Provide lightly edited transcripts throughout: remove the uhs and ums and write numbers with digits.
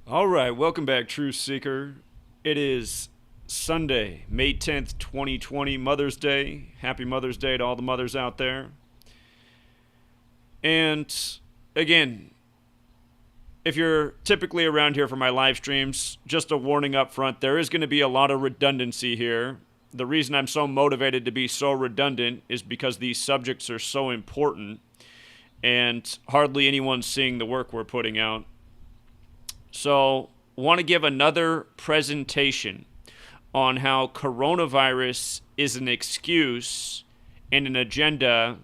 All right, welcome back, Truth Seeker. It is Sunday, May 10th, 2020, Mother's Day. Happy Mother's Day to all the mothers out there. And again, if you're typically around here for my live streams, just a warning up front, there is going to be a lot of redundancy here. The reason I'm so motivated to be so redundant is because these subjects are so important and hardly anyone's seeing the work we're putting out. So, want to give another presentation on how coronavirus is an excuse and an agenda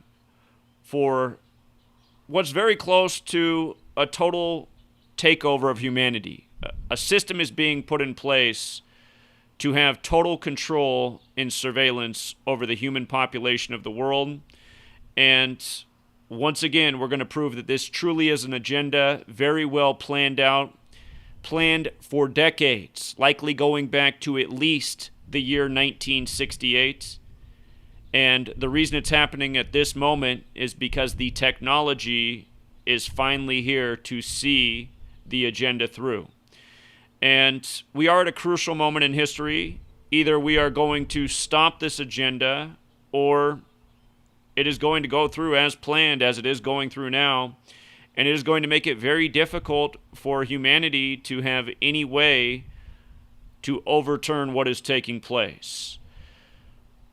for what's very close to a total takeover of humanity. A system is being put in place to have total control and surveillance over the human population of the world. And once again, we're going to prove that this truly is an agenda, very well planned out, planned for decades, likely going back to at least the year 1968. And the reason it's happening at this moment is because the technology is finally here to see the agenda through. And we are at a crucial moment in history. Either we are going to stop this agenda, or it is going to go through as planned, as it is going through now. And it is going to make it very difficult for humanity to have any way to overturn what is taking place.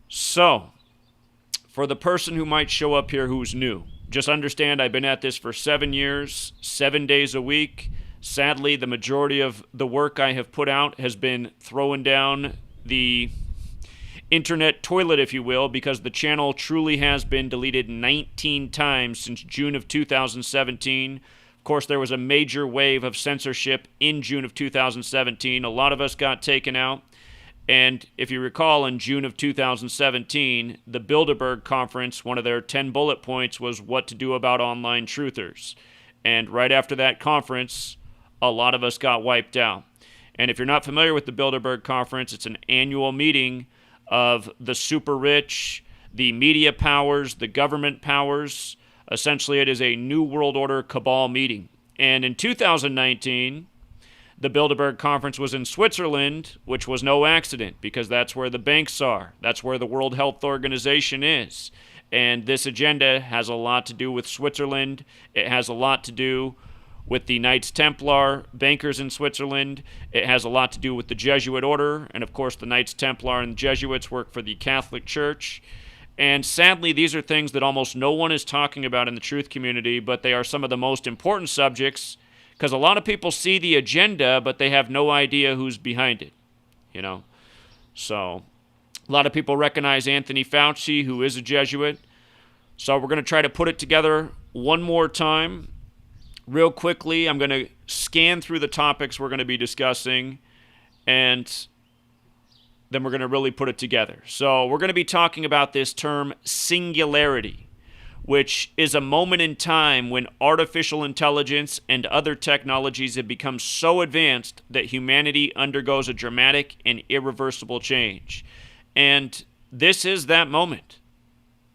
So, for the person who might show up here who's new, just understand I've been at this for 7 years, 7 days a week. Sadly, the majority of the work I have put out has been throwing down the internet toilet, if you will, because the channel truly has been deleted 19 times since June of 2017. Of course, there was a major wave of censorship in June of 2017. A lot of us got taken out. And if you recall, in June of 2017, the Bilderberg Conference, one of their 10 bullet points was what to do about online truthers. And right after that conference, a lot of us got wiped out. And if you're not familiar with the Bilderberg Conference, it's an annual meeting of the super rich, the media powers, the government powers. Essentially, it is a New World Order cabal meeting. And in 2019, the Bilderberg Conference was in Switzerland, which was no accident, because that's where the banks are. That's where the World Health Organization is. And this agenda has a lot to do with Switzerland. It has a lot to do with the Knights Templar bankers in Switzerland. It has a lot to do with the Jesuit order. And of course, the Knights Templar and the Jesuits work for the Catholic Church. And sadly, these are things that almost no one is talking about in the truth community, but they are some of the most important subjects, because a lot of people see the agenda, but they have no idea who's behind it, you know. So a lot of people recognize Anthony Fauci, who is a Jesuit. So we're going to try to put it together one more time. Real quickly, I'm going to scan through the topics we're going to be discussing, and then we're going to really put it together. So we're going to be talking about this term singularity, which is a moment in time when artificial intelligence and other technologies have become so advanced that humanity undergoes a dramatic and irreversible change. And this is that moment.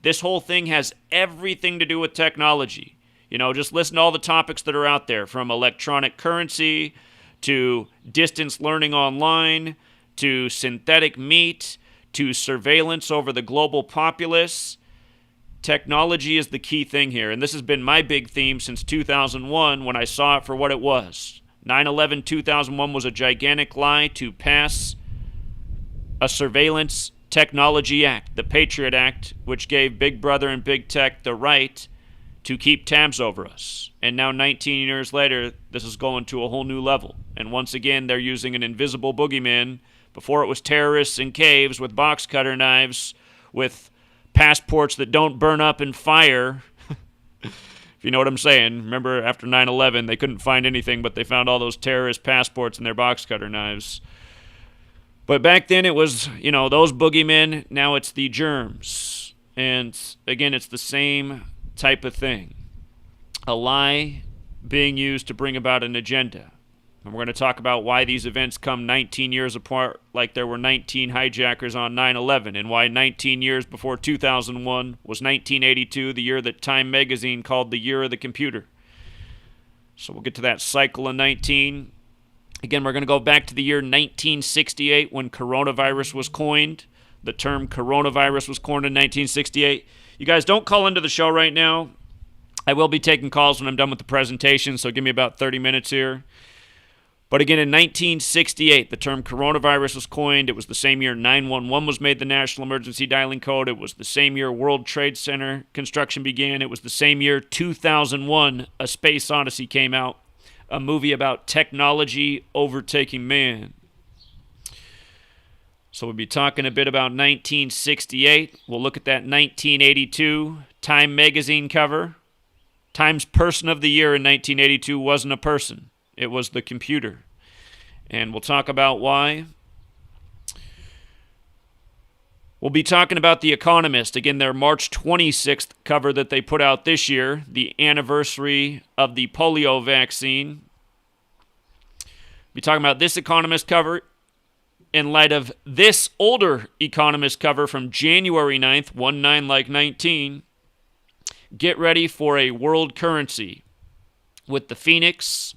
This whole thing has everything to do with technology. You know, just listen to all the topics that are out there, from electronic currency to distance learning online to synthetic meat to surveillance over the global populace. Technology is the key thing here, and this has been my big theme since 2001 when I saw it for what it was. 9/11 2001 was a gigantic lie to pass a surveillance technology act, the Patriot Act, which gave Big Brother and Big Tech the right to keep tabs over us. And now 19 years later, this is going to a whole new level. And once again, they're using an invisible boogeyman. Before it was terrorists in caves with box cutter knives, with passports that don't burn up in fire. If you know what I'm saying. Remember, after 9/11, they couldn't find anything, but they found all those terrorist passports and their box cutter knives. But back then it was, those boogeymen. Now it's the germs. And again, it's the same type of thing. A lie being used to bring about an agenda. And we're going to talk about why these events come 19 years apart, like there were 19 hijackers on 9/11, and why 19 years before 2001 was 1982, the year that Time magazine called the year of the computer. So we'll get to that cycle of 19. Again, we're going to go back to the year 1968 when coronavirus was coined. The term coronavirus was coined in 1968. You guys don't call into the show right now. I will be taking calls when I'm done with the presentation, so give me about 30 minutes here. But again, in 1968, the term coronavirus was coined. It was the same year 911 was made the national emergency dialing code. It was the same year World Trade Center construction began. It was the same year 2001, A Space Odyssey came out, a movie about technology overtaking man. So we'll be talking a bit about 1968. We'll look at that 1982 Time magazine cover. Time's Person of the Year in 1982 wasn't a person. It was the computer. And we'll talk about why. We'll be talking about The Economist. Again, their March 26th cover that they put out this year, the anniversary of the polio vaccine. We'll be talking about this Economist cover in light of this older Economist cover from January 9th, 19 like 19. Get ready for a world currency with the Phoenix,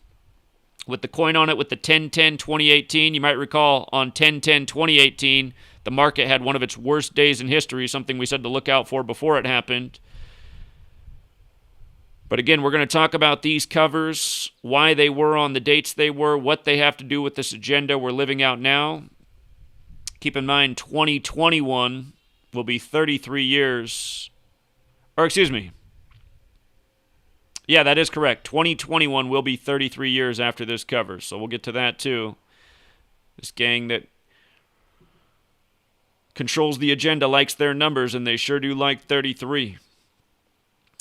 with the coin on it, with the 10-10-2018. You might recall on 10-10-2018, the market had one of its worst days in history, something we said to look out for before it happened. But again, we're going to talk about these covers, why they were on the dates they were, what they have to do with this agenda we're living out now. Keep in mind, 2021 will be 33 years. Or excuse me. Yeah, that is correct. 2021 will be 33 years after this cover, so we'll get to that too. This gang that controls the agenda likes their numbers, and they sure do like 33.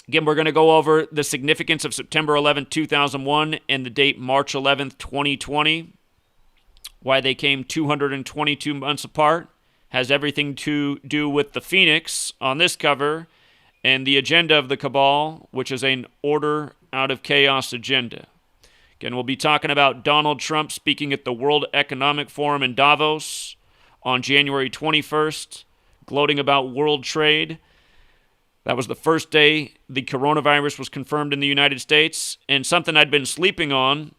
Again, we're going to go over the significance of September 11, 2001 and the date March 11, 2020. Why they came 222 months apart. Has everything to do with the Phoenix on this cover and the agenda of the cabal, which is an order out of chaos agenda. Again, we'll be talking about Donald Trump speaking at the World Economic Forum in Davos on January 21st, gloating about world trade. That was the first day the coronavirus was confirmed in the United States. And something I'd been sleeping on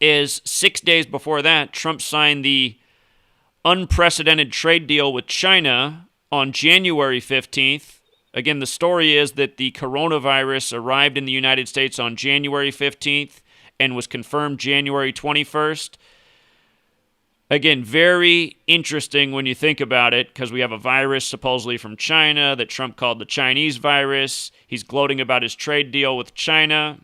is 6 days before that, Trump signed the unprecedented trade deal with China on January 15th. Again, the story is that the coronavirus arrived in the United States on January 15th and was confirmed January 21st. Again, very interesting when you think about it, because we have a virus supposedly from China that Trump called the Chinese virus. He's gloating about his trade deal with China.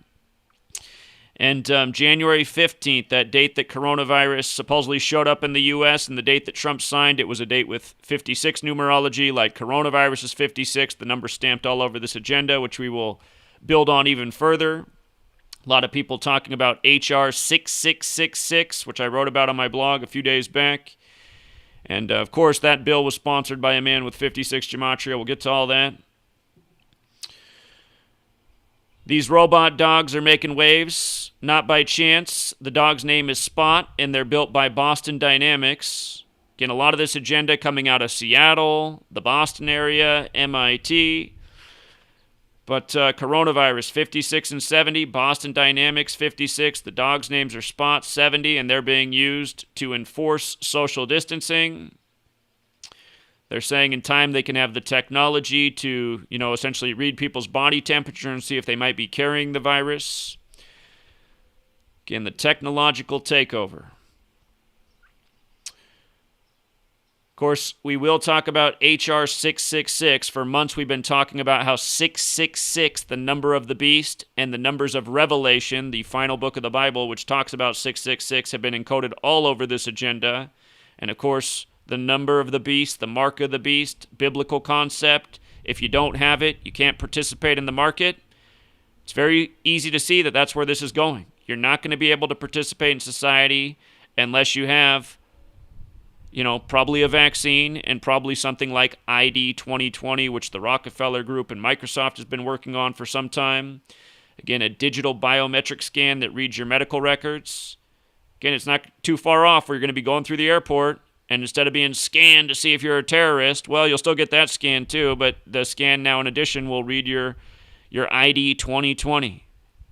And January 15th, that date that coronavirus supposedly showed up in the U.S. and the date that Trump signed, it was a date with 56 numerology, like coronavirus is 56, the number stamped all over this agenda, which we will build on even further. A lot of people talking about HR 6666, which I wrote about on my blog a few days back. And, of course, that bill was sponsored by a man with 56 Gematria. We'll get to all that. These robot dogs are making waves, not by chance. The dog's name is Spot, and they're built by Boston Dynamics. Again, a lot of this agenda coming out of Seattle, the Boston area, MIT. But coronavirus, 56 and 70, Boston Dynamics, 56. The dogs' names are Spot, 70, and they're being used to enforce social distancing. They're saying in time they can have the technology to, essentially read people's body temperature and see if they might be carrying the virus. Again, the technological takeover. Of course, we will talk about HR 666. For months we've been talking about how 666, the number of the beast, and the numbers of Revelation, the final book of the Bible, which talks about 666, have been encoded all over this agenda. And of course, the number of the beast, the mark of the beast, biblical concept. If you don't have it, you can't participate in the market. It's very easy to see that that's where this is going. You're not going to be able to participate in society unless you have, probably a vaccine and probably something like ID2020, which the Rockefeller Group and Microsoft has been working on for some time. Again, a digital biometric scan that reads your medical records. Again, it's not too far off where you're going to be going through the airport, and instead of being scanned to see if you're a terrorist, well, you'll still get that scan too, but the scan now in addition will read your ID 2020.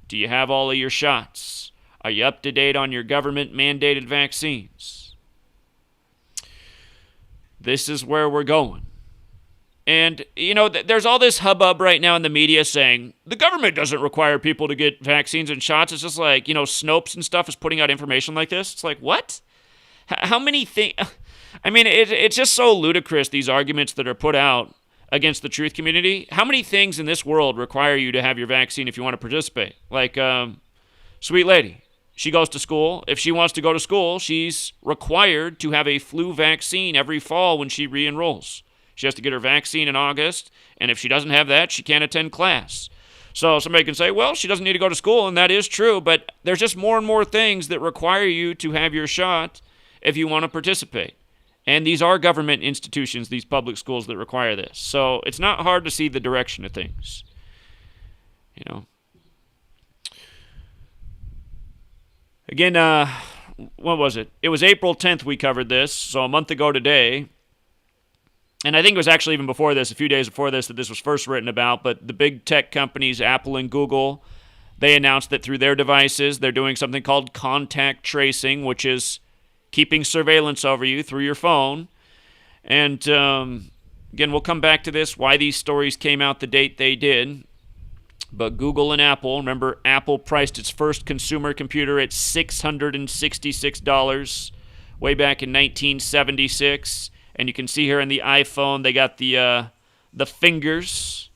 Do you have all of your shots? Are you up to date on your government-mandated vaccines? This is where we're going. And, there's all this hubbub right now in the media saying the government doesn't require people to get vaccines and shots. It's just like, Snopes and stuff is putting out information like this. It's like, what? How many things? I mean, it's just so ludicrous, these arguments that are put out against the truth community. How many things in this world require you to have your vaccine if you want to participate? Like, sweet lady, she goes to school. If she wants to go to school, she's required to have a flu vaccine every fall when she re-enrolls. She has to get her vaccine in August, and if she doesn't have that, she can't attend class. So somebody can say, well, she doesn't need to go to school, and that is true, but there's just more and more things that require you to have your shot if you want to participate. And these are government institutions, these public schools, that require this. So it's not hard to see the direction of things. Again, what was it? It was April 10th we covered this, so a month ago today. And I think it was actually even before this, a few days before this, that this was first written about. But the big tech companies, Apple and Google, they announced that through their devices, they're doing something called contact tracing, which is keeping surveillance over you through your phone. And again, we'll come back to this, why these stories came out the date they did. But Google and Apple, remember, Apple priced its first consumer computer at $666 way back in 1976. And you can see here in the iPhone, they got the fingers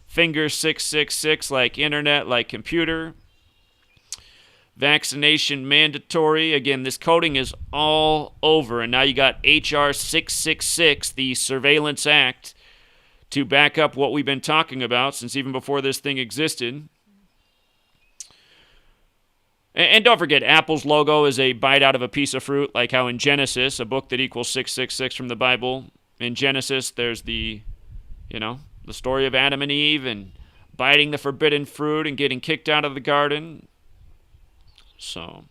666, like internet, like computer. Vaccination mandatory. Again, this coding is all over. And now you got HR 666, the Surveillance Act, to back up what we've been talking about since even before this thing existed. And don't forget, Apple's logo is a bite out of a piece of fruit, like how in Genesis, a book that equals 666 from the Bible, in Genesis, there's the story of Adam and Eve and biting the forbidden fruit and getting kicked out of the garden. So,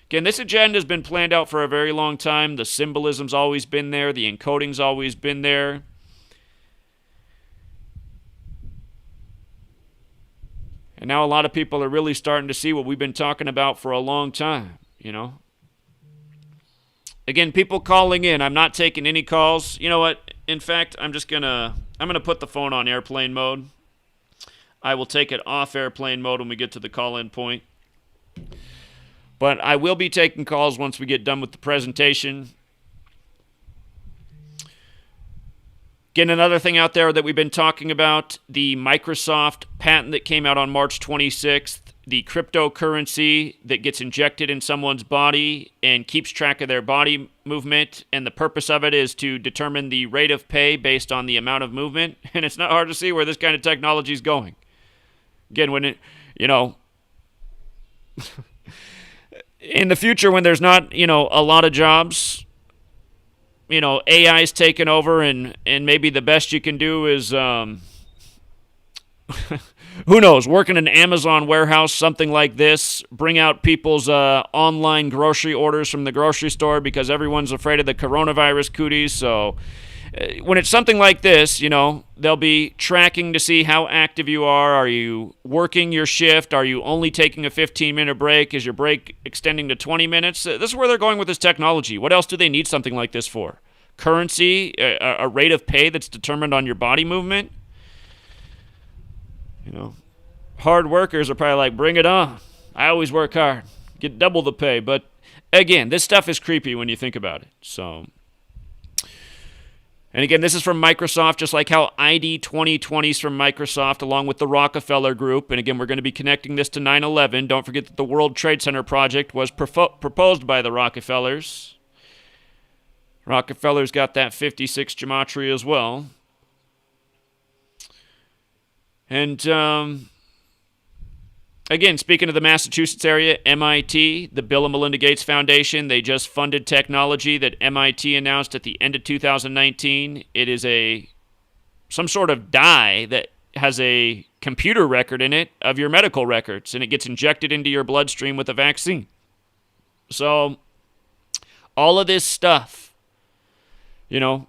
again, this agenda has been planned out for a very long time. The symbolism's always been there. The encoding's always been there. And now a lot of people are really starting to see what we've been talking about for a long time, Again, people calling in. I'm not taking any calls. You know what? In fact, I'm going to put the phone on airplane mode. I will take it off airplane mode when we get to the call-in point. But I will be taking calls once we get done with the presentation. Again, another thing out there that we've been talking about, the Microsoft patent that came out on March 26th, the cryptocurrency that gets injected in someone's body and keeps track of their body movement, and the purpose of it is to determine the rate of pay based on the amount of movement, and it's not hard to see where this kind of technology is going. Again, when it, in the future when there's not, a lot of jobs, AI's taken over, and maybe the best you can do is, who knows, work in an Amazon warehouse, something like this, bring out people's online grocery orders from the grocery store because everyone's afraid of the coronavirus cooties. So when it's something like this, they'll be tracking to see how active you are. Are you working your shift? Are you only taking a 15-minute break? Is your break extending to 20 minutes? This is where they're going with this technology. What else do they need something like this for? Currency, a rate of pay that's determined on your body movement? Hard workers are probably like, bring it on. I always work hard. Get double the pay. But again, this stuff is creepy when you think about it. So... And again, this is from Microsoft, just like how ID2020 is from Microsoft, along with the Rockefeller Group. And again, we're going to be connecting this to 9/11. Don't forget that the World Trade Center project was proposed by the Rockefellers. Rockefeller's got that 56 Gematria as well. And again, speaking of the Massachusetts area, MIT, the Bill and Melinda Gates Foundation, they just funded technology that MIT announced at the end of 2019. It is some sort of dye that has a computer record in it of your medical records, and it gets injected into your bloodstream with a vaccine. So all of this stuff,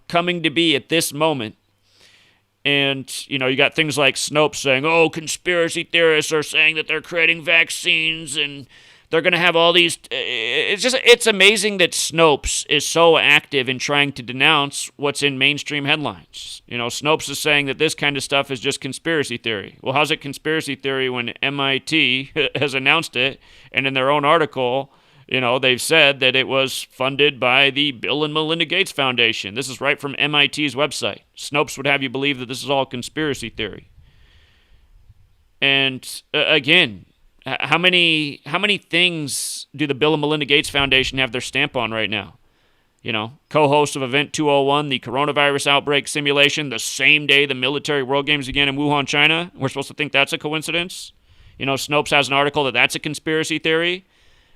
coming to be at this moment. And, you got things like Snopes saying, conspiracy theorists are saying that they're creating vaccines and they're going to have all these. It's amazing that Snopes is so active in trying to denounce what's in mainstream headlines. Snopes is saying that this kind of stuff is just conspiracy theory. Well, how's it conspiracy theory when MIT has announced it, and in their own article, they've said that it was funded by the Bill and Melinda Gates Foundation. This is right from MIT's website. Snopes would have you believe that this is all conspiracy theory. And again, how many things do the Bill and Melinda Gates Foundation have their stamp on right now? Co-host of Event 201, the coronavirus outbreak simulation, the same day the military World Games began in Wuhan, China. We're supposed to think that's a coincidence? Snopes has an article that that's a conspiracy theory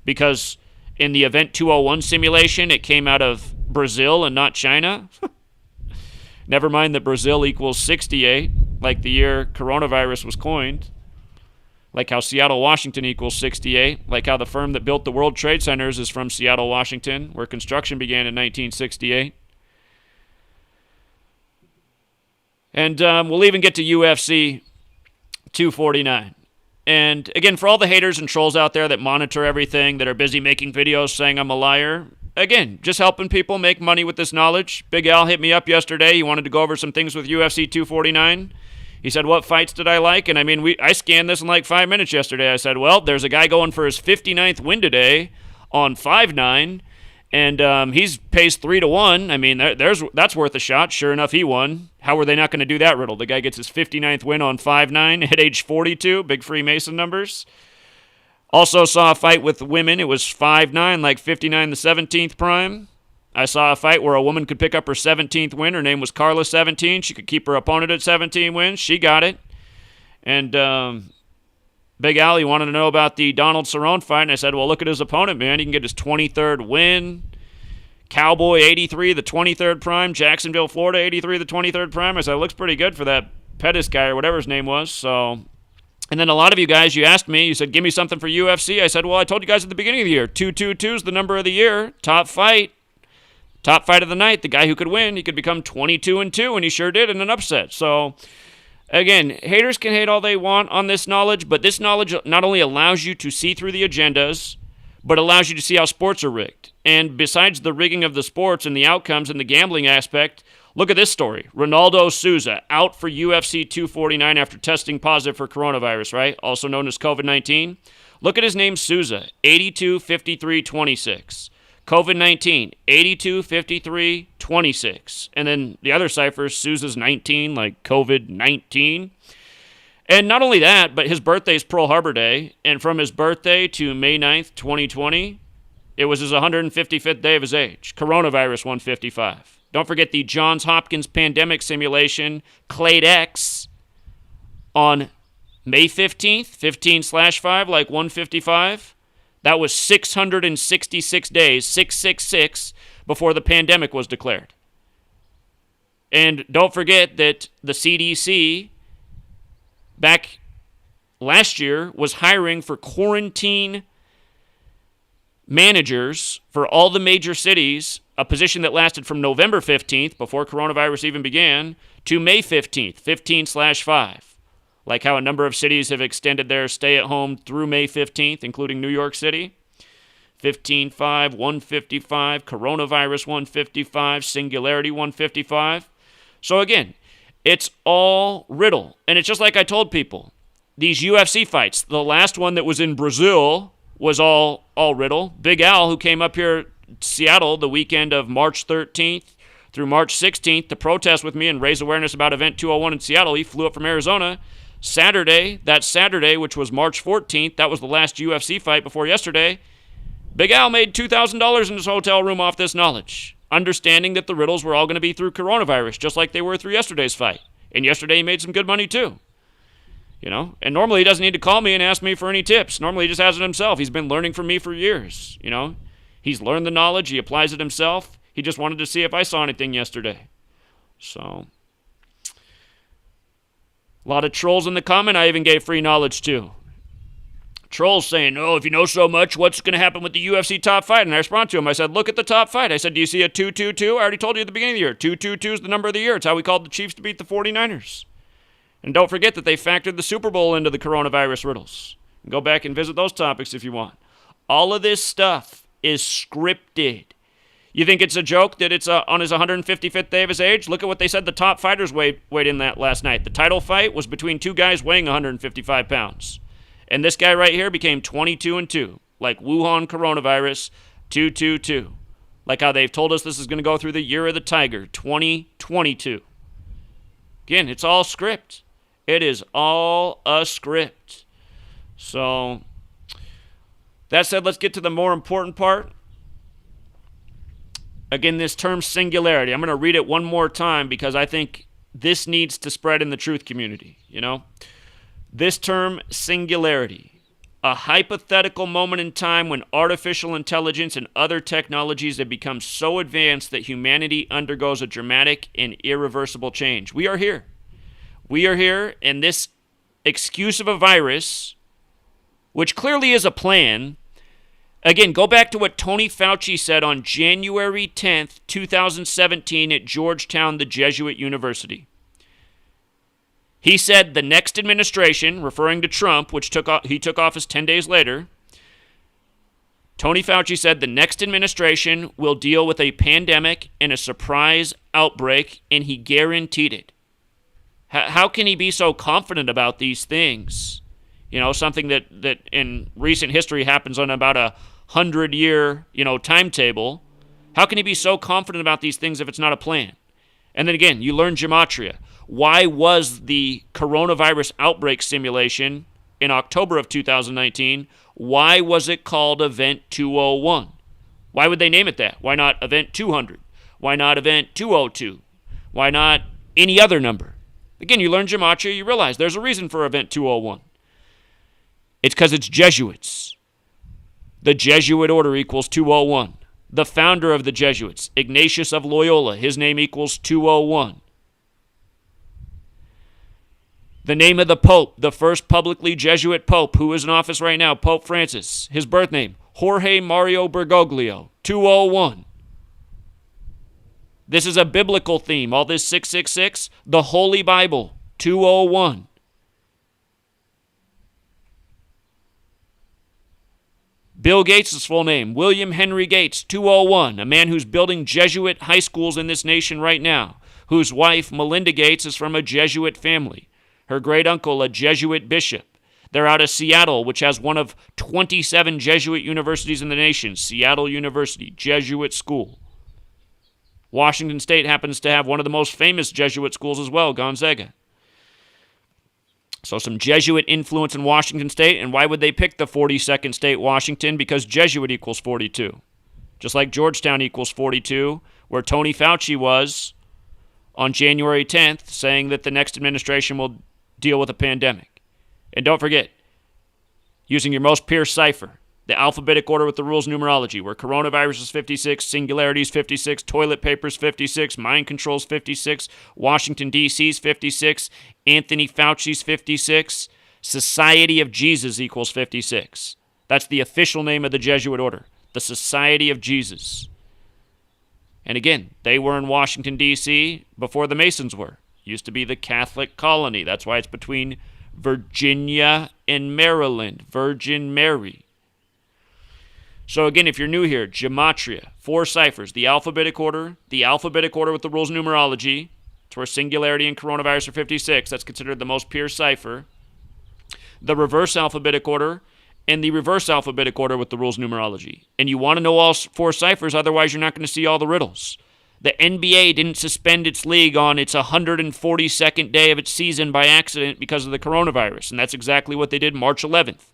because in the Event 201 simulation, it came out of Brazil and not China. Never mind that Brazil equals 68, like the year coronavirus was coined. Like how Seattle, Washington equals 68. Like how the firm that built the World Trade Centers is from Seattle, Washington, where construction began in 1968. And we'll even get to UFC 249. And again, for all the haters and trolls out there that monitor everything, that are busy making videos saying I'm a liar, again, just helping people make money with this knowledge. Big Al hit me up yesterday. He wanted to go over some things with UFC 249. He said, what fights did I like? And I scanned this in like 5 minutes yesterday. I said, well, there's a guy going for his 59th win today on 5-9, and he's pays 3-1. That's worth a shot. Sure enough, he won. How were they not going to do that, Riddle? The guy gets his 59th win on 5-9 at age 42. Big Freemason numbers. Also saw a fight with women. It was 5-9, like 59 the 17th prime. I saw a fight where a woman could pick up her 17th win. Her name was Carla 17. She could keep her opponent at 17 wins. She got it. And Big Al, he wanted to know about the Donald Cerrone fight. And I said, well, look at his opponent, man. He can get his 23rd win. Cowboy 83, the 23rd prime. Jacksonville, Florida, 83, the 23rd prime. I said, it looks pretty good for that Pettis guy or whatever his name was. So, and then a lot of you guys, you asked me, you said, give me something for UFC. I said, well, I told you guys at the beginning of the year, 222 is the number of the year. Top fight. Top fight of the night, the guy who could win, he could become 22-2, and he sure did in an upset. So, again, haters can hate all they want on this knowledge, but this knowledge not only allows you to see through the agendas, but allows you to see how sports are rigged. And besides the rigging of the sports and the outcomes and the gambling aspect, look at this story. Ronaldo Souza out for UFC 249 after testing positive for coronavirus, right? Also known as COVID-19. Look at his name, Souza, 82-53-26. COVID-19, 82-53-26. And then the other cipher, Souza's 19, like COVID-19. And not only that, but his birthday is Pearl Harbor Day. And from his birthday to May 9th, 2020, it was his 155th day of his age. Coronavirus 155. Don't forget the Johns Hopkins pandemic simulation, Clade X, on May 15th, 15/5, like 155. That was 666 days, 666, before the pandemic was declared. And don't forget that the CDC back last year was hiring for quarantine managers for all the major cities, a position that lasted from November 15th, before coronavirus even began, to May 15th, 15/5. Like how a number of cities have extended their stay-at-home through May 15th, including New York City. 15/5, 155, coronavirus 155, Singularity 155. So again, it's all riddle. And it's just like I told people. These UFC fights, the last one that was in Brazil was all riddle. Big Al, who came up here to Seattle the weekend of March 13th through March 16th to protest with me and raise awareness about Event 201 in Seattle, he flew up from Arizona. That Saturday, which was March 14th, that was the last UFC fight before yesterday, Big Al made $2,000 in his hotel room off this knowledge, understanding that the riddles were all going to be through coronavirus, just like they were through yesterday's fight. And yesterday he made some good money too. And normally he doesn't need to call me and ask me for any tips. Normally he just has it himself. He's been learning from me for years. He's learned the knowledge. He applies it himself. He just wanted to see if I saw anything yesterday. So, a lot of trolls in the comment. I even gave free knowledge too. Trolls saying, oh, if you know so much, what's going to happen with the UFC top fight? And I respond to him. I said, look at the top fight. I said, do you see a 222? I already told you at the beginning of the year. 222 is the number of the year. It's how we called the Chiefs to beat the 49ers. And don't forget that they factored the Super Bowl into the coronavirus riddles. Go back and visit those topics if you want. All of this stuff is scripted. You think it's a joke that it's on his 155th day of his age? Look at what they said the top fighters weighed in that last night. The title fight was between two guys weighing 155 pounds. And this guy right here became 22-2, like Wuhan coronavirus 222. Like how they've told us this is going to go through the year of the tiger, 2022. Again, it's all script. It is all a script. So, that said, let's get to the more important part. Again, this term singularity, I'm going to read it one more time because I think this needs to spread in the truth community, you know? This term, singularity, a hypothetical moment in time when artificial intelligence and other technologies have become so advanced that humanity undergoes a dramatic and irreversible change. We are here. We are here, and this excuse of a virus, which clearly is a plan. Again, go back to what Tony Fauci said on January 10th, 2017 at Georgetown, the Jesuit University. He said the next administration, referring to Trump, which he took office 10 days later, Tony Fauci said the next administration will deal with a pandemic and a surprise outbreak, and he guaranteed it. How can he be so confident about these things? You know, something that in recent history happens on about a 100-year, timetable. How can he be so confident about these things if it's not a plan? And then again, you learn Gematria. Why was the coronavirus outbreak simulation in October of 2019, why was it called Event 201? Why would they name it that? Why not Event 200? Why not Event 202? Why not any other number? Again, you learn Gematria, you realize there's a reason for Event 201. It's because it's Jesuits. The Jesuit order equals 201. The founder of the Jesuits, Ignatius of Loyola, his name equals 201. The name of the Pope, the first publicly Jesuit Pope, who is in office right now, Pope Francis, his birth name, Jorge Mario Bergoglio, 201. This is a biblical theme. All this 666, the Holy Bible, 201. Bill Gates' full name, William Henry Gates, 201, a man who's building Jesuit high schools in this nation right now, whose wife, Melinda Gates, is from a Jesuit family. Her great-uncle, a Jesuit bishop. They're out of Seattle, which has one of 27 Jesuit universities in the nation, Seattle University, Jesuit school. Washington State happens to have one of the most famous Jesuit schools as well, Gonzaga. So some Jesuit influence in Washington State, and why would they pick the 42nd state, Washington? Because Jesuit equals 42. Just like Georgetown equals 42, where Tony Fauci was on January 10th, saying that the next administration will deal with a pandemic. And don't forget, using your most pure cipher, the alphabetic order with the rules numerology, where coronavirus is 56, singularity is 56, toilet paper is 56, mind control is 56, Washington, D.C. is 56, Anthony Fauci's 56, Society of Jesus equals 56. That's the official name of the Jesuit order, the Society of Jesus. And again, they were in Washington, D.C. before the Masons were. Used to be the Catholic colony. That's why it's between Virginia and Maryland, Virgin Mary. So again, if you're new here, Gematria, 4 ciphers, the alphabetic order with the rules numerology. It's where singularity and coronavirus are 56. That's considered the most pure cipher. The reverse alphabetic order and the reverse alphabetic order with the rules numerology. And you want to know all 4 ciphers, otherwise you're not going to see all the riddles. The NBA didn't suspend its league on its 142nd day of its season by accident because of the coronavirus, and that's exactly what they did March 11th.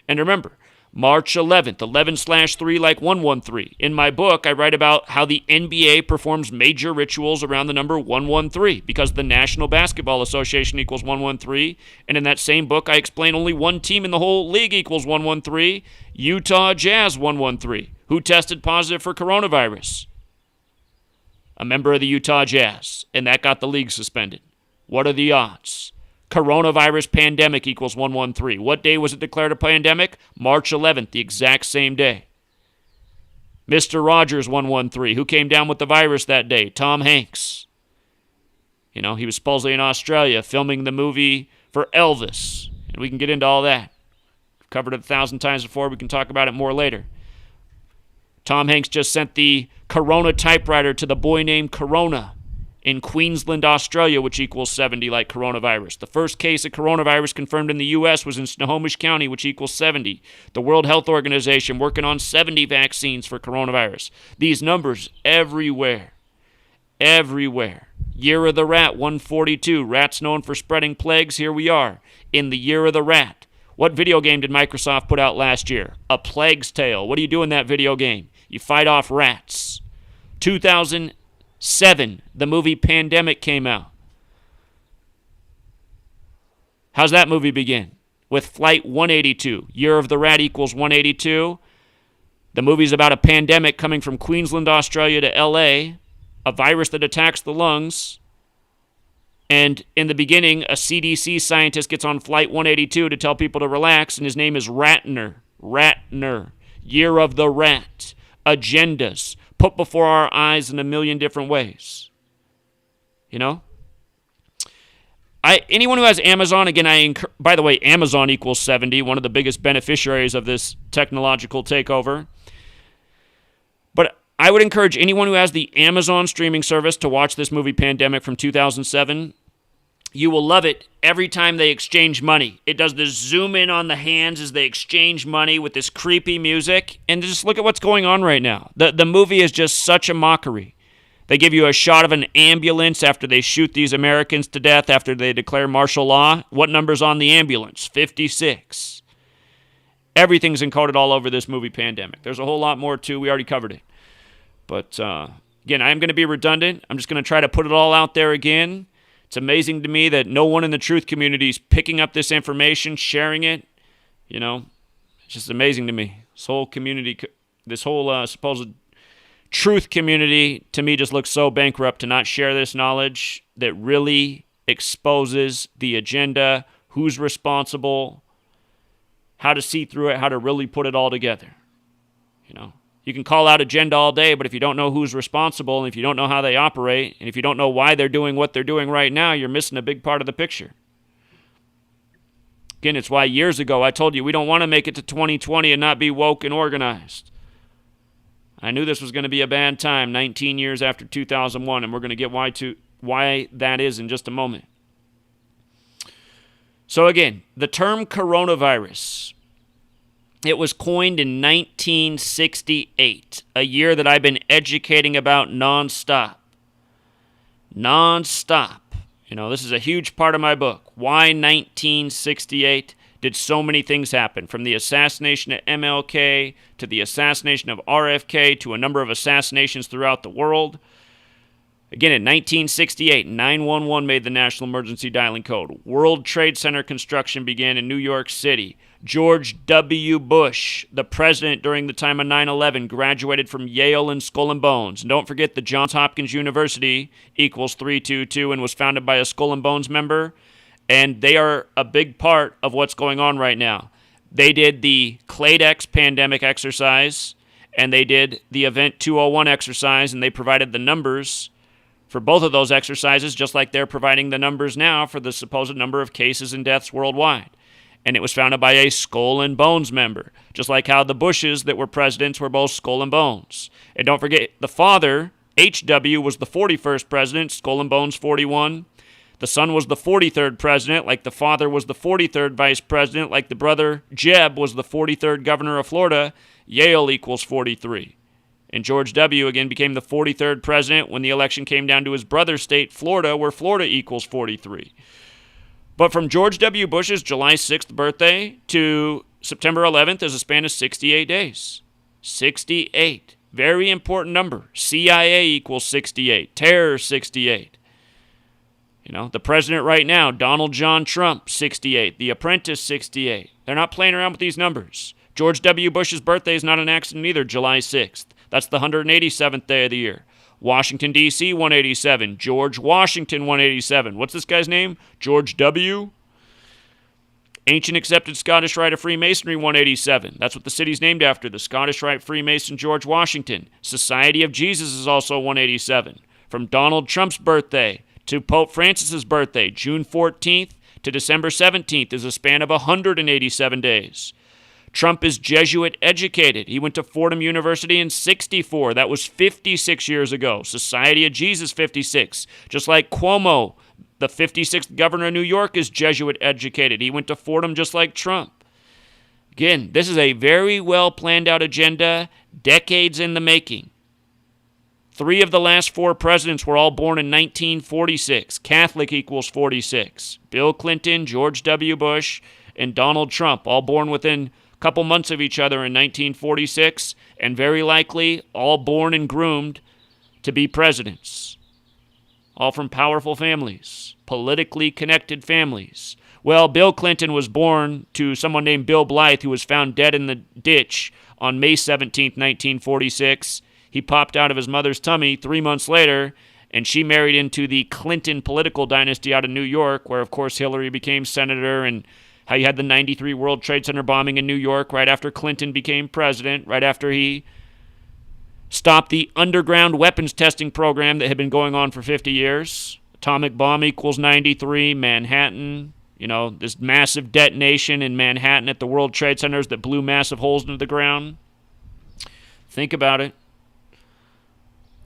And remember, March 11th, 11/3 like 113. In my book, I write about how the NBA performs major rituals around the number 113 because the National Basketball Association equals 113. And in that same book, I explain only one team in the whole league equals 113, Utah Jazz 113, who tested positive for coronavirus. A member of the Utah Jazz, and that got the league suspended. What are the odds? Coronavirus pandemic equals 113. What day was it declared a pandemic? March 11th, the exact same day. Mr. Rogers 113. Who came down with the virus that day? Tom Hanks. He was supposedly in Australia filming the movie for Elvis. And we can get into all that. Covered it 1,000 times before. We can talk about it more later. Tom Hanks just sent the Corona typewriter to the boy named Corona in Queensland, Australia, which equals 70 like coronavirus. The first case of coronavirus confirmed in the U.S. was in Snohomish County, which equals 70. The World Health Organization working on 70 vaccines for coronavirus. These numbers everywhere. Everywhere. Year of the Rat, 142. Rats known for spreading plagues. Here we are in the Year of the Rat. What video game did Microsoft put out last year? A Plague's Tale. What do you do in that video game? You fight off rats. 2007, the movie Pandemic came out. How's that movie begin? With Flight 182. Year of the Rat equals 182. The movie's about a pandemic coming from Queensland, Australia to L.A., a virus that attacks the lungs. And in the beginning, a CDC scientist gets on Flight 182 to tell people to relax, and his name is Ratner. Ratner. Year of the Rat. Agendas put before our eyes in a million different ways. You know? Anyone who has Amazon, again, by the way, Amazon equals 70, one of the biggest beneficiaries of this technological takeover. But I would encourage anyone who has the Amazon streaming service to watch this movie Pandemic from 2007. You will love it every time they exchange money. It does this zoom in on the hands as they exchange money with this creepy music. And just look at what's going on right now. The movie is just such a mockery. They give you a shot of an ambulance after they shoot these Americans to death after they declare martial law. What number's on the ambulance? 56. Everything's encoded all over this movie Pandemic. There's a whole lot more too. We already covered it. But again, I am going to be redundant. I'm just going to try to put it all out there again. It's amazing to me that no one in the truth community is picking up this information, sharing it. You know, it's just amazing to me. This whole community, this whole supposed truth community, to me, just looks so bankrupt to not share this knowledge that really exposes the agenda, who's responsible, how to see through it, how to really put it all together. You know, you can call out agenda all day, but if you don't know who's responsible, and if you don't know how they operate, and if you don't know why they're doing what they're doing right now, you're missing a big part of the picture. Again, it's why years ago I told you we don't want to make it to 2020 and not be woke and organized. I knew this was going to be a bad time 19 years after 2001, and we're going to get why that is in just a moment. So again, the term coronavirus, it was coined in 1968, a year that I've been educating about nonstop. Nonstop. You know, this is a huge part of my book. Why 1968 did so many things happen? From the assassination of MLK to the assassination of RFK to a number of assassinations throughout the world. Again, in 1968, 911 made the National Emergency Dialing Code. World Trade Center construction began in New York City. George W. Bush, the president during the time of 9/11, graduated from Yale and Skull and Bones. And don't forget the Johns Hopkins University equals 322 and was founded by a Skull and Bones member. And they are a big part of what's going on right now. They did the Cladex pandemic exercise, and they did the Event 201 exercise, and they provided the numbers for both of those exercises, just like they're providing the numbers now for the supposed number of cases and deaths worldwide. And it was founded by a Skull and Bones member, just like how the Bushes that were presidents were both Skull and Bones. And don't forget, the father, H.W., was the 41st president, Skull and Bones 41. The son was the 43rd president, like the father was the 43rd vice president, like the brother Jeb was the 43rd governor of Florida. Yale equals 43. And George W. again became the 43rd president when the election came down to his brother's state, Florida, where Florida equals 43. But from George W. Bush's July 6th birthday to September 11th is a span of 68 days. 68. Very important number. CIA equals 68. Terror 68. You know, the president right now, Donald John Trump, 68. The Apprentice, 68. They're not playing around with these numbers. George W. Bush's birthday is not an accident either, July 6th. That's the 187th day of the year. Washington, D.C., 187. George Washington, 187. What's this guy's name? George W. Ancient Accepted Scottish Rite of Freemasonry, 187. That's what the city's named after, the Scottish Rite Freemason George Washington. Society of Jesus is also 187. From Donald Trump's birthday to Pope Francis's birthday, June 14th to December 17th, is a span of 187 days. Trump is Jesuit educated. He went to Fordham University in 64. That was 56 years ago. Society of Jesus, 56. Just like Cuomo, the 56th governor of New York, is Jesuit educated. He went to Fordham just like Trump. Again, this is a very well planned out agenda, decades in the making. 3 of the last 4 presidents were all born in 1946. Catholic equals 46. Bill Clinton, George W. Bush, and Donald Trump, all born within a couple months of each other in 1946, and very likely all born and groomed to be presidents. All from powerful families, politically connected families. Well, Bill Clinton was born to someone named Bill Blythe, who was found dead in the ditch on May 17, 1946. He popped out of his mother's tummy 3 months later, and she married into the Clinton political dynasty out of New York, where, of course, Hillary became senator, and how you had the 93 World Trade Center bombing in New York right after Clinton became president, right after he stopped the underground weapons testing program that had been going on for 50 years. Atomic bomb equals 93, Manhattan, this massive detonation in Manhattan at the World Trade Centers that blew massive holes into the ground. Think about it.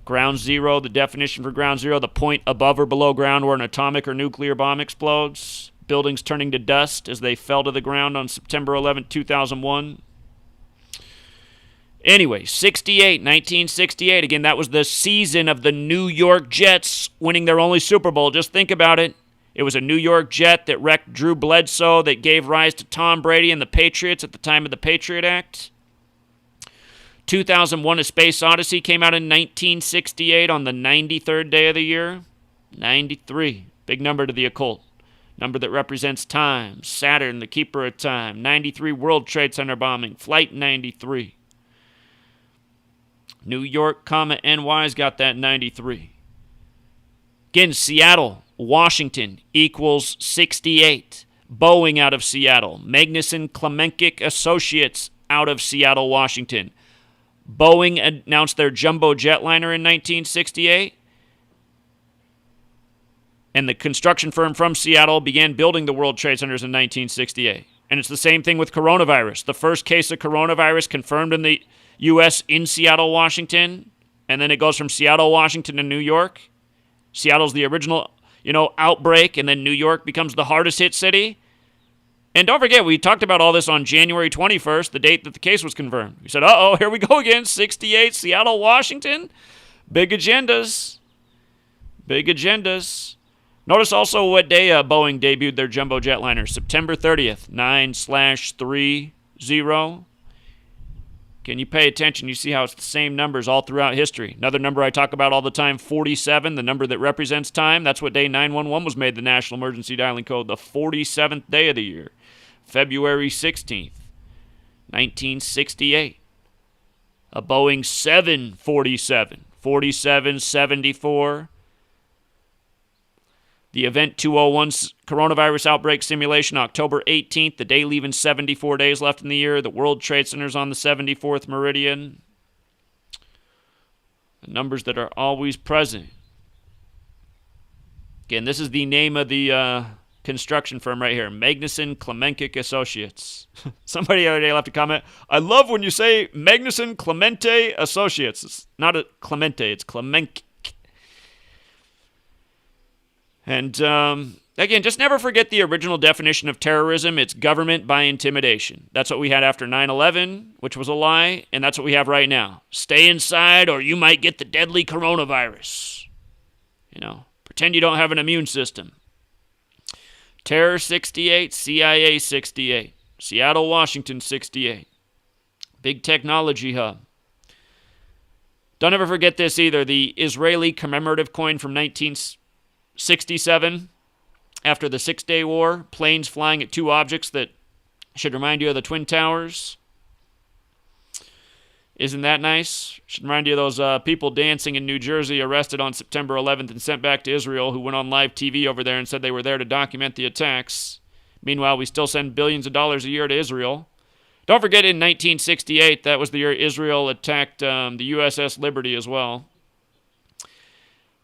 Ground zero, the definition for ground zero, the point above or below ground where an atomic or nuclear bomb explodes. Buildings turning to dust as they fell to the ground on September 11, 2001. Anyway, 1968. Again, that was the season of the New York Jets winning their only Super Bowl. Just think about it. It was a New York Jet that wrecked Drew Bledsoe, that gave rise to Tom Brady and the Patriots at the time of the Patriot Act. 2001: A Space Odyssey came out in 1968 on the 93rd day of the year. 93, big number to the occult. Number that represents time. Saturn, the keeper of time. 93 World Trade Center bombing. Flight 93. New York, NY's got that 93. Again, Seattle, Washington equals 68. Boeing out of Seattle. Magnuson Klemenkic Associates out of Seattle, Washington. Boeing announced their jumbo jetliner in 1968. And the construction firm from Seattle began building the World Trade Centers in 1968. And it's the same thing with coronavirus. The first case of coronavirus confirmed in the U.S. in Seattle, Washington. And then it goes from Seattle, Washington to New York. Seattle's the original, outbreak. And then New York becomes the hardest hit city. And don't forget, we talked about all this on January 21st, the date that the case was confirmed. We said, uh-oh, here we go again, 68, Seattle, Washington. Big agendas. Big agendas. Notice also what day Boeing debuted their jumbo jetliner, September 30th, 9/30. Can you pay attention? You see how it's the same numbers all throughout history. Another number I talk about all the time, 47, the number that represents time. That's what day 911 was made the National Emergency Dialing Code, the 47th day of the year, February 16th, 1968. A Boeing 747, 4774. The Event 201 coronavirus outbreak simulation, October 18th, the day leaving 74 days left in the year. The World Trade Center's on the 74th meridian. The numbers that are always present. Again, this is the name of the construction firm right here, Magnuson Klemenkic Associates. Somebody the other day left a comment, I love when you say Magnuson Clemente Associates. It's not a Clemente, it's Klemenkic. And, again, just never forget the original definition of terrorism. It's government by intimidation. That's what we had after 9/11, which was a lie, and that's what we have right now. Stay inside or you might get the deadly coronavirus. Pretend you don't have an immune system. Terror 68, CIA 68, Seattle, Washington 68. Big technology hub. Don't ever forget this either. The Israeli commemorative coin from 1967, after the 6-Day War, planes flying at 2 objects that should remind you of the Twin Towers. Isn't that nice? Should remind you of those people dancing in New Jersey arrested on September 11th and sent back to Israel, who went on live TV over there and said they were there to document the attacks. Meanwhile, we still send billions of dollars a year to Israel. Don't forget, in 1968, that was the year Israel attacked the USS Liberty as well.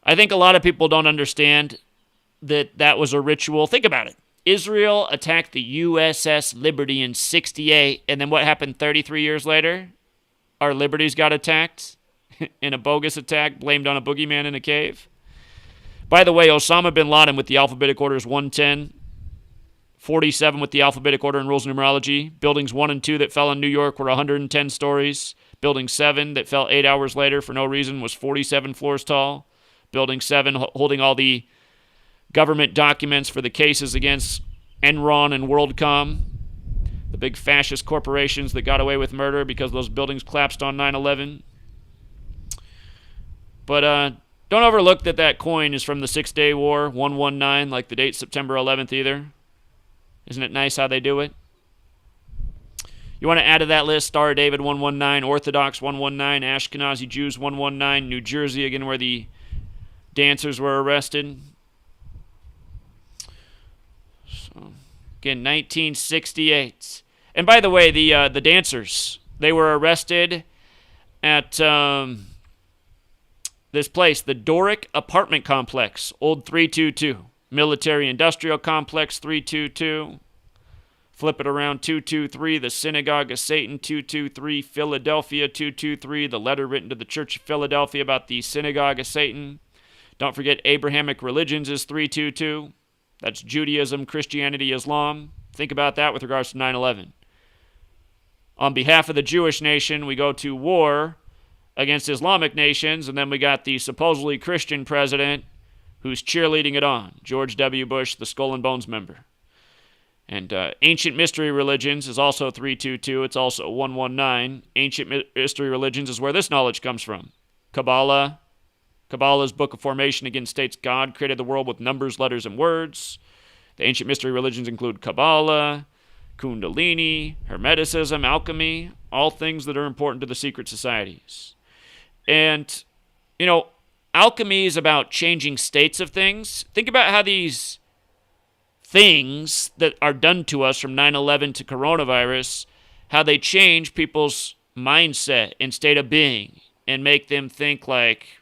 I think a lot of people don't understand that that was a ritual. Think about it. Israel attacked the USS Liberty in 68, and then what happened 33 years later? Our liberties got attacked in a bogus attack blamed on a boogeyman in a cave. By the way, Osama bin Laden with the alphabetic order is 110. 47 with the alphabetic order and rules of numerology. Buildings 1 and 2 that fell in New York were 110 stories. Building 7 that fell 8 hours later for no reason was 47 floors tall. Building 7 holding all the government documents for the cases against Enron and WorldCom, the big fascist corporations that got away with murder because those buildings collapsed on 9/11. But don't overlook that coin is from the Six-Day War, 119, like the date September 11th either. Isn't it nice how they do it? You want to add to that list Star of David 119, Orthodox 119, Ashkenazi Jews 119, New Jersey, again where the dancers were arrested. So, again, 1968. And by the way, the dancers, they were arrested at this place, the Doric Apartment Complex, Old 322. Military Industrial Complex 322. Flip it around 223. The Synagogue of Satan 223. Philadelphia 223. The letter written to the Church of Philadelphia about the Synagogue of Satan. Don't forget Abrahamic religions is 322. That's Judaism, Christianity, Islam. Think about that with regards to 9/11. On behalf of the Jewish nation, we go to war against Islamic nations, and then we got the supposedly Christian president who's cheerleading it on, George W. Bush, the Skull and Bones member. And Ancient Mystery Religions is also 322. It's also 119. Ancient Mystery Religions is where this knowledge comes from. Kabbalah. Kabbalah's Book of Formation again states God created the world with numbers, letters, and words. The Ancient Mystery Religions include Kabbalah, Kundalini, Hermeticism, alchemy, all things that are important to the secret societies. And, alchemy is about changing states of things. Think about how these things that are done to us from 9/11 to coronavirus, how they change people's mindset and state of being and make them think like,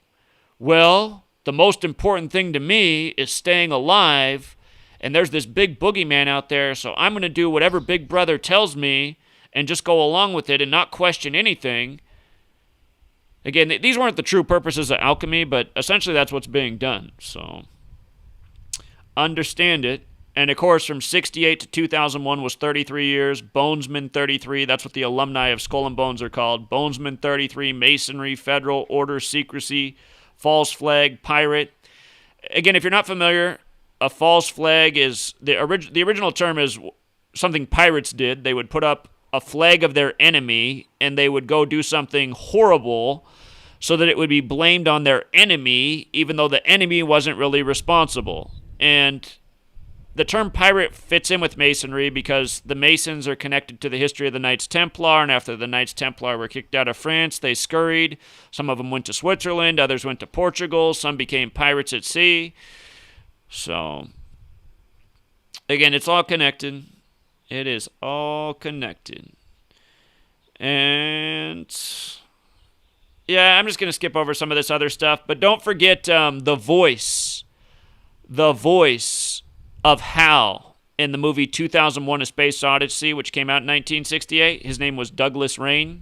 well, the most important thing to me is staying alive, and there's this big boogeyman out there, so I'm going to do whatever Big Brother tells me and just go along with it and not question anything. Again, these weren't the true purposes of alchemy, but essentially that's what's being done. So understand it. And of course, from 68 to 2001 was 33 years. Bonesman 33, that's what the alumni of Skull and Bones are called. Bonesman 33, Masonry, Federal, Order, Secrecy, False Flag, Pirate. Again, if you're not familiar, a false flag is, the original term is something pirates did. They would put up a flag of their enemy, and they would go do something horrible so that it would be blamed on their enemy, even though the enemy wasn't really responsible. And the term pirate fits in with Masonry because the Masons are connected to the history of the Knights Templar, and after the Knights Templar were kicked out of France, they scurried. Some of them went to Switzerland, others went to Portugal, some became pirates at sea. So, again, it's all connected. It is all connected. And yeah, I'm just going to skip over some of this other stuff, but don't forget the voice of Hal in the movie 2001: A Space Odyssey, which came out in 1968. His name was Douglas Rain.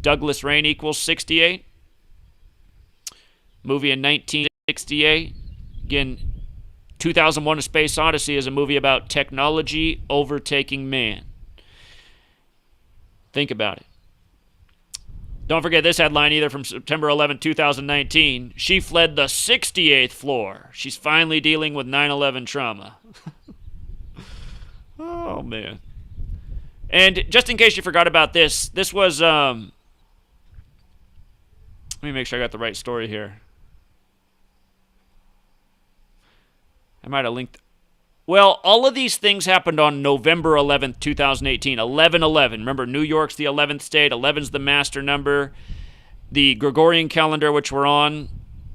Douglas Rain equals 68. Movie in 1968. Again, 2001: A Space Odyssey is a movie about technology overtaking man. Think about it. Don't forget this headline either from September 11, 2019. She fled the 68th floor. She's finally dealing with 9/11 trauma. Oh, man. And just in case you forgot about this, this was, let me make sure I got the right story here. I might have linked. Well, all of these things happened on November 11th, 2018. 11/11. Remember, New York's the 11th state. 11's the master number. The Gregorian calendar, which we're on,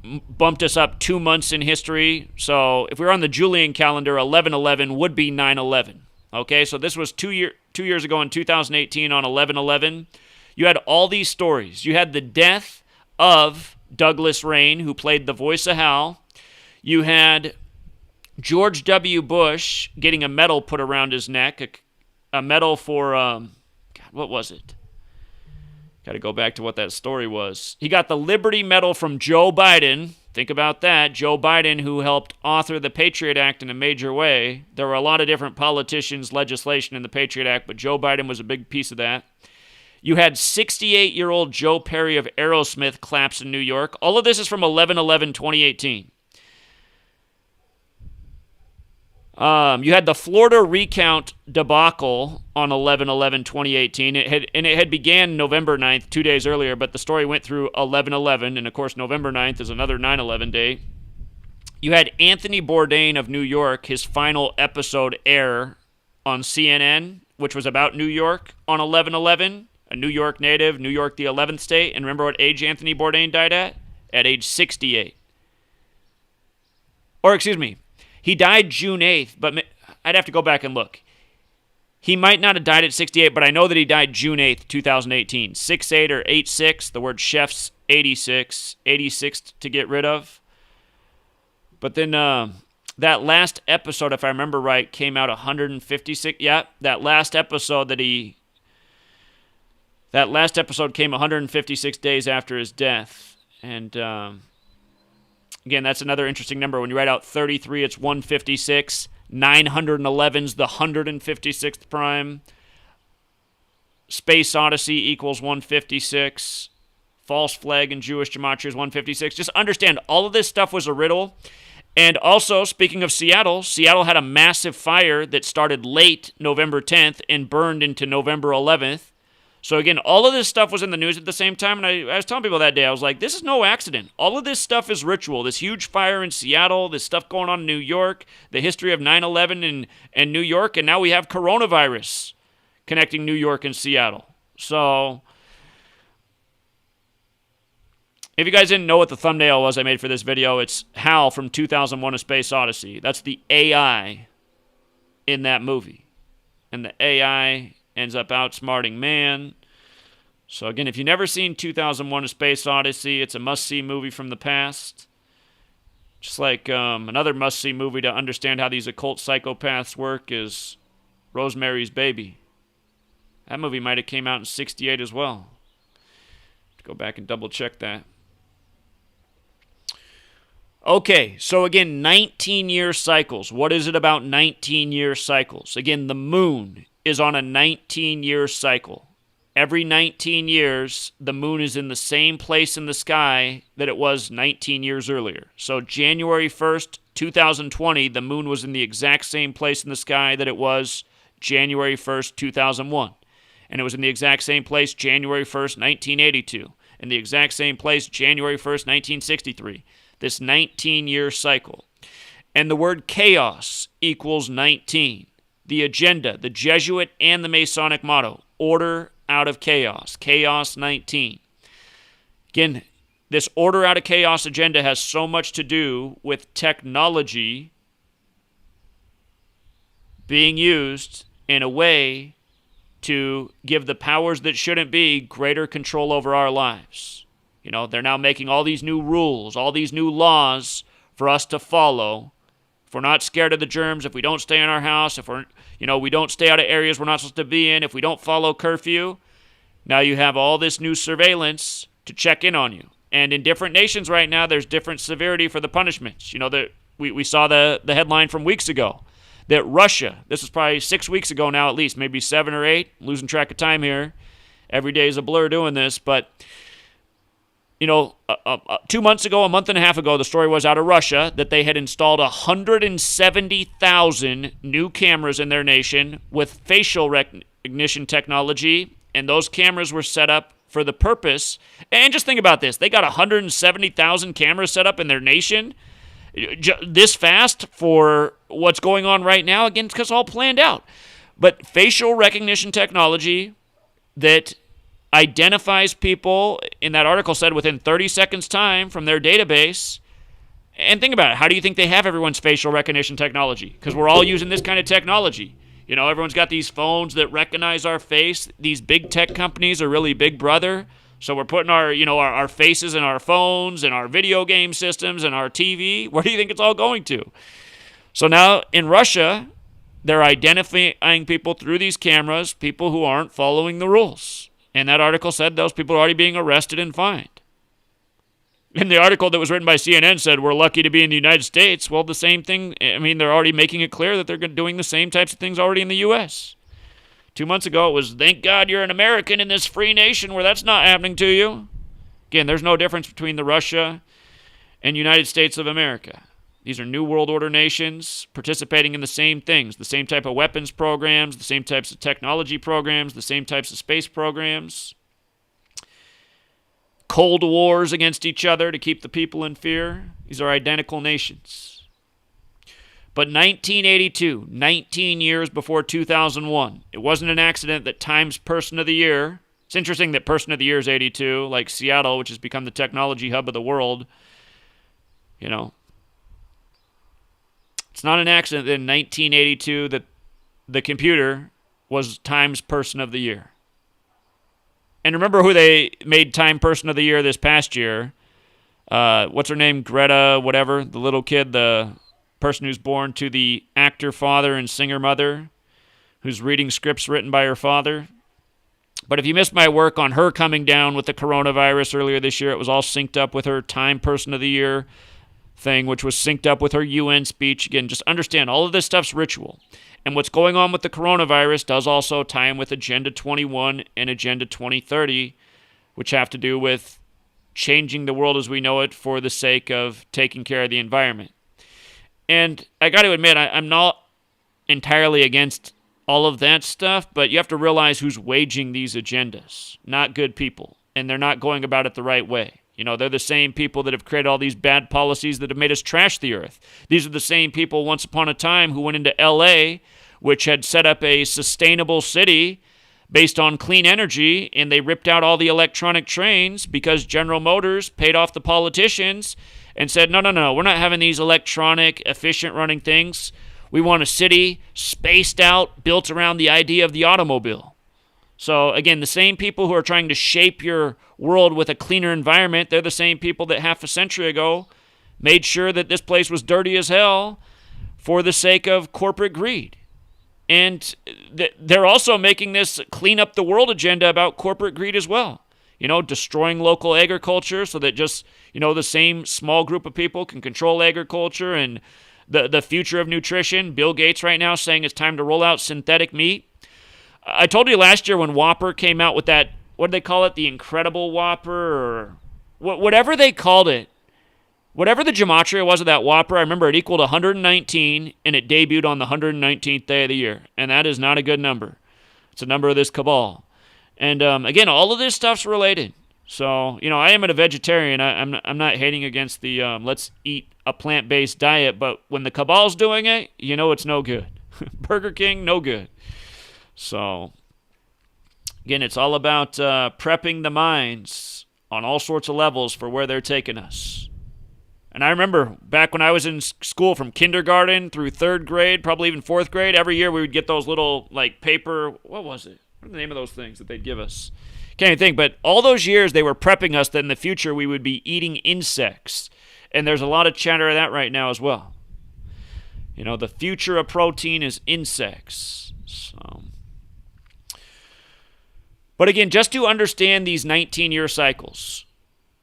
bumped us up 2 months in history. So if we were on the Julian calendar, 11/11 would be 9/11. Okay, so this was 2 years ago in 2018 on 11/11. You had all these stories. You had the death of Douglas Rain, who played the voice of Hal. You had George W. Bush getting a medal put around his neck, a medal for, God, what was it? Got to go back to what that story was. He got the Liberty Medal from Joe Biden. Think about that. Joe Biden, who helped author the Patriot Act in a major way. There were a lot of different politicians' legislation in the Patriot Act, but Joe Biden was a big piece of that. You had 68-year-old Joe Perry of Aerosmith collapse in New York. All of this is from 11/11/2018. You had the Florida recount debacle on 11/11/2018. It had began November 9th, 2 days earlier, but the story went through 11/11, and of course November 9th is another 9/11 day. You had Anthony Bourdain of New York, his final episode air on CNN, which was about New York on 11/11, a New York native, New York the 11th state, and remember what age Anthony Bourdain died at? At age 68. Or excuse me, he died June 8th, but I'd have to go back and look. He might not have died at 68, but I know that he died June 8th, 2018. 6'8" or 8'6", the word chef's 86 to get rid of. But then that last episode, if I remember right, came out 156. Yeah, that last episode came 156 days after his death. And again, that's another interesting number. When you write out 33, it's 156. 911's the 156th prime. Space Odyssey equals 156. False flag in Jewish gematria is 156. Just understand, all of this stuff was a riddle. And also, speaking of Seattle, Seattle had a massive fire that started late November 10th and burned into November 11th. So again, all of this stuff was in the news at the same time, and I was telling people that day, I was like, this is no accident. All of this stuff is ritual. This huge fire in Seattle, this stuff going on in New York, the history of 9/11 in New York, and now we have coronavirus connecting New York and Seattle. So if you guys didn't know what the thumbnail was I made for this video, it's Hal from 2001: A Space Odyssey. That's the AI in that movie. And the AI ends up outsmarting man. So again, if you've never seen 2001: A Space Odyssey, it's a must-see movie from the past. Just like another must-see movie to understand how these occult psychopaths work is Rosemary's Baby. That movie might have came out in 68 as well. Go back and double-check that. Okay, so again, 19-year cycles. What is it about 19-year cycles? Again, the moon is on a 19-year cycle. Every 19 years, the moon is in the same place in the sky that it was 19 years earlier. So January 1st, 2020, the moon was in the exact same place in the sky that it was January 1st, 2001. And it was in the exact same place January 1st, 1982. In the exact same place January 1st, 1963. This 19-year cycle. And the word chaos equals 19. The agenda, the Jesuit and the Masonic motto, order out of chaos. Chaos 19. Again, this order out of chaos agenda has so much to do with technology being used in a way to give the powers that shouldn't be greater control over our lives. You know, they're now making all these new rules, all these new laws for us to follow. If we're not scared of the germs, if we don't stay in our house, if we don't stay out of areas we're not supposed to be in, if we don't follow curfew, now you have all this new surveillance to check in on you. And in different nations right now, there's different severity for the punishments. You know, we saw the headline from weeks ago that Russia, this was probably 6 weeks ago now at least, maybe 7 or 8, losing track of time here. Every day is a blur doing this, but you know, 2 months ago, a month and a half ago, the story was out of Russia that they had installed 170,000 new cameras in their nation with facial recognition technology, and those cameras were set up for the purpose. And just think about this. They got 170,000 cameras set up in their nation this fast for what's going on right now. Again, because it's all planned out. But facial recognition technology that identifies people, in that article said, within 30 seconds time from their database. And think about it. How do you think they have everyone's facial recognition technology? Because we're all using this kind of technology. You know, everyone's got these phones that recognize our face. These big tech companies are really big brother. So we're putting our faces in our phones and our video game systems and our TV. Where do you think it's all going to? So now in Russia, they're identifying people through these cameras, people who aren't following the rules. And that article said those people are already being arrested and fined. And the article that was written by CNN said, we're lucky to be in the United States. Well, the same thing, I mean, they're already making it clear that they're doing the same types of things already in the U.S. 2 months ago, it was, thank God you're an American in this free nation where that's not happening to you. Again, there's no difference between the Russia and United States of America. These are New World Order nations participating in the same things, the same type of weapons programs, the same types of technology programs, the same types of space programs. Cold wars against each other to keep the people in fear. These are identical nations. But 1982, 19 years before 2001, it wasn't an accident that Time's Person of the Year, it's interesting that Person of the Year is 82, like Seattle, which has become the technology hub of the world, you know. It's not an accident that in 1982 that the computer was Time's Person of the Year. And remember who they made Time Person of the Year this past year. What's her name? Greta, whatever. The little kid, the person who's born to the actor father and singer mother, who's reading scripts written by her father. But if you missed my work on her coming down with the coronavirus earlier this year, it was all synced up with her Time Person of the Year thing, which was synced up with her UN speech. Again, just understand, all of this stuff's ritual. And what's going on with the coronavirus does also tie in with Agenda 21 and Agenda 2030, which have to do with changing the world as we know it for the sake of taking care of the environment. And I got to admit, I'm not entirely against all of that stuff, but you have to realize who's waging these agendas. Not good people. And they're not going about it the right way. You know, they're the same people that have created all these bad policies that have made us trash the earth. These are the same people once upon a time who went into L.A., which had set up a sustainable city based on clean energy, and they ripped out all the electronic trains because General Motors paid off the politicians and said, no, we're not having these electronic, efficient running things. We want a city spaced out, built around the idea of the automobile. So, again, the same people who are trying to shape your world with a cleaner environment, they're the same people that half a century ago made sure that this place was dirty as hell for the sake of corporate greed. And they're also making this clean up the world agenda about corporate greed as well. You know, destroying local agriculture so that just, you know, the same small group of people can control agriculture and the future of nutrition. Bill Gates right now saying it's time to roll out synthetic meat. I told you last year when Whopper came out with that, what did they call it? The Incredible Whopper or whatever they called it. Whatever the gematria was of that Whopper, I remember it equaled 119, and it debuted on the 119th day of the year. And that is not a good number. It's a number of this cabal. And again, all of this stuff's related. So, you know, I am a vegetarian. I'm not hating against the let's eat a plant-based diet, but when the cabal's doing it, you know it's no good. Burger King, no good. So, again, it's all about prepping the minds on all sorts of levels for where they're taking us. And I remember back when I was in school from kindergarten through third grade, probably even fourth grade, every year we would get those little, like, paper, what was it? What are the name of those things that they'd give us? Can't even think, but all those years they were prepping us that in the future we would be eating insects. And there's a lot of chatter of that right now as well. You know, the future of protein is insects. So, but again, just to understand these 19-year cycles,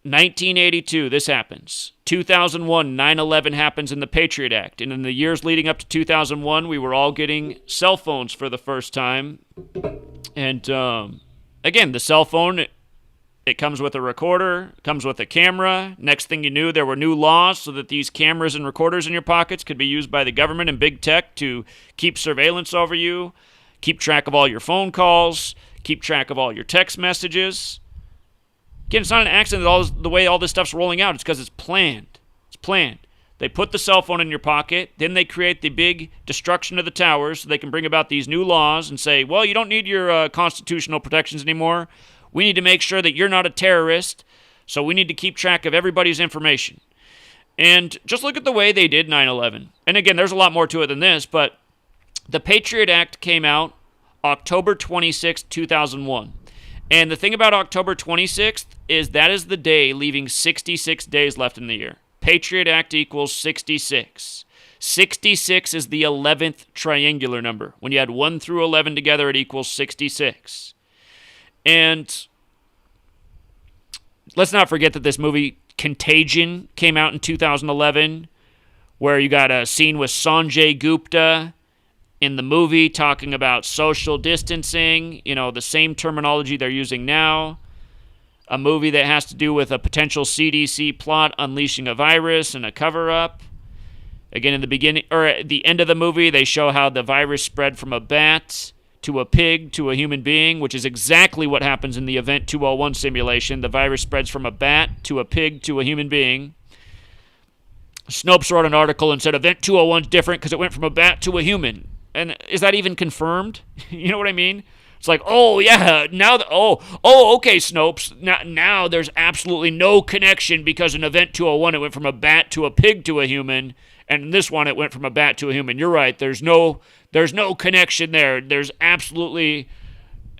1982, this happens. 2001, 9/11 happens in the Patriot Act. And in the years leading up to 2001, we were all getting cell phones for the first time. And again, the cell phone, it comes with a recorder, comes with a camera. Next thing you knew, there were new laws so that these cameras and recorders in your pockets could be used by the government and big tech to keep surveillance over you, keep track of all your phone calls, keep track of all your text messages. Again, it's not an accident that the way all this stuff's rolling out. It's because it's planned. It's planned. They put the cell phone in your pocket. Then they create the big destruction of the towers so they can bring about these new laws and say, well, you don't need your constitutional protections anymore. We need to make sure that you're not a terrorist, so we need to keep track of everybody's information. And just look at the way they did 9/11. And again, there's a lot more to it than this, but the Patriot Act came out October 26, 2001. And the thing about October 26th is that is the day leaving 66 days left in the year. Patriot Act equals 66. 66 is the 11th triangular number. When you add 1 through 11 together, it equals 66. And let's not forget that this movie Contagion came out in 2011, where you got a scene with Sanjay Gupta in the movie talking about social distancing, the same terminology they're using now. A movie that has to do with a potential CDC plot unleashing a virus and a cover-up. Again, in the beginning, or at the end of the movie, they show how the virus spread from a bat to a pig to a human being, which is exactly what happens in the Event 201 simulation. The virus spreads from a bat to a pig to a human being. Snopes wrote an article and said Event 201 is different because it went from a bat to a human. And is that even confirmed? You know what I mean? It's like, oh, yeah, now, okay, Snopes. Now there's absolutely no connection because in Event 201 it went from a bat to a pig to a human, and in this one it went from a bat to a human. You're right. There's no connection there. There's absolutely...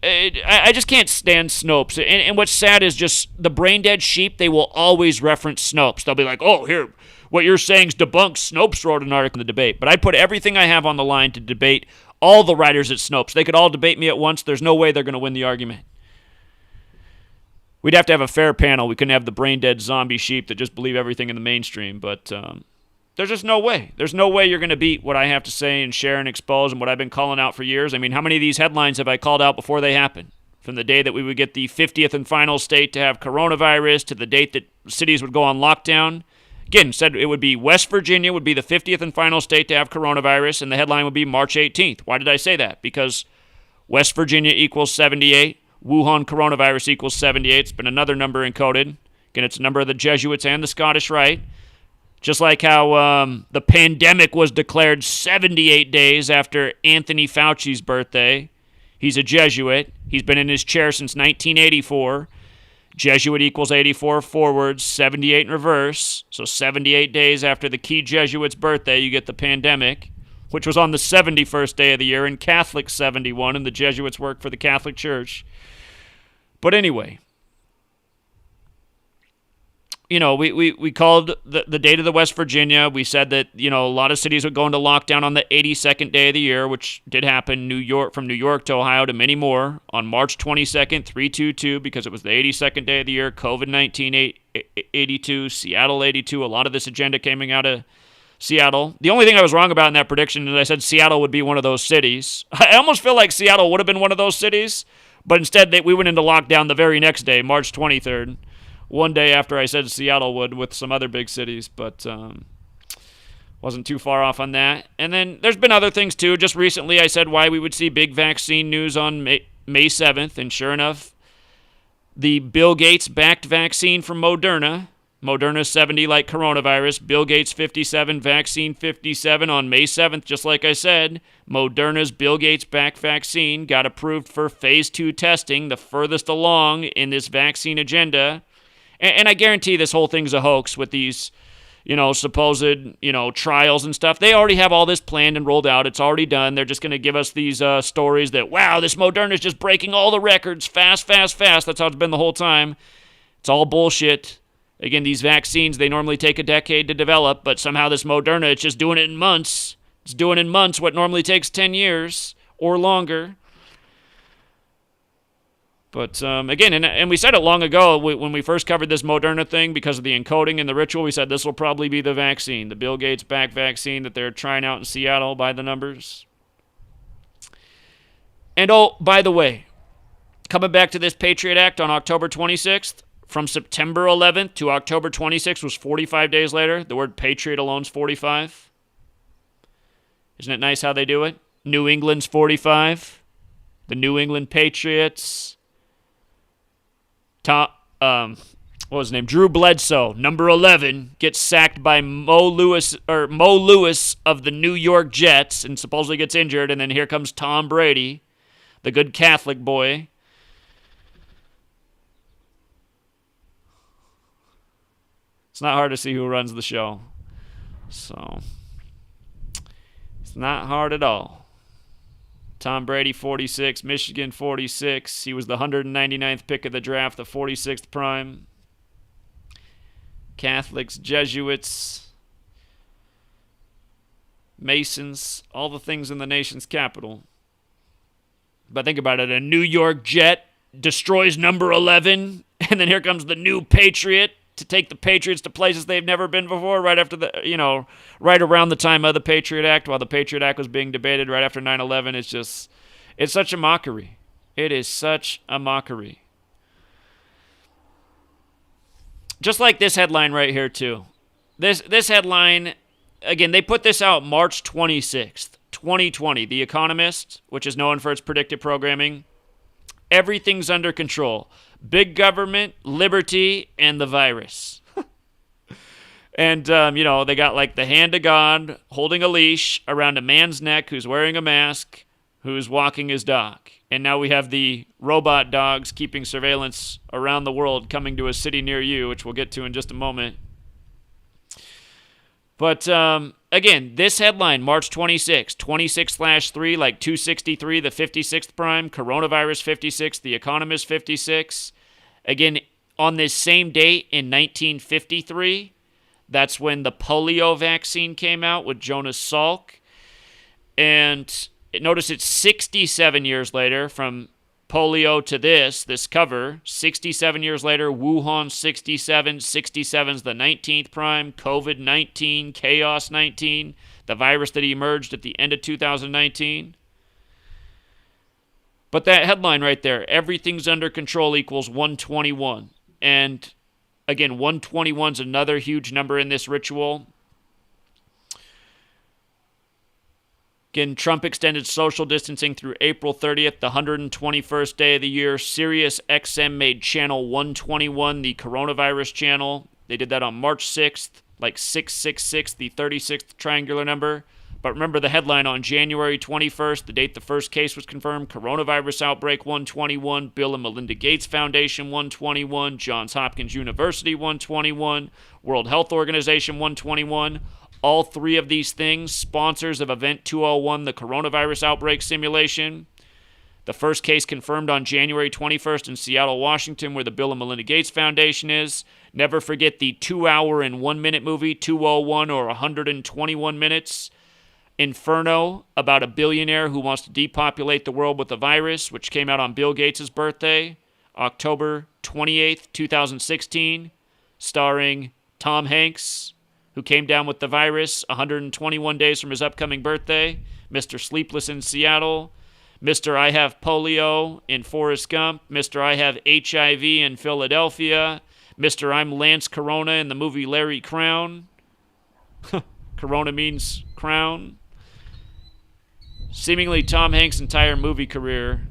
I just can't stand Snopes. And what's sad is just the brain-dead sheep, they will always reference Snopes. They'll be like, oh, here, what you're saying is debunked. Snopes wrote an article in the debate. But I'd put everything I have on the line to debate all the writers at Snopes. They could all debate me at once. There's no way they're going to win the argument. We'd have to have a fair panel. We couldn't have the brain-dead zombie sheep that just believe everything in the mainstream. But there's just no way. There's no way you're going to beat what I have to say and share and expose and what I've been calling out for years. I mean, how many of these headlines have I called out before they happen? From the day that we would get the 50th and final state to have coronavirus to the date that cities would go on lockdown. Again, said it would be West Virginia would be the 50th and final state to have coronavirus, and the headline would be March 18th. Why did I say that? Because West Virginia equals 78. Wuhan coronavirus equals 78. It's been another number encoded. Again, it's a number of the Jesuits and the Scottish Rite. Just like how the pandemic was declared 78 days after Anthony Fauci's birthday. He's a Jesuit. He's been in his chair since 1984. Jesuit equals 84 forwards, 78 in reverse. So 78 days after the key Jesuit's birthday, you get the pandemic, which was on the 71st day of the year in Catholic 71, and the Jesuits work for the Catholic Church. But anyway, we called the date of the West Virginia. We said that, a lot of cities would go into lockdown on the 82nd day of the year, which did happen. From New York to Ohio to many more on March 22nd, 322, because it was the 82nd day of the year. COVID-19, 82, Seattle, 82. A lot of this agenda coming out of Seattle. The only thing I was wrong about in that prediction is I said Seattle would be one of those cities. I almost feel like Seattle would have been one of those cities, but instead we went into lockdown the very next day, March 23rd. One day after I said Seattle would with some other big cities, but wasn't too far off on that. And then there's been other things too. Just recently I said why we would see big vaccine news on May 7th, and sure enough, the Bill Gates-backed vaccine from Moderna 70 like coronavirus, Bill Gates 57, vaccine 57 on May 7th, just like I said. Moderna's Bill Gates-backed vaccine got approved for phase 2 testing, the furthest along in this vaccine agenda. And I guarantee this whole thing's a hoax with these, supposed, trials and stuff. They already have all this planned and rolled out. It's already done. They're just going to give us these stories that, wow, this Moderna is just breaking all the records fast, fast, fast. That's how it's been the whole time. It's all bullshit. Again, these vaccines, they normally take a decade to develop, but somehow this Moderna, it's just doing it in months. It's doing in months what normally takes 10 years or longer. But again, and we said it long ago when we first covered this Moderna thing because of the encoding and the ritual, we said this will probably be the vaccine, the Bill Gates-backed vaccine that they're trying out in Seattle by the numbers. And oh, by the way, coming back to this Patriot Act on October 26th, from September 11th to October 26th was 45 days later. The word Patriot alone's 45. Isn't it nice how they do it? New England's 45. The New England Patriots... what was his name? Drew Bledsoe, number 11, gets sacked by Mo Lewis of the New York Jets and supposedly gets injured, and then here comes Tom Brady, the good Catholic boy. It's not hard to see who runs the show. So, it's not hard at all. Tom Brady, 46. Michigan, 46. He was the 199th pick of the draft, the 46th prime. Catholics, Jesuits. Masons, all the things in the nation's capital. But think about it, a New York jet destroys number 11, and then here comes the new Patriot to take the Patriots to places they've never been before, right after right around the time of the Patriot Act, while the Patriot Act was being debated right after 9/11. It's such a mockery. It is such a mockery. Just like this headline right here, too. This headline, again, they put this out March 26th, 2020. The Economist, which is known for its predictive programming. Everything's under control. Big government, liberty, and the virus. And, they got like the hand of God holding a leash around a man's neck who's wearing a mask, who's walking his dog. And now we have the robot dogs keeping surveillance around the world coming to a city near you, which we'll get to in just a moment. But, again, this headline, March 26, 26/3, like 263, the 56th prime, coronavirus 56, the Economist 56. Again, on this same date in 1953, that's when the polio vaccine came out with Jonas Salk. And notice it's 67 years later from polio to this cover. 67 years later, Wuhan 67. 67's the 19th prime. COVID-19, Chaos 19, the virus that emerged at the end of 2019. But that headline right there, everything's under control equals 121. And again, 121's another huge number in this ritual. Again, Trump extended social distancing through April 30th, the 121st day of the year. Sirius XM made channel 121 the coronavirus channel. They did that on March 6th, like 666, the 36th triangular number. But remember the headline on January 21st, the date the first case was confirmed, coronavirus outbreak 121, Bill and Melinda Gates Foundation 121, Johns Hopkins University 121, World Health Organization 121. All three of these things, sponsors of Event 201, the coronavirus outbreak simulation. The first case confirmed on January 21st in Seattle, Washington, where the Bill and Melinda Gates Foundation is. Never forget the 2-hour and 1-minute movie, 201 or 121 minutes. Inferno, about a billionaire who wants to depopulate the world with a virus, which came out on Bill Gates' birthday, October 28th, 2016, starring Tom Hanks, who came down with the virus 121 days from his upcoming birthday, Mr. Sleepless in Seattle, Mr. I Have Polio in Forrest Gump, Mr. I Have HIV in Philadelphia, Mr. I'm Lance Corona in the movie Larry Crown. Corona means crown. Seemingly Tom Hanks' entire movie career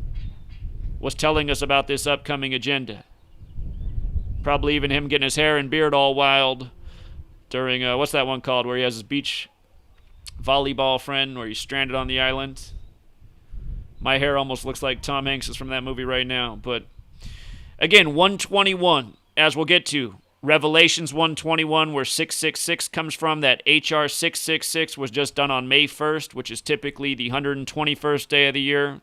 was telling us about this upcoming agenda. Probably even him getting his hair and beard all wild during, what's that one called, where he has his beach volleyball friend, where he's stranded on the island. My hair almost looks like Tom Hanks is from that movie right now. But, again, 121, as we'll get to. Revelations 121, where 666 comes from. That HR 666 was just done on May 1st, which is typically the 121st day of the year.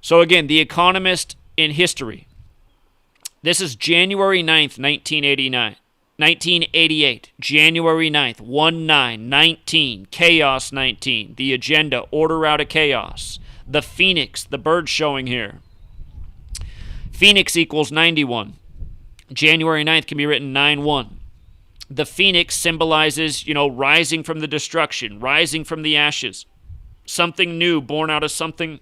So, again, The Economist in history. This is January 9th, 1988. January 9th, 19, Chaos 19. The agenda, order out of chaos. The Phoenix, the bird showing here. Phoenix equals 91. January 9th can be written 9-1. The Phoenix symbolizes, rising from the destruction, rising from the ashes. Something new, born out of something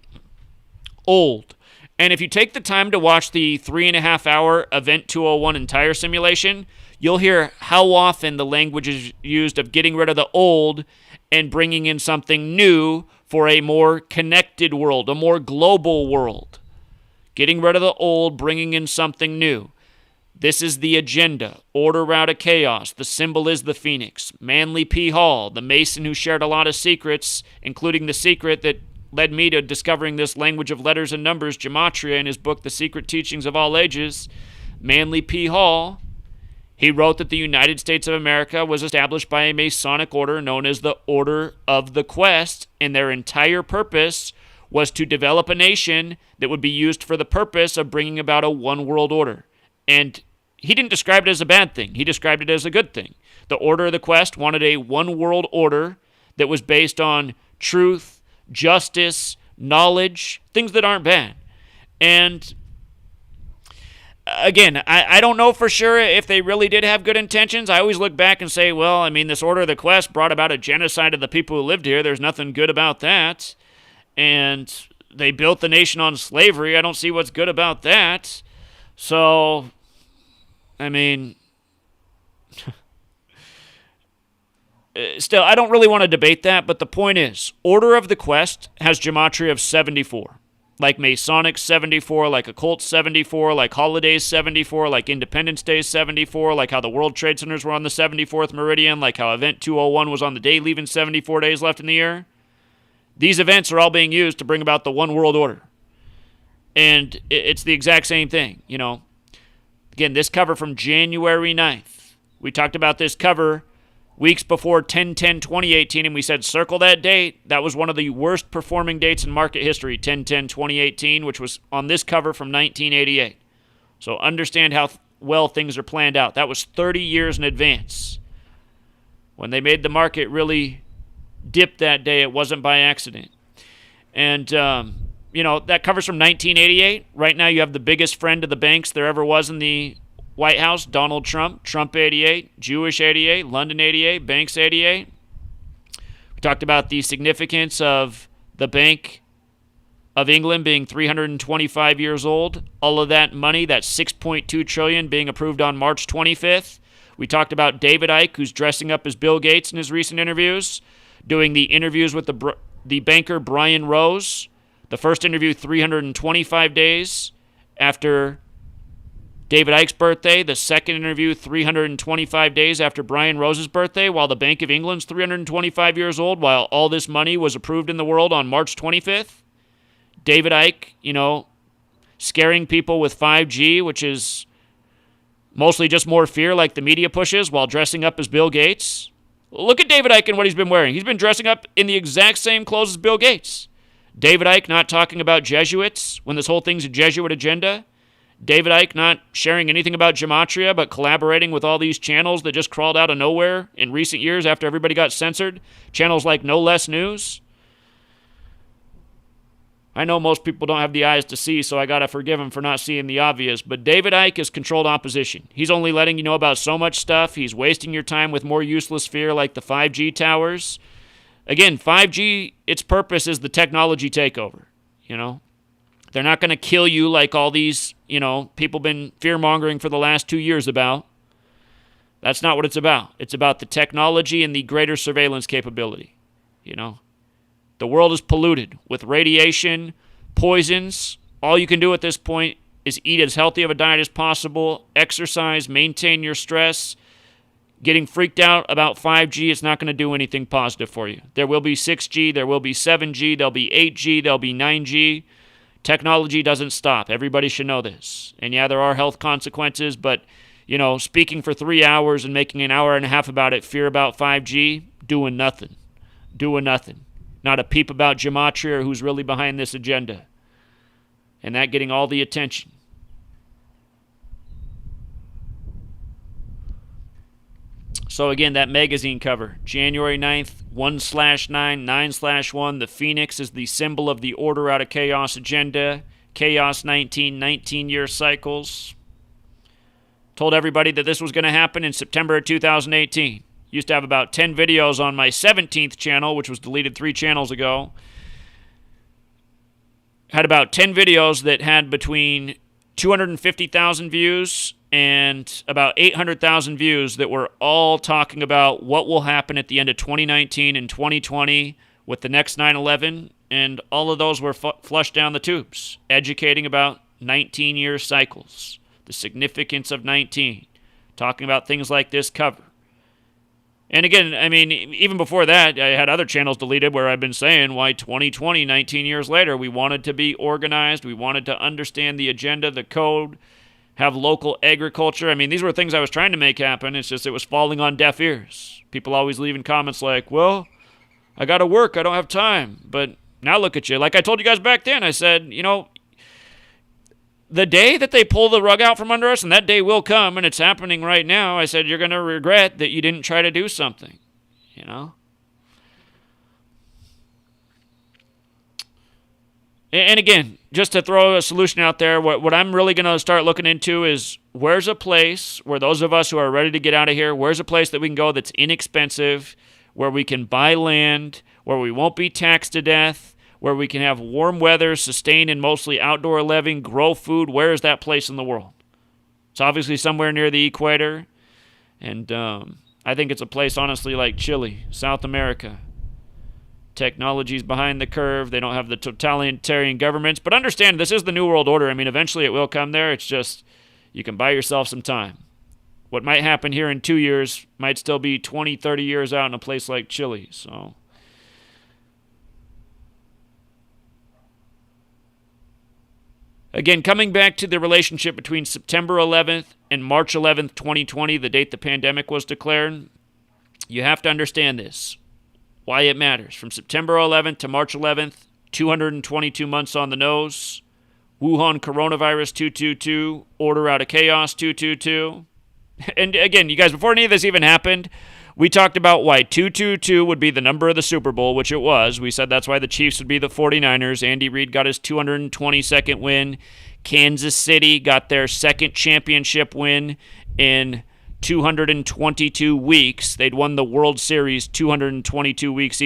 old. And if you take the time to watch the 3.5-hour Event 201 entire simulation, you'll hear how often the language is used of getting rid of the old and bringing in something new for a more connected world, a more global world. Getting rid of the old, bringing in something new. This is the agenda. Order out of chaos. The symbol is the Phoenix. Manly P. Hall, the Mason who shared a lot of secrets, including the secret that led me to discovering this language of letters and numbers, Gematria, in his book, The Secret Teachings of All Ages. Manly P. Hall, he wrote that the United States of America was established by a Masonic order known as the Order of the Quest, and their entire purpose was to develop a nation that would be used for the purpose of bringing about a one world order. And he didn't describe it as a bad thing. He described it as a good thing. The Order of the Quest wanted a one world order that was based on truth, justice, knowledge, things that aren't bad. And again, I don't know for sure if they really did have good intentions. I always look back and say, well, I mean, this Order of the Quest brought about a genocide of the people who lived here. There's nothing good about that. And they built the nation on slavery. I don't see what's good about that. So, I mean, still, I don't really want to debate that, but the point is, Order of the Quest has Gematria of 74. Like Masonic 74, like Occult 74, like Holidays 74, like Independence Day 74, like how the World Trade Centers were on the 74th meridian, like how Event 201 was on the day leaving 74 days left in the year. These events are all being used to bring about the one world order. And it's the exact same thing, you know. Again, this cover from January 9th. We talked about this cover weeks before 10/10/2018, and we said circle that date. That was one of the worst performing dates in market history, 10/10/2018, which was on this cover from 1988. So understand how well things are planned out. That was 30 years in advance. When they made the market really dip that day, it wasn't by accident. And, you know, that covers from 1988. Right now you have the biggest friend of the banks there ever was in the White House, Donald Trump, Trump 88, Jewish 88, London 88, Banks 88. We talked about the significance of the Bank of England being 325 years old. All of that money, that $6.2 trillion being approved on March 25th. We talked about David Icke, who's dressing up as Bill Gates in his recent interviews, doing the interviews with the banker Brian Rose. The first interview 325 days after David Icke's birthday. The second interview 325 days after Brian Rose's birthday, while the Bank of England's 325 years old, while all this money was approved in the world on March 25th. David Icke, you know, scaring people with 5G, which is mostly just more fear like the media pushes, while dressing up as Bill Gates. Look at David Icke and what he's been wearing. He's been dressing up in the exact same clothes as Bill Gates. David Icke not talking about Jesuits when this whole thing's a Jesuit agenda. David Icke not sharing anything about Gematria, but collaborating with all these channels that just crawled out of nowhere in recent years after everybody got censored. Channels like No Less News. I know most people don't have the eyes to see, so I gotta forgive him for not seeing the obvious, but David Icke is controlled opposition. He's only letting you know about so much stuff. He's wasting your time with more useless fear like the 5G towers. Again, 5G, its purpose is the technology takeover, you know. They're not going to kill you like all these, you know, people been fear-mongering for the last 2 years about. That's not what it's about. It's about the technology and the greater surveillance capability, you know. The world is polluted with radiation, poisons. All you can do at this point is eat as healthy of a diet as possible, exercise, maintain your stress. Getting freaked out about 5G, it's not going to do anything positive for you. There will be 6G, there will be 7G, there'll be 8G, there'll be 9G. Technology doesn't stop. Everybody should know this. And yeah, there are health consequences, but, you know, speaking for 3 hours and making an hour and a half about it, fear about 5G, doing nothing. Doing nothing. Not a peep about Gematria or who's really behind this agenda. And that getting all the attention. So again, that magazine cover, January 9th, 1/9, 9/1. The Phoenix is the symbol of the order out of chaos agenda. Chaos 19, 19-year cycles. Told everybody that this was going to happen in September of 2018. Used to have about 10 videos on my 17th channel, which was deleted 3 channels ago. Had about 10 videos that had between 250,000 views and about 800,000 views that were all talking about what will happen at the end of 2019 and 2020 with the next 9/11, and all of those were flushed down the tubes, educating about 19-year cycles, the significance of 19, talking about things like this cover. And again, I mean, even before that, I had other channels deleted where I've been saying why 2020, 19 years later, we wanted to be organized, we wanted to understand the agenda, the code, have local agriculture. I mean, these were things I was trying to make happen. It's just it was falling on deaf ears. People always leaving comments like, well, I got to work. I don't have time. But now look at you. Like I told you guys back then, I said, you know, the day that they pull the rug out from under us, and that day will come, and it's happening right now, I said, you're going to regret that you didn't try to do something, you know? And again, just to throw a solution out there, what I'm really going to start looking into is where's a place where those of us who are ready to get out of here, where's a place that we can go that's inexpensive, where we can buy land, where we won't be taxed to death, where we can have warm weather, sustained and mostly outdoor living, grow food. Where is that place in the world? It's obviously somewhere near the equator, and I think it's a place, honestly, like Chile, South America. Technology's behind the curve. They don't have the totalitarian governments. But understand, this is the New World Order. I mean, eventually it will come there. It's just, you can buy yourself some time. What might happen here in 2 years might still be 20, 30 years out in a place like Chile. So, again, coming back to the relationship between September 11th and March 11th, 2020, the date the pandemic was declared, you have to understand this. Why it matters. From September 11th to March 11th, 222 months on the nose. Wuhan coronavirus 222, order out of chaos 222. And again, you guys, before any of this even happened, we talked about why 222 would be the number of the Super Bowl, which it was. We said that's why the Chiefs would be the 49ers. Andy Reid got his 222nd win. Kansas City got their second championship win in 222 weeks. They'd won the World Series 222 weeks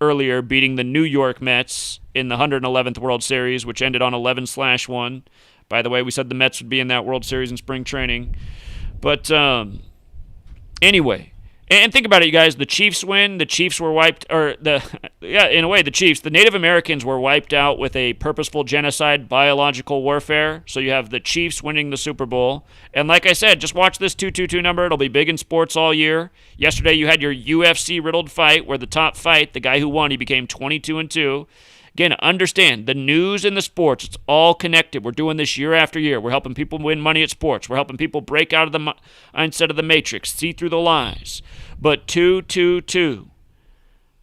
earlier, beating the New York Mets in the 111th World Series, which ended on 11/1. By the way, we said the Mets would be in that World Series in spring training. But anyway, and think about it, you guys. The Chiefs win. The Chiefs were wiped, in a way, the Chiefs. The Native Americans were wiped out with a purposeful genocide, biological warfare. So you have the Chiefs winning the Super Bowl. And like I said, just watch this 222 number. It'll be big in sports all year. Yesterday you had your UFC riddled fight where the top fight, the guy who won, he became 22-2. Again, understand, the news and the sports, it's all connected. We're doing this year after year. We're helping people win money at sports. We're helping people break out of the mindset of the Matrix, see through the lies. But 222,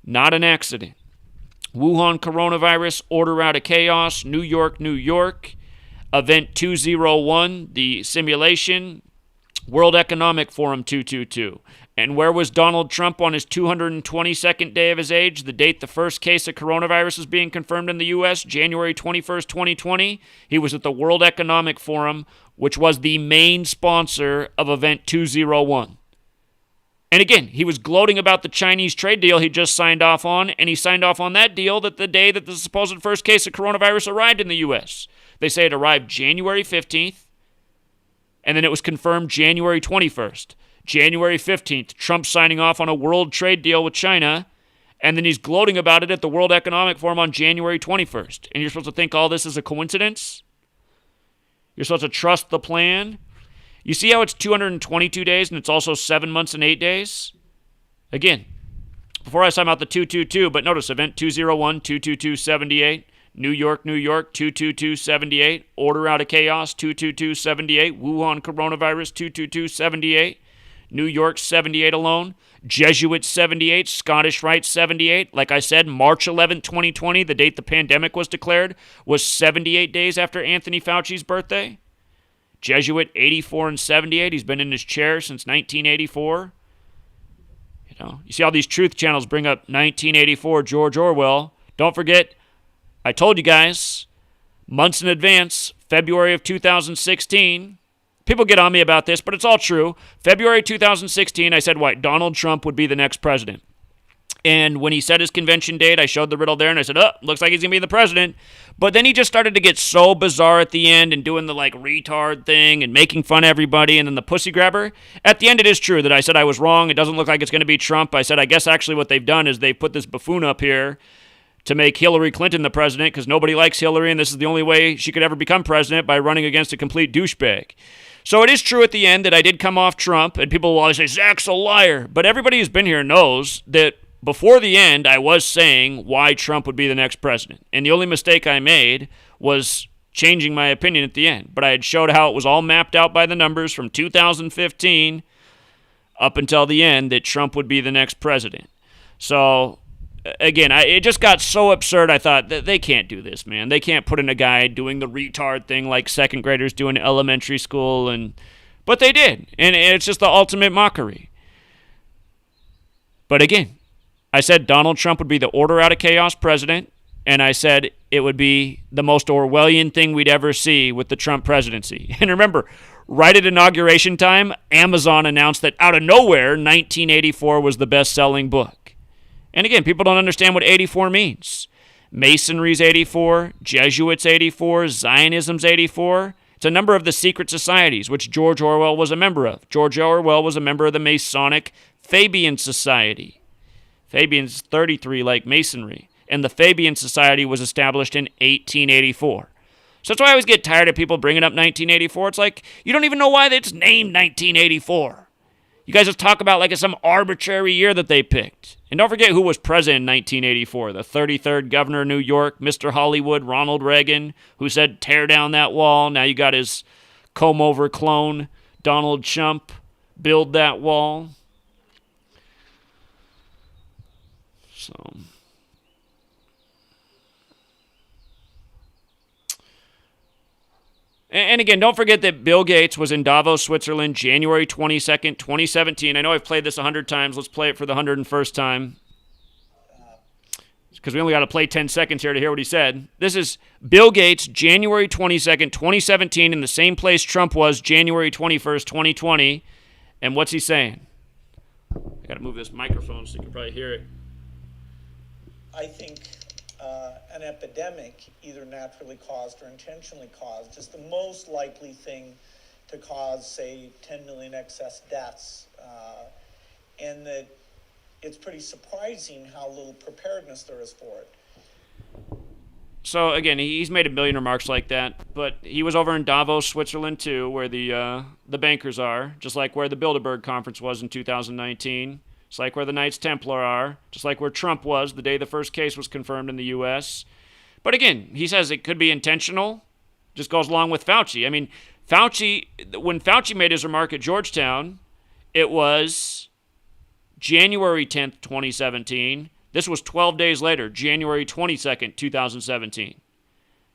not an accident. Wuhan coronavirus, order out of chaos, New York, New York. Event 201, the simulation, World Economic Forum 222. And where was Donald Trump on his 222nd day of his age, the date the first case of coronavirus was being confirmed in the U.S., January 21st, 2020? He was at the World Economic Forum, which was the main sponsor of Event 201. And again, he was gloating about the Chinese trade deal he just signed off on, and he signed off on that deal that the day that the supposed first case of coronavirus arrived in the U.S. They say it arrived January 15th, and then it was confirmed January 21st. January 15th, Trump signing off on a world trade deal with China, and then he's gloating about it at the World Economic Forum on January 21st. And you're supposed to think all this is a coincidence? You're supposed to trust the plan? You see how it's 222 days and it's also 7 months and 8 days? Again, before I was talking about the 222, but notice event 201, 22278, New York, New York, 22278, order out of chaos, 22278, Wuhan coronavirus, 22278, New York 78 alone, Jesuit 78, Scottish Rite 78. Like I said, March 11, 2020, the date the pandemic was declared, was 78 days after Anthony Fauci's birthday. Jesuit 84 and 78. He's been in his chair since 1984. You see all these truth channels bring up 1984 George Orwell. Don't forget, I told you guys, months in advance, February of 2016. People get on me about this, but it's all true. February 2016, I said, Donald Trump would be the next president. And when he set his convention date, I showed the riddle there, and I said, looks like he's going to be the president. But then he just started to get so bizarre at the end and doing the, retard thing and making fun of everybody and then the pussy grabber. At the end, it is true that I said I was wrong. It doesn't look like it's going to be Trump. I said, I guess actually what they've done is they put this buffoon up here to make Hillary Clinton the president because nobody likes Hillary, and this is the only way she could ever become president, by running against a complete douchebag. So it is true at the end that I did come off Trump, and people will always say, Zach's a liar. But everybody who's been here knows that before the end, I was saying why Trump would be the next president. And the only mistake I made was changing my opinion at the end. But I had showed how it was all mapped out by the numbers from 2015 up until the end that Trump would be the next president. So again, it just got so absurd. I thought that they can't do this, man. They can't put in a guy doing the retard thing like second graders do in elementary school, but they did, and it's just the ultimate mockery. But again, I said Donald Trump would be the order out of chaos president, and I said it would be the most Orwellian thing we'd ever see with the Trump presidency. And remember, right at inauguration time, Amazon announced that out of nowhere, 1984 was the best-selling book. And again, people don't understand what 84 means. Masonry's 84, Jesuits 84, Zionism's 84. It's a number of the secret societies, which George Orwell was a member of. George Orwell was a member of the Masonic Fabian Society. Fabian's 33 like Masonry. And the Fabian Society was established in 1884. So that's why I always get tired of people bringing up 1984. It's like, you don't even know why it's named 1984. You guys just talk about like it's some arbitrary year that they picked. And don't forget who was president in 1984. The 33rd governor of New York, Mr. Hollywood, Ronald Reagan, who said, tear down that wall. Now you got his comb-over clone, Donald Trump, build that wall. So... And again, don't forget that Bill Gates was in Davos, Switzerland, January 22nd, 2017. I know I've played this 100 times. Let's play it for the 101st time. Because we only got to play 10 seconds here to hear what he said. This is Bill Gates, January 22nd, 2017, in the same place Trump was January 21st, 2020. And what's he saying? I got to move this microphone so you can probably hear it. I think an epidemic, either naturally caused or intentionally caused, is the most likely thing to cause, say, 10 million excess deaths. And that it's pretty surprising how little preparedness there is for it. So, again, he's made a million remarks like that, but he was over in Davos, Switzerland, too, where the bankers are, just like where the Bilderberg Conference was in 2019. It's like where the Knights Templar are, just like where Trump was the day the first case was confirmed in the U.S. But again, he says it could be intentional. Just goes along with Fauci. I mean, when Fauci made his remark at Georgetown, it was January 10th, 2017. This was 12 days later, January 22nd, 2017.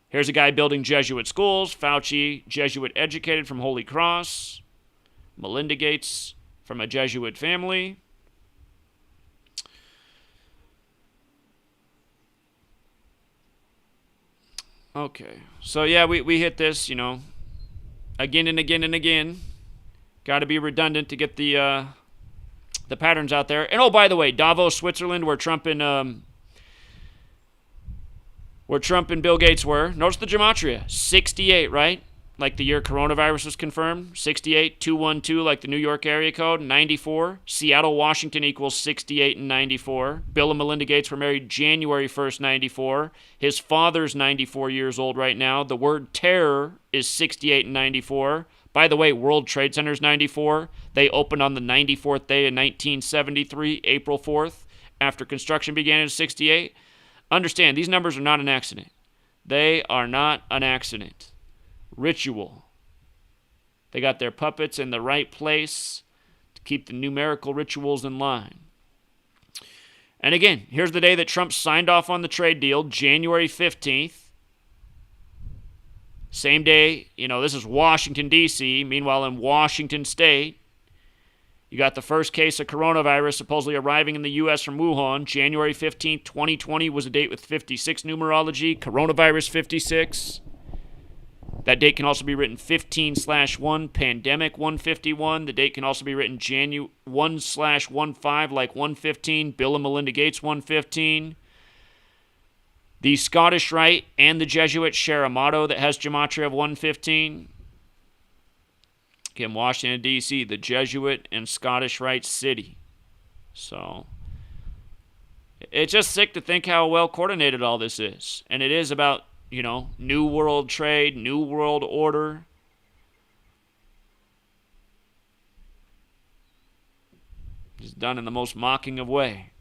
Here's a guy building Jesuit schools. Fauci, Jesuit educated from Holy Cross. Melinda Gates from a Jesuit family. Okay, so yeah, we hit this, again and again and again. Got to be redundant to get the patterns out there. And oh, by the way, Davos, Switzerland, where Trump and Bill Gates were. Notice the gematria, 68, right? Like the year coronavirus was confirmed. 68, 212, like the New York area code. 94, Seattle, Washington equals 68 and 94. Bill and Melinda Gates were married January 1st, 94. His father's 94 years old right now. The word terror is 68 and 94. By the way, World Trade Center's 94. They opened on the 94th day in 1973, April 4th, after construction began in 68. Understand, these numbers are not an accident. They are not an accident. Ritual. They got their puppets in the right place to keep the numerical rituals in line. And again, here's the day that Trump signed off on the trade deal, January 15th. Same day, this is Washington, D.C. Meanwhile, in Washington State, you got the first case of coronavirus supposedly arriving in the U.S. from Wuhan. January 15th, 2020 was a date with 56 numerology. Coronavirus 56. That date can also be written 15/1, pandemic 151. The date can also be written 1/15, like 115, Bill and Melinda Gates 115. The Scottish Rite and the Jesuits share a motto that has gematria of 115. Again, Washington, D.C., the Jesuit and Scottish Rite city. So, it's just sick to think how well coordinated all this is. And it is about new world trade, new world order. It's done in the most mocking of way.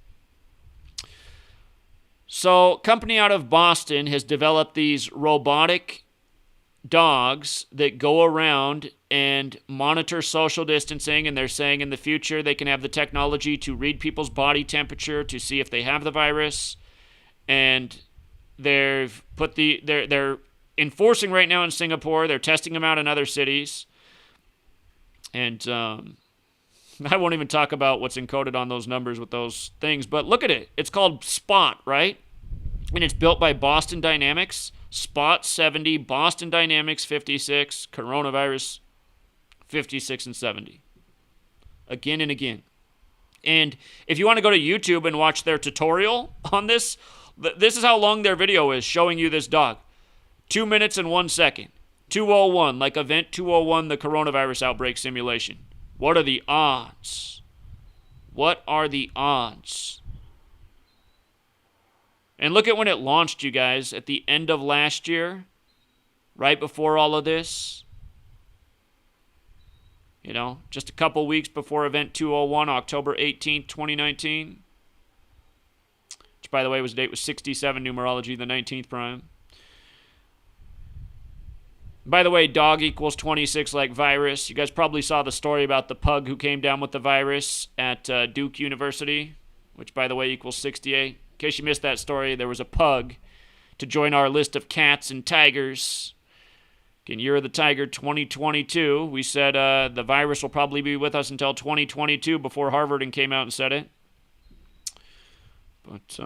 So, a company out of Boston has developed these robotic dogs that go around and monitor social distancing, and they're saying in the future they can have the technology to read people's body temperature to see if they have the virus. And they're enforcing right now in Singapore. They're testing them out in other cities. And I won't even talk about what's encoded on those numbers with those things, but look at it. It's called Spot, right? And it's built by Boston Dynamics. Spot 70, Boston Dynamics 56, coronavirus 56 and 70. Again and again. And if you want to go to YouTube and watch their tutorial on this, this is how long their video is showing you this dog. 2 minutes and 1 second. 201, like Event 201, the coronavirus outbreak simulation. What are the odds? What are the odds? And look at when it launched, you guys, at the end of last year, right before all of this. You know, just a couple weeks before Event 201, October 18th, 2019. Which, by the way, was a date with 67 numerology, the 19th prime. By the way, dog equals 26 like virus. You guys probably saw the story about the pug who came down with the virus at Duke University, which, by the way, equals 68. In case you missed that story, there was a pug to join our list of cats and tigers. In Year of the Tiger 2022, we said the virus will probably be with us until 2022 before Harvard came out and said it. But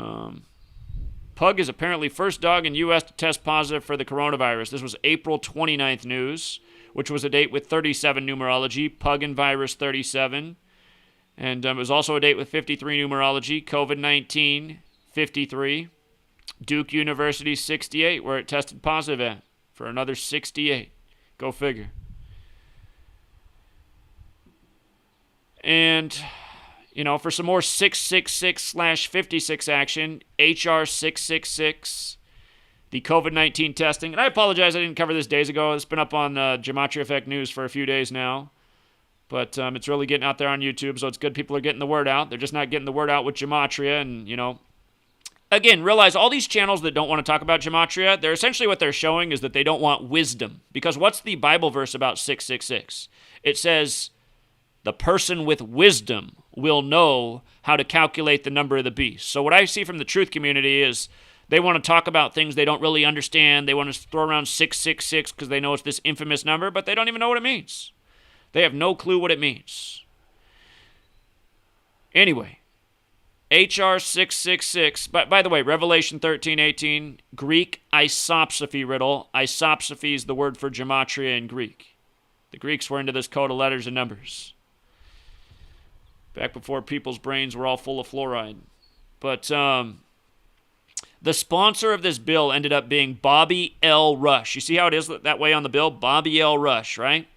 pug is apparently first dog in U.S. to test positive for the coronavirus. This was April 29th news, which was a date with 37 numerology, pug and virus 37. And it was also a date with 53 numerology, COVID-19 53, Duke University 68, where it tested positive at, for another 68. Go figure. And, you know, for some more 666/56 action, HR 666, the COVID-19 testing. And I apologize, I didn't cover this days ago. It's been up on Gematria Effect News for a few days now. But it's really getting out there on YouTube, so it's good people are getting the word out. They're just not getting the word out with Gematria. And, you know, again, realize all these channels that don't want to talk about Gematria, they're essentially what they're showing is that they don't want wisdom. Because what's the Bible verse about 666? It says, the person with wisdom will know how to calculate the number of the beast. So what I see from the truth community is they want to talk about things they don't really understand. They want to throw around 666 because they know it's this infamous number, but they don't even know what it means. They have no clue what it means. Anyway, HR 666. By the way, Revelation 13:18, Greek isopsophy riddle. Isopsophy is the word for gematria in Greek. The Greeks were into this code of letters and numbers. Back before people's brains were all full of fluoride. But the sponsor of this bill ended up being Bobby L. Rush. You see how it is that way on the bill? Bobby L. Rush, right?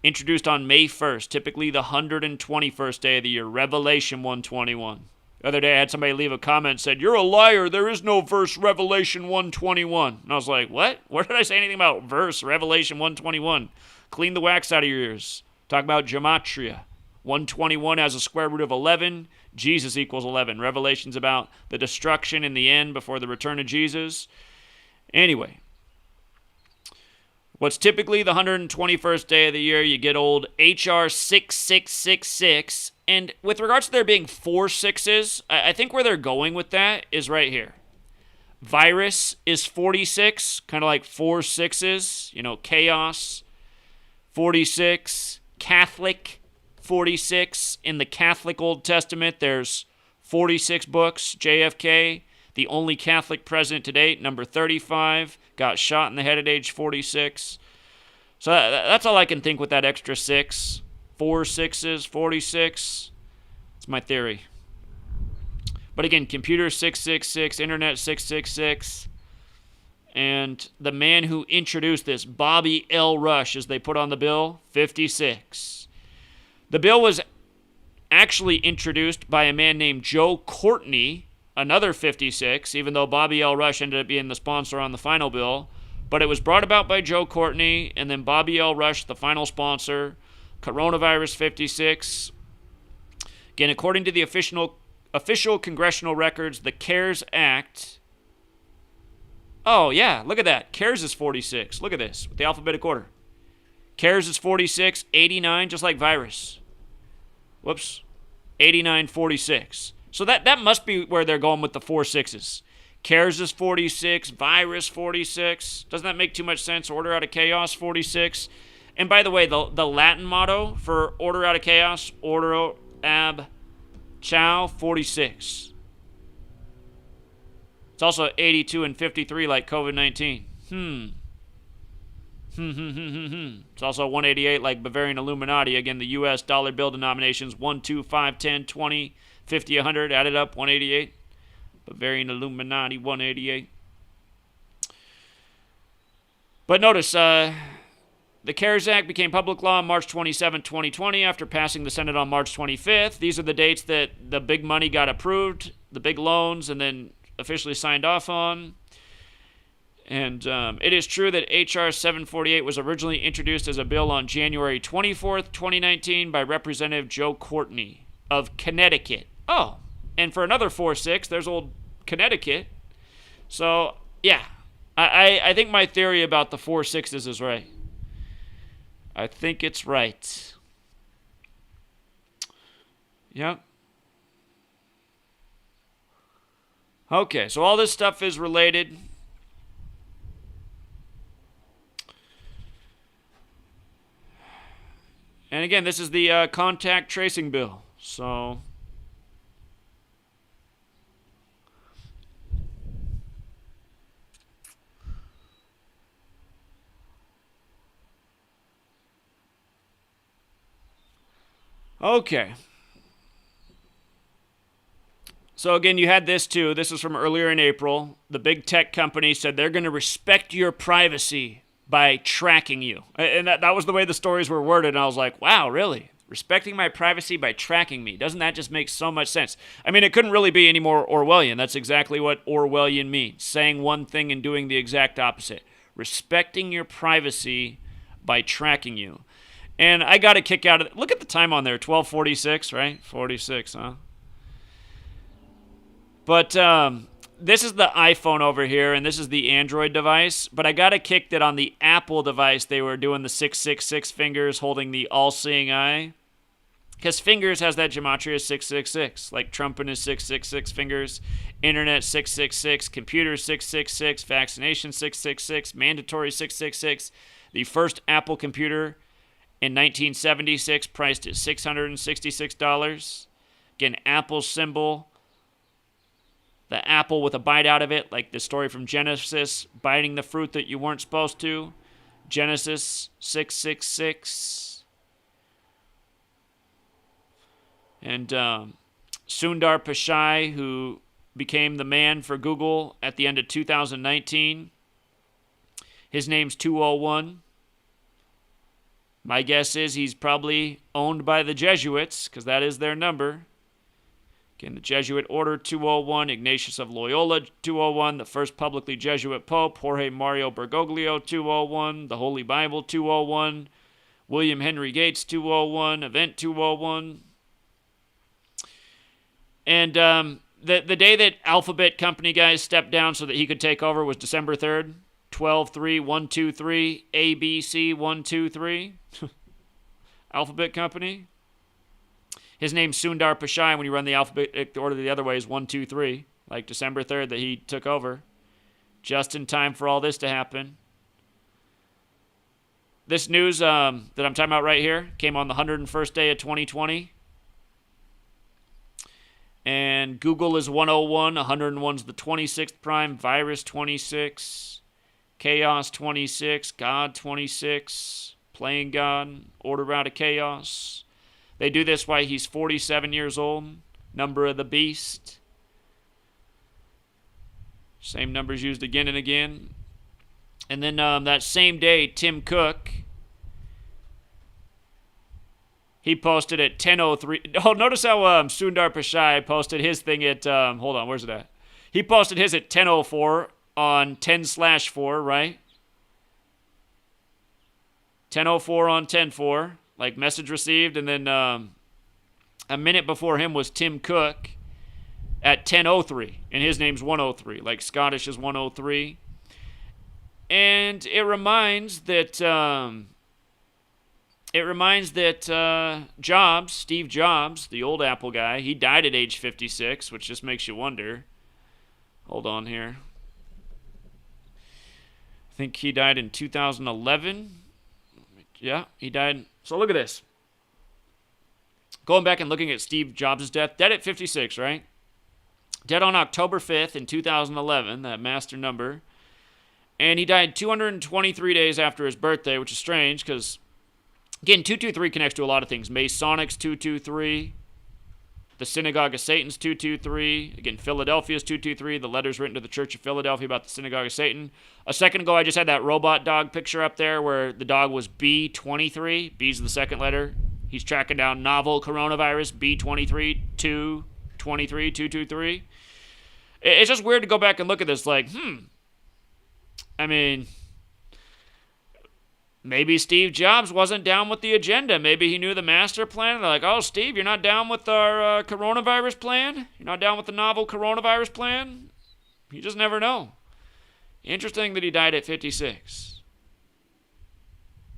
Introduced on May 1st, typically the 121st day of the year, Revelation 121. The other day I had somebody leave a comment and said, "You're a liar, there is no verse Revelation 121. And I was like, what? Where did I say anything about verse Revelation 121? Clean the wax out of your ears. Talk about gematria. 121 has a square root of 11. Jesus equals 11. Revelation's about the destruction in the end before the return of Jesus. Anyway, what's typically the 121st day of the year, you get old HR 6666. And with regards to there being 4 sixes, I think where they're going with that is right here. Virus is 46, kind of like 4 sixes. You know, chaos, 46. Catholic, 46. In the Catholic Old Testament, there's 46 books. JFK, the only Catholic president to date, number 35, got shot in the head at age 46. So that's all I can think with that extra 6. 4 sixes, 46. It's my theory. But again, computer 666, internet 666. And the man who introduced this, Bobby L. Rush, as they put on the bill, 56. The bill was actually introduced by a man named Joe Courtney, another 56, even though Bobby L. Rush ended up being the sponsor on the final bill. But it was brought about by Joe Courtney, and then Bobby L. Rush, the final sponsor. Coronavirus 56. Again, according to the official congressional records, the CARES Act. Oh, yeah, look at that. CARES is 46. Look at this, with the alphabetic order. CARES is 46, 89, just like virus. Whoops. 89, 46. So that must be where they're going with the 4 6s. CARES is 46, virus 46. Doesn't that make too much sense? Order out of chaos 46. And by the way, the Latin motto for order out of chaos, order ab chao 46. It's also 82 and 53 like COVID-19. It's also 188 like Bavarian Illuminati. Again, the U.S. dollar bill denominations 1, 2, 5, 10, 20, 50, 100. Added up, 188. Bavarian Illuminati, 188. But notice, the CARES Act became public law on March 27, 2020 after passing the Senate on March 25th. These are the dates that the big money got approved, the big loans, and then officially signed off on. And it is true that H.R. 748 was originally introduced as a bill on January 24th, 2019 by Representative Joe Courtney of Connecticut. Oh, and for another 4-6, there's old Connecticut. So, yeah, I think my theory about the 4 6s is right. I think it's right. Yep. Okay, so all this stuff is related. And again, this is the contact tracing bill. So, okay. So again, you had this too. This is from earlier in April. The big tech company said they're going to respect your privacy by tracking you. And that was the way the stories were worded. And I was like, wow, really? Respecting my privacy by tracking me. Doesn't that just make so much sense? I mean, it couldn't really be any more Orwellian. That's exactly what Orwellian means. Saying one thing and doing the exact opposite. Respecting your privacy by tracking you. And I got a kick out of it. Look at the time on there. 12:46, right? 46, huh? But this is the iPhone over here, and this is the Android device. But I got a kick that on the Apple device, they were doing the 666 fingers holding the all-seeing eye. Because fingers has that gematria 666, like Trump and his 666 fingers, internet 666, computer 666, vaccination 666, mandatory 666. The first Apple computer in 1976 priced at $666. Again, Apple's symbol. The apple with a bite out of it, like the story from Genesis, biting the fruit that you weren't supposed to. Genesis 666. And Sundar Pichai, who became the man for Google at the end of 2019. His name's 201. My guess is he's probably owned by the Jesuits, because that is their number. Again, the Jesuit Order 201, Ignatius of Loyola 201, the first publicly Jesuit Pope, Jorge Mario Bergoglio 201, the Holy Bible 201, William Henry Gates 201, Event 201. And the day that Alphabet Company guys stepped down so that he could take over was December 3rd, 12-3-1-2-3, ABC 1-2-3. Alphabet Company. His name's Sundar Pichai. When you run the alphabetic order the other way is 1-2-3, like December 3rd that he took over. Just in time for all this to happen. This news that I'm talking about right here came on the 101st day of 2020. And Google is 101. 101's the 26th prime. Virus 26. Chaos 26. God 26. Playing God. Order out of chaos. They do this while he's 47 years old. Number of the beast. Same numbers used again and again. And then that same day, Tim Cook, he posted at 10:03. Oh, notice how Sundar Pichai posted his thing at, hold on, where's it at? He posted his at 10:04 on 10/4, right? 10:04 on 10/4. Like message received, and then a minute before him was Tim Cook at 10:03, and his name's 103. Like Scottish is 103. And it reminds that Jobs, Steve Jobs, the old Apple guy, he died at age 56, which just makes you wonder. Hold on here. I think he died in 2011. Yeah, he died. So look at this. Going back and looking at Steve Jobs' death, dead at 56, right? Dead on October 5th in 2011, that master number. And he died 223 days after his birthday, which is strange because, again, 223 connects to a lot of things. Masonics 223, the Synagogue of Satan's 223, again, Philadelphia's 223, the letters written to the Church of Philadelphia about the Synagogue of Satan. A second ago, I just had that robot dog picture up there where the dog was B23. B's the second letter. He's tracking down novel coronavirus, B23, 223. It's just weird to go back and look at this like, I mean, maybe Steve Jobs wasn't down with the agenda. Maybe he knew the master plan. They're like, oh, Steve, you're not down with our coronavirus plan? You're not down with the novel coronavirus plan? You just never know. Interesting that he died at 56.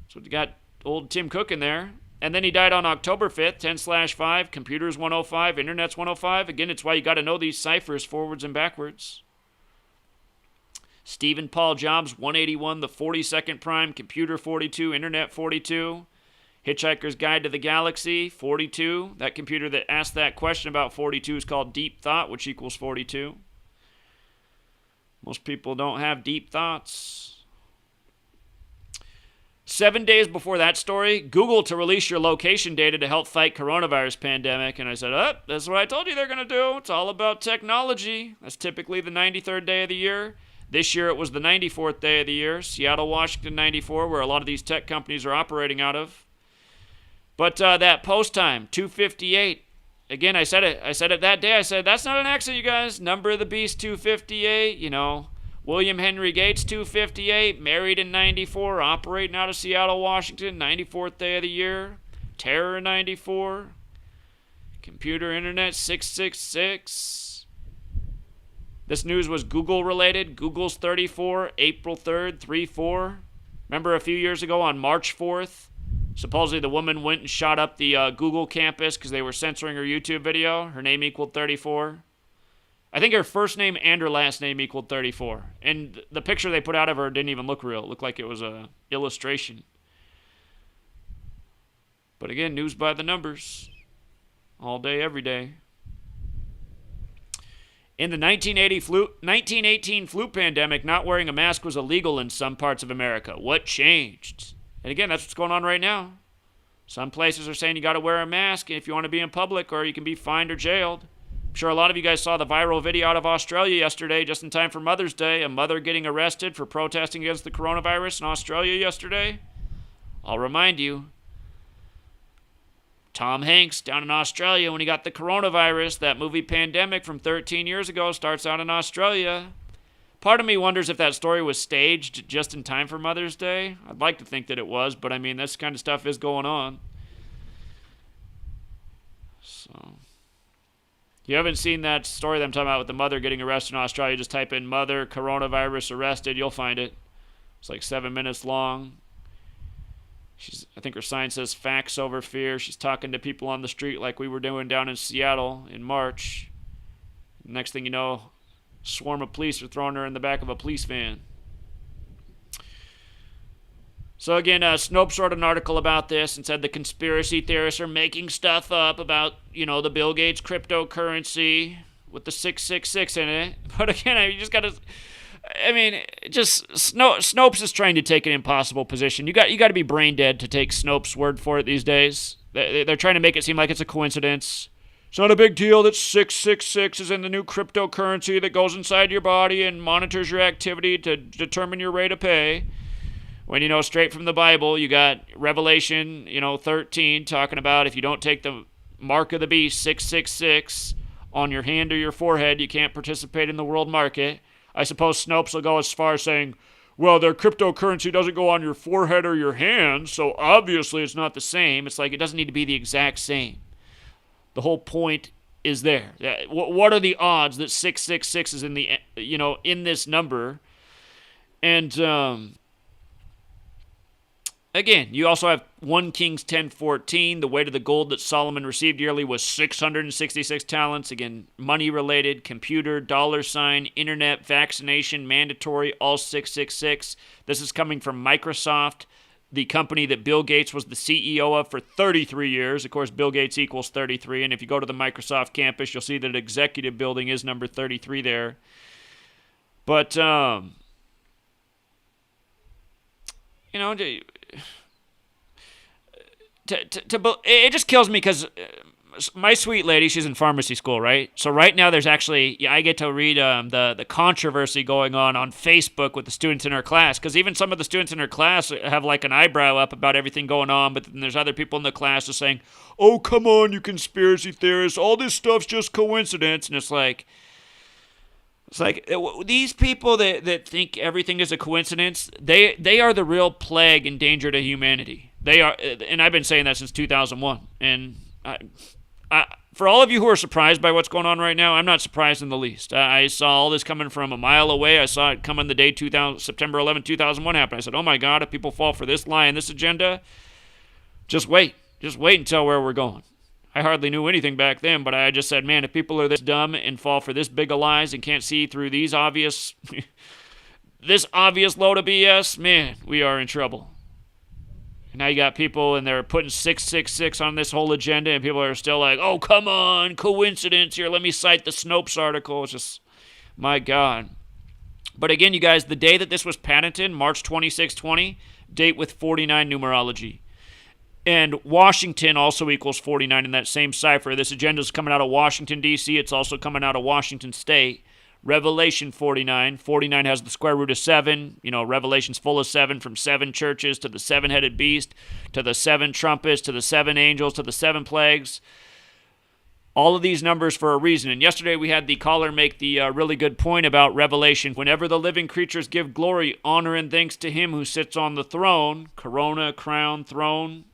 So you got old Tim Cook in there. And then he died on October 5th, 10/5, computers 105, internet's 105. Again, it's why you got to know these ciphers forwards and backwards. Stephen Paul Jobs, 181, the 42nd prime, computer 42, internet 42. Hitchhiker's Guide to the Galaxy, 42. That computer that asked that question about 42 is called Deep Thought, which equals 42. Most people don't have deep thoughts. 7 days before that story, Google to release your location data to help fight coronavirus pandemic. And I said, that's what I told you they're going to do. It's all about technology. That's typically the 93rd day of the year. This year it was the 94th day of the year. Seattle, Washington, 94, where a lot of these tech companies are operating out of. But that post time, 2:58. Again, I said it that day. I said, that's not an accident, you guys. Number of the beast, 258, you know. William Henry Gates, 258, married in 94, operating out of Seattle, Washington, 94th day of the year. Terror, 94. Computer internet, 666. This news was Google related. Google's 34, April 3rd, 34. Remember a few years ago on March 4th, supposedly the woman went and shot up the Google campus because they were censoring her YouTube video. Her name equaled 34. I think her first name and her last name equaled 34. And the picture they put out of her didn't even look real. It looked like it was a illustration. But again, news by the numbers. All day, every day. In the 1918 flu pandemic, not wearing a mask was illegal in some parts of America. What changed? And again, that's what's going on right now. Some places are saying you got to wear a mask if you want to be in public or you can be fined or jailed. I'm sure a lot of you guys saw the viral video out of Australia yesterday, just in time for Mother's Day. A mother getting arrested for protesting against the coronavirus in Australia yesterday. I'll remind you, Tom Hanks down in Australia when he got the coronavirus, that movie Pandemic from 13 years ago starts out in Australia. Part of me wonders if that story was staged just in time for Mother's Day. I'd like to think that it was, but I mean, this kind of stuff is going on. So, if you haven't seen that story that I'm talking about with the mother getting arrested in Australia, just type in mother coronavirus arrested, you'll find it. It's like 7 minutes long. I think her sign says facts over fear. She's talking to people on the street like we were doing down in Seattle in March. Next thing you know, a swarm of police are throwing her in the back of a police van. So again, Snopes wrote an article about this and said the conspiracy theorists are making stuff up about, the Bill Gates cryptocurrency with the 666 in it. But again, you just got to... Snopes is trying to take an impossible position. You got to be brain dead to take Snopes' word for it these days. They're trying to make it seem like it's a coincidence. It's not a big deal that 666 is in the new cryptocurrency that goes inside your body and monitors your activity to determine your rate of pay. When, straight from the Bible, you got Revelation, 13, talking about if you don't take the mark of the beast, 666, on your hand or your forehead, you can't participate in the world market. I suppose Snopes will go as far as saying, well, their cryptocurrency doesn't go on your forehead or your hand, so obviously it's not the same. It's like it doesn't need to be the exact same. The whole point is there. What are the odds that 666 is in the in this number? And again, you also have 1 Kings 10:14. The weight of the gold that Solomon received yearly was 666 talents. Again, money-related, computer, dollar sign, internet, vaccination, mandatory, all 666. This is coming from Microsoft, the company that Bill Gates was the CEO of for 33 years. Of course, Bill Gates equals 33. And if you go to the Microsoft campus, you'll see that executive building is number 33 there. But, it just kills me because my sweet lady, she's in pharmacy school, right? So right now there's actually, I get to read the controversy going on Facebook with the students in her class, because even some of the students in her class have like an eyebrow up about everything going on, but then there's other people in the class just saying, oh, come on, you conspiracy theorists, all this stuff's just coincidence. And it's like these people that think everything is a coincidence, they are the real plague and danger to humanity. They are, and I've been saying that since 2001. And for all of you who are surprised by what's going on right now, I'm not surprised in the least. I saw all this coming from a mile away. I saw it coming the day September 11, 2001 happened. I said, oh my God, if people fall for this lie and this agenda, just wait. Just wait until where we're going. I hardly knew anything back then, but I just said, man, if people are this dumb and fall for this big of lies and can't see through these obvious, this obvious load of BS, man, we are in trouble. And now you got people and they're putting 666 on this whole agenda, and people are still like, oh, come on, coincidence here. Let me cite the Snopes article. It's just, my God. But again, you guys, the day that this was patented, March 26, 20, date with 49 numerology. And Washington also equals 49 in that same cipher. This agenda is coming out of Washington, D.C. It's also coming out of Washington State. Revelation 49. 49 has the square root of 7. Revelation's full of 7, from 7 churches to the 7-headed beast, to the 7 trumpets, to the 7 angels, to the 7 plagues. All of these numbers for a reason. And yesterday we had the caller make the really good point about Revelation. Whenever the living creatures give glory, honor, and thanks to him who sits on the throne, corona, crown, throne,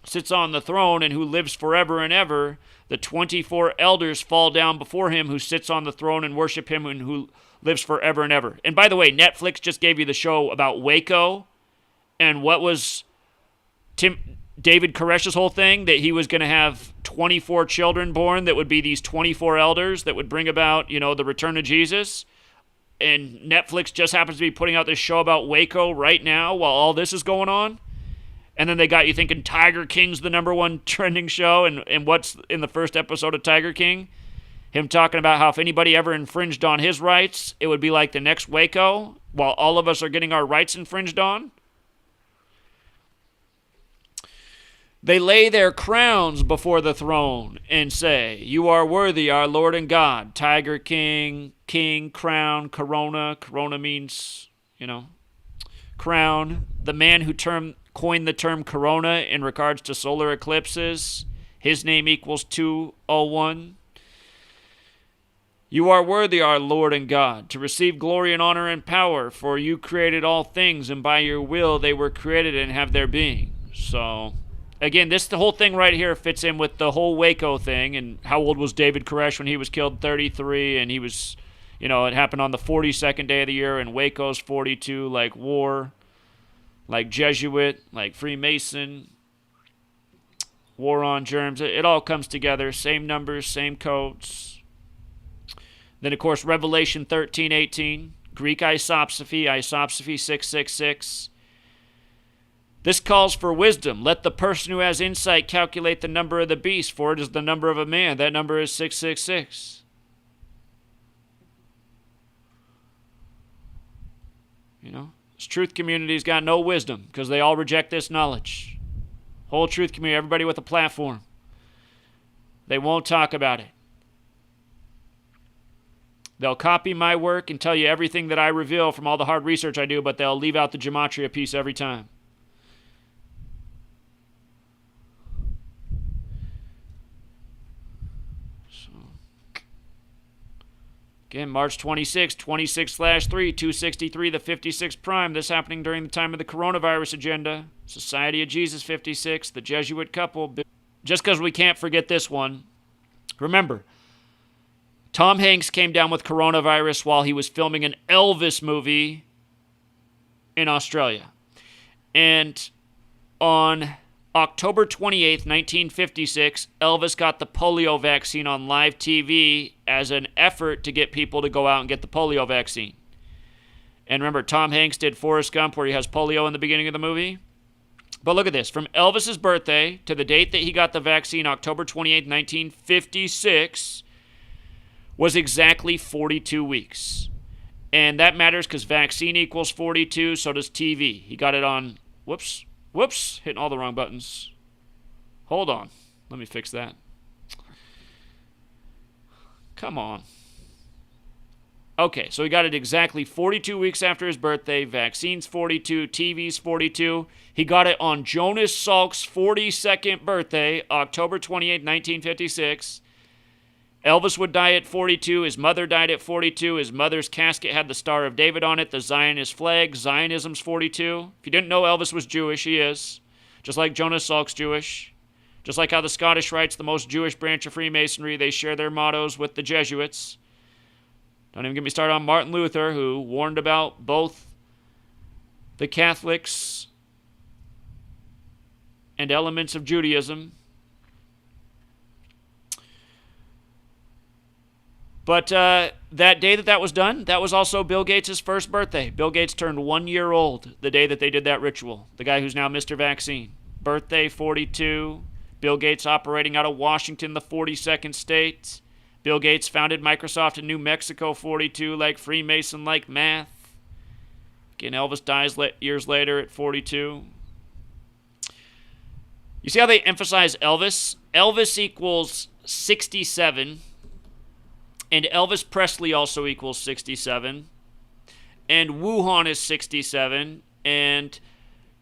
sits on the throne and who lives forever and ever, the 24 elders fall down before him who sits on the throne and worship him and who lives forever and ever. And by the way, Netflix just gave you the show about Waco, and what was David Koresh's whole thing, that he was going to have 24 children born that would be these 24 elders that would bring about, the return of Jesus. And Netflix just happens to be putting out this show about Waco right now while all this is going on. And then they got you thinking Tiger King's the number one trending show. And what's in the first episode of Tiger King? Him talking about how if anybody ever infringed on his rights, it would be like the next Waco, while all of us are getting our rights infringed on. They lay their crowns before the throne and say, you are worthy, our Lord and God. Tiger King, king, crown, corona. Corona means, crown. The man who coined the term corona in regards to solar eclipses, his name equals 201. You are worthy, our Lord and God, to receive glory and honor and power, for you created all things, and by your will they were created and have their being. So, again, the whole thing right here fits in with the whole Waco thing. And how old was David Koresh when he was killed? 33, and he was, it happened on the 42nd day of the year, and Waco's 42, like war. Like Jesuit, like Freemason, war on germs. It all comes together. Same numbers, same codes. Then, of course, Revelation 13:18, Greek isopsophy, isopsophy 666. This calls for wisdom. Let the person who has insight calculate the number of the beast, for it is the number of a man. That number is 666. This truth community's got no wisdom because they all reject this knowledge. Whole truth community, everybody with a platform. They won't talk about it. They'll copy my work and tell you everything that I reveal from all the hard research I do, but they'll leave out the Gematria piece every time. Again, March 26, 26/3, 263, the 56 prime. This happening during the time of the coronavirus agenda. Society of Jesus 56, the Jesuit couple. Just because we can't forget this one. Remember, Tom Hanks came down with coronavirus while he was filming an Elvis movie in Australia. And on October 28th, 1956, Elvis got the polio vaccine on live TV as an effort to get people to go out and get the polio vaccine. And remember, Tom Hanks did Forrest Gump where he has polio in the beginning of the movie? But look at this. From Elvis's birthday to the date that he got the vaccine, October 28th, 1956, was exactly 42 weeks. And that matters because vaccine equals 42, so does TV. He got it on, whoops, hitting all the wrong buttons. Hold on. Let me fix that. Come on. Okay, so he got it exactly 42 weeks after his birthday. Vaccine's 42, TV's 42. He got it on Jonas Salk's 42nd birthday, October 28, 1956. Elvis would die at 42. His mother died at 42. His mother's casket had the Star of David on it, the Zionist flag. Zionism's 42. If you didn't know Elvis was Jewish, he is. Just like Jonas Salk's Jewish. Just like how the Scottish Rite's the most Jewish branch of Freemasonry, they share their mottos with the Jesuits. Don't even get me started on Martin Luther, who warned about both the Catholics and elements of Judaism. But that day that was done, that was also Bill Gates' first birthday. Bill Gates turned 1 year old the day that they did that ritual. The guy who's now Mr. Vaccine. Birthday, 42. Bill Gates operating out of Washington, the 42nd state. Bill Gates founded Microsoft in New Mexico, 42, like Freemason, like math. Again, Elvis dies years later at 42. You see how they emphasize Elvis? Elvis equals 67. And Elvis Presley also equals 67. And Wuhan is 67. And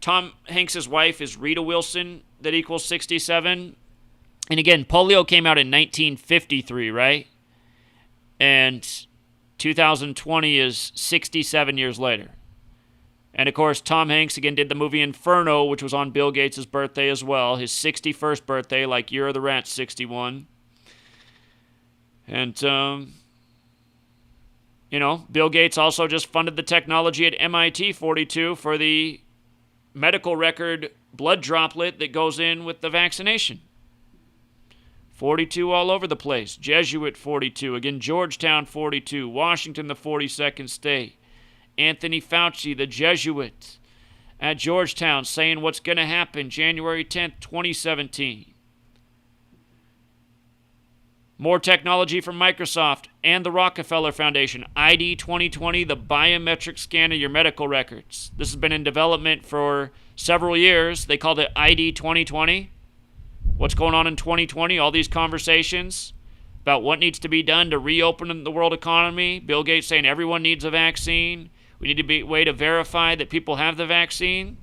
Tom Hanks' wife is Rita Wilson, that equals 67. And again, polio came out in 1953, right? And 2020 is 67 years later. And of course, Tom Hanks again did the movie Inferno, which was on Bill Gates' birthday as well. His 61st birthday, like Year of the Rat, 61. And, Bill Gates also just funded the technology at MIT, 42, for the medical record blood droplet that goes in with the vaccination. 42 all over the place. Jesuit, 42. Again, Georgetown, 42. Washington, the 42nd state. Anthony Fauci, the Jesuit, at Georgetown, saying what's going to happen January 10th, 2017. More technology from Microsoft and the Rockefeller Foundation. ID2020, the biometric scan of your medical records. This has been in development for several years. They called it ID2020. What's going on in 2020? All these conversations about what needs to be done to reopen the world economy. Bill Gates saying everyone needs a vaccine. We need to be a way to verify that people have the vaccine.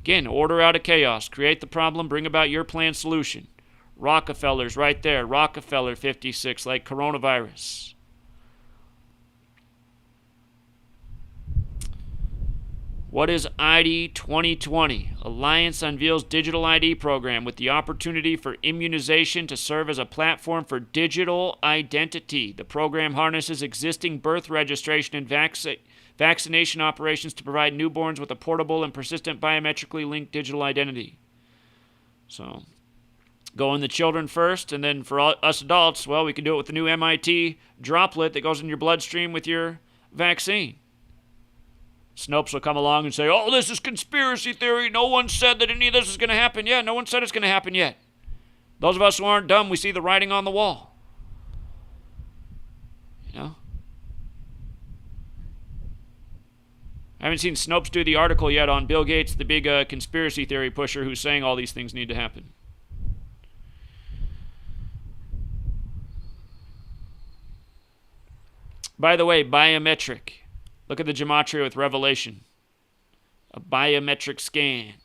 Again, order out of chaos. Create the problem. Bring about your planned solution. Rockefeller's right there. Rockefeller 56, like coronavirus. What is ID 2020? Alliance unveils digital ID program with the opportunity for immunization to serve as a platform for digital identity. The program harnesses existing birth registration and vaccination operations to provide newborns with a portable and persistent biometrically linked digital identity. So, go in the children first, and then for us adults, well, we can do it with the new MIT droplet that goes in your bloodstream with your vaccine. Snopes will come along and say, oh, this is conspiracy theory. No one said that any of this is going to happen yet. No one said it's going to happen yet. Those of us who aren't dumb, we see the writing on the wall. You know? I haven't seen Snopes do the article yet on Bill Gates, the big conspiracy theory pusher who's saying all these things need to happen. By the way, biometric. Look at the Gematria with Revelation. A biometric scan.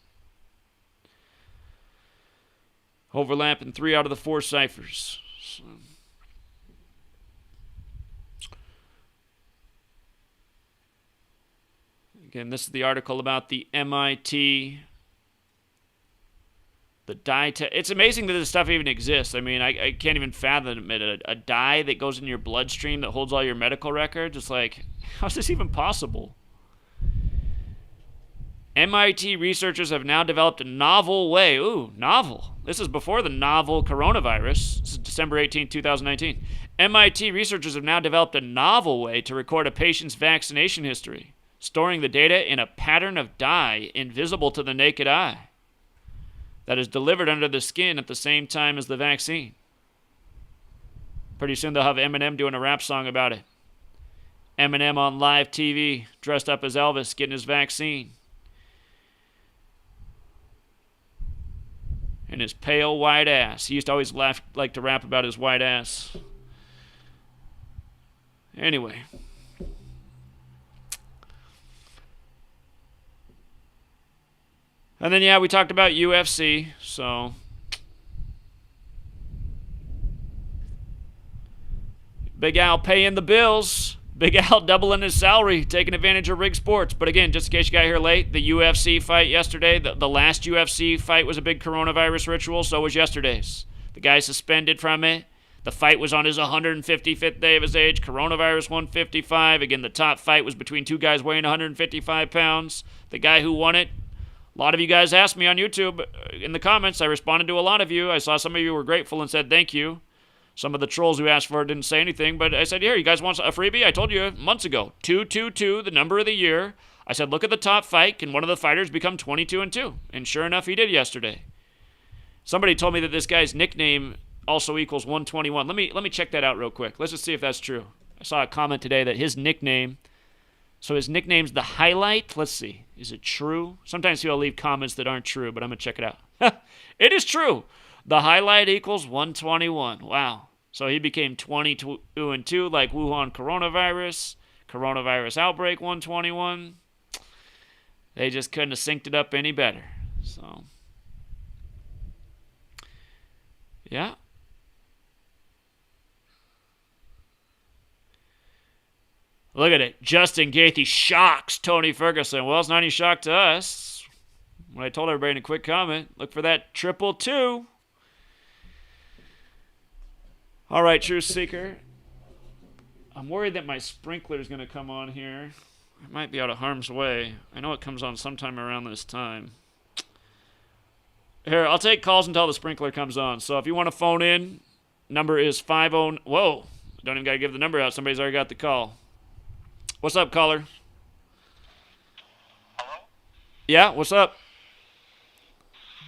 Overlap in 3 out of the 4 ciphers. So. Again, this is the article about the MIT, the dye test. It's amazing that this stuff even exists. I mean, I can't even fathom it. A dye that goes in your bloodstream that holds all your medical records. It's like, how is this even possible? MIT researchers have now developed a novel way. Ooh, novel. This is before the novel coronavirus. This is December 18, 2019. MIT researchers have now developed a novel way to record a patient's vaccination history, storing the data in a pattern of dye invisible to the naked eye that is delivered under the skin at the same time as the vaccine. Pretty soon they'll have Eminem doing a rap song about it. Eminem on live TV, dressed up as Elvis, getting his vaccine. And his pale white ass. He used to always like to rap about his white ass. Anyway. And then, yeah, we talked about UFC, so... Big Al paying the bills. Big Al doubling his salary, taking advantage of Rig Sports. But again, just in case you got here late, the UFC fight yesterday, the last UFC fight was a big coronavirus ritual, so was yesterday's. The guy suspended from it. The fight was on his 155th day of his age. Coronavirus 155. Again, the top fight was between two guys weighing 155 pounds. The guy who won it, a lot of you guys asked me on YouTube in the comments. I responded to a lot of you. I saw some of you were grateful and said thank you. Some of the trolls who asked for it didn't say anything, but I said, here, you guys want a freebie? I told you months ago. 222, the number of the year. I said, look at the top fight. Can one of the fighters become 22-2? And sure enough, he did yesterday. Somebody told me that this guy's nickname also equals 121. Let me check that out real quick. Let's just see if that's true. I saw a comment today that his nickname, so his nickname's the Highlight. Let's see. Is it true? Sometimes he'll leave comments that aren't true, but I'm going to check it out. It is true. The Highlight equals 121. Wow. So he became 22-2 like Wuhan coronavirus outbreak 121. They just couldn't have synced it up any better. So, yeah. Look at it. Justin Gaethje shocks Tony Ferguson. Well, it's not any shock to us. When I told everybody in a quick comment, look for that 222. All right, Truth Seeker. I'm worried that my sprinkler is going to come on here. I might be out of harm's way. I know it comes on sometime around this time. Here, I'll take calls until the sprinkler comes on. So if you want to phone in, number is 50... Whoa, don't even got to give the number out. Somebody's already got the call. What's up, caller? Hello? Yeah, what's up?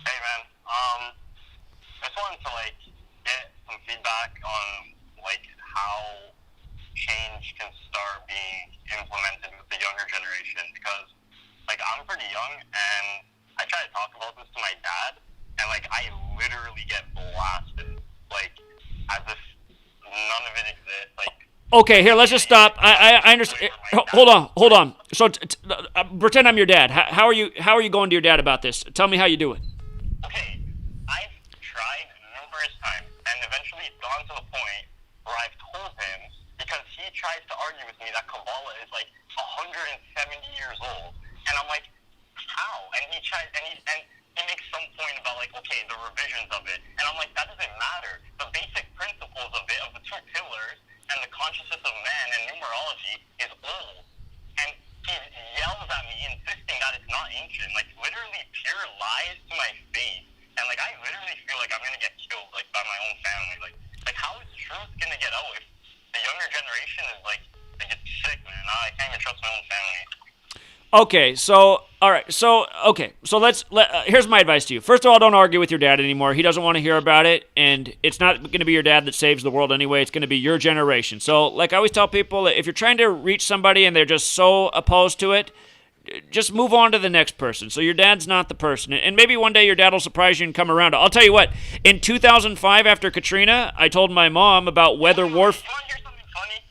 Hey, man. Just wanted to, get some feedback on, how change can start being implemented with the younger generation, because, I'm pretty young, and I try to talk about this to my dad, and, I literally get blasted, as if none of it exists, Okay, here, let's just stop. I understand. Hold on. So, pretend I'm your dad. How are you going to your dad about this? Tell me how you do it. Okay, I've tried numerous times, and eventually it's gone to the point where I've told him, because he tries to argue with me that Kabbalah is 170 years old, and I'm like, how? And he tries, and he makes some point about okay, the revisions of it, and I'm like, that doesn't matter. The basic principles of it, of the two pillars, and the consciousness of man and numerology is old. And he yells at me, insisting that it's not ancient, literally pure lies to my face. And I literally feel like I'm gonna get killed by my own family. How is truth gonna get out if the younger generation is they get sick, man? I can't even trust my own family. Okay, so all right, so here's my advice to you. First of all, don't argue with your dad anymore. He doesn't want to hear about it, and it's not going to be your dad that saves the world anyway. It's going to be your generation. So, I always tell people, if you're trying to reach somebody and they're just so opposed to it, just move on to the next person. So your dad's not the person, and maybe one day your dad will surprise you and come around. I'll tell you what. In 2005, after Katrina, I told my mom about weather warfare. You want to hear something funny?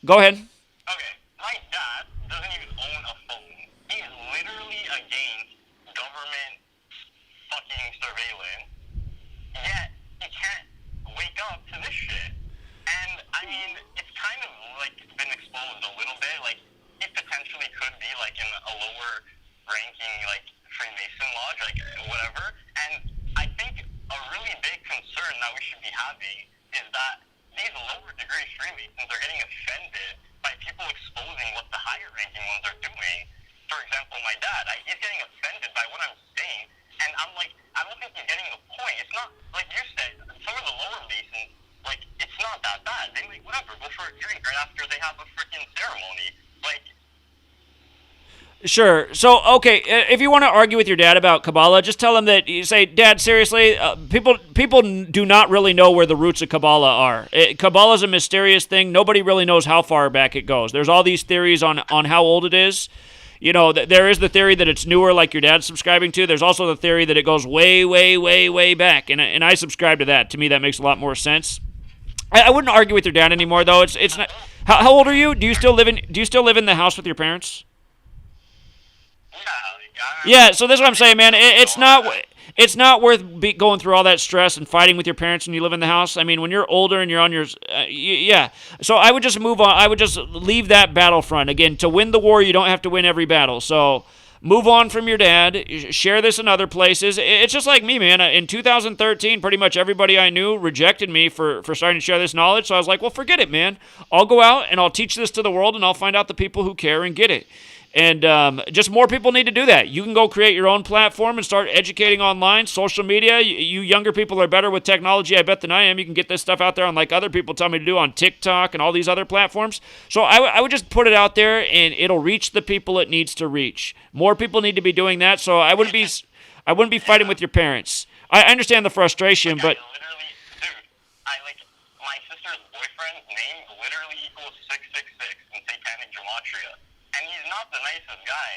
Go ahead. Okay, my dad doesn't even own a phone. He is literally against government fucking surveillance, yet he can't wake up to this shit. And, it's kind of, been exposed a little bit. He potentially could be, in a lower ranking, Freemason lodge, whatever. And I think a really big concern that we should be having is that these lower degree Freemasons are getting offended by people exposing what the higher ranking ones are doing. for example, my dad, he's getting offended by what I'm saying, and I'm like, I don't think he's getting the point. It's not, like you said, some of the lower Masons, like, it's not that bad. They, like, whatever, go for a drink right after they have a freaking ceremony. Like, Sure. So, okay, if you want to argue with your dad about Kabbalah, just tell him that you say, Dad, seriously, people do not really know where the roots of Kabbalah are. Kabbalah is a mysterious thing. Nobody really knows how far back it goes. There's all these theories on how old it is. You know, there is the theory that it's newer, like your dad's subscribing to. There's also the theory that it goes way, way, way, way back, and I subscribe to that. To me, that makes a lot more sense. I wouldn't argue with your dad anymore, though. It's not. How old are you? Do you still live in the house with your parents? Yeah, so this is what I'm saying, man. It's not worth going through all that stress and fighting with your parents when you live in the house. I mean, when you're older and you're on your, yeah. So I would just move on. I would just leave that battlefront. Again, to win the war, you don't have to win every battle. So move on from your dad. Share this in other places. It's just like me, man. In 2013, pretty much everybody I knew rejected me for starting to share this knowledge. So I was like, well, forget it, man. I'll go out and I'll teach this to the world, and I'll find out the people who care and get it. And just more people need to do that. You can go create your own platform and start educating online, social media. You younger people are better with technology, I bet, than I am. You can get this stuff out there on, like other people tell me to do, on TikTok and all these other platforms. So I would just put it out there, and it'll reach the people it needs to reach. More people need to be doing that. So I wouldn't be fighting with your parents. I understand the frustration, but My sister's boyfriend's name literally equals 666 in satanic gematria. And he's not the nicest guy.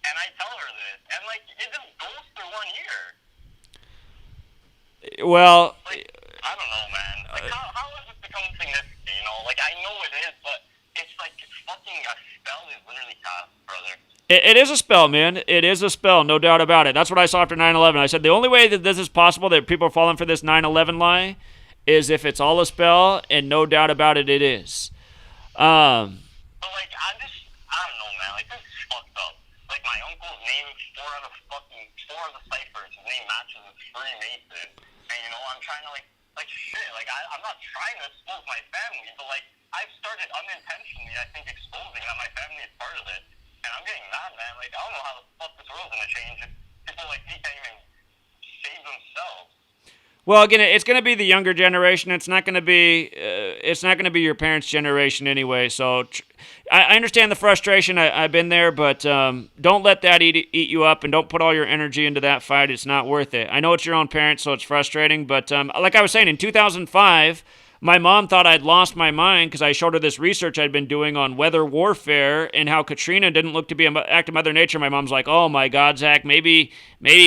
And I tell her this. And, like, it just goes through 1 year. well, Like, I don't know, man. Like, how has this become significant, you know? Like, I know it is, but it's like fucking a spell is literally cast, brother. It is a spell, man. It is a spell, no doubt about it. That's what I saw after 9/11. I said the only way that this is possible, that people are falling for this 9/11 lie, is if it's all a spell, and no doubt about it, it is. But, like, I don't know, man. Like, this is fucked up. Like, my uncle's name, four of the ciphers, his name matches with Freemason. And, you know, I'm trying to, like shit. Like, I'm not trying to expose my family, but, like, I've started unintentionally, I think, exposing that my family is part of it. And I'm getting mad, man. Like, I don't know how the fuck this world's gonna change if people like me can't even save themselves. Well, again, it's going to be the younger generation. It's not going to be your parents' generation anyway. So I understand the frustration. I've been there, but don't let that eat you up, and don't put all your energy into that fight. It's not worth it. I know it's your own parents, so it's frustrating. But like I was saying, in 2005, my mom thought I'd lost my mind because I showed her this research I'd been doing on weather warfare and how Katrina didn't look to be an act of Mother Nature. My mom's like, oh my God, Zach, maybe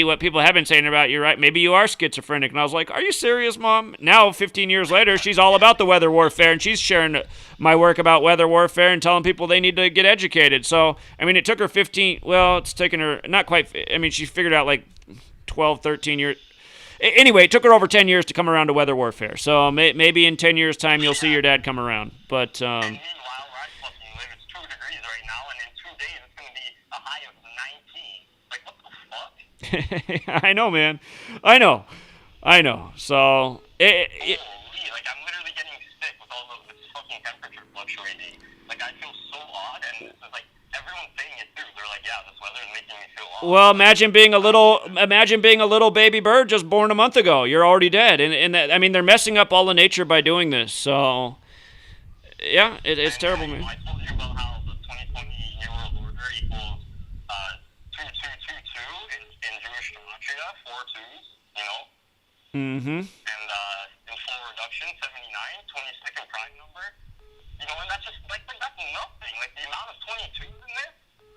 what people have been saying about you, right? Maybe you are schizophrenic. And I was like, are you serious, Mom? Now, 15 years later, she's all about the weather warfare, and she's sharing my work about weather warfare and telling people they need to get educated. So, I mean, it took her it's taken her, not quite, I mean, she figured out like 12, 13 years. Anyway, it took her over 10 years to come around to weather warfare. So maybe in 10 years' time, you'll see your dad come around. But and meanwhile, where I fucking live, it's 2 degrees right now, and in 2 days, it's going to be a high of 19. Like, what the fuck? I know, man. I know. So Holy, like, I'm literally getting sick with all of this fucking temperature fluctuating. Like, I feel so odd, and it's like everyone's saying it too. They're like, yeah, this weather is making me feel odd. well, imagine being a little baby bird just born a month ago. You're already dead, and that, I mean, they're messing up all of nature by doing this. So yeah, it's terrible, man. I told you about how the 2020 New World Order equals 2222 in Jewish gematria, 4 twos, you know? Mm-hmm. And in full reduction, 79, 22nd prime number. You know, and that's just, like that's nothing. Like, the amount of 22s in this,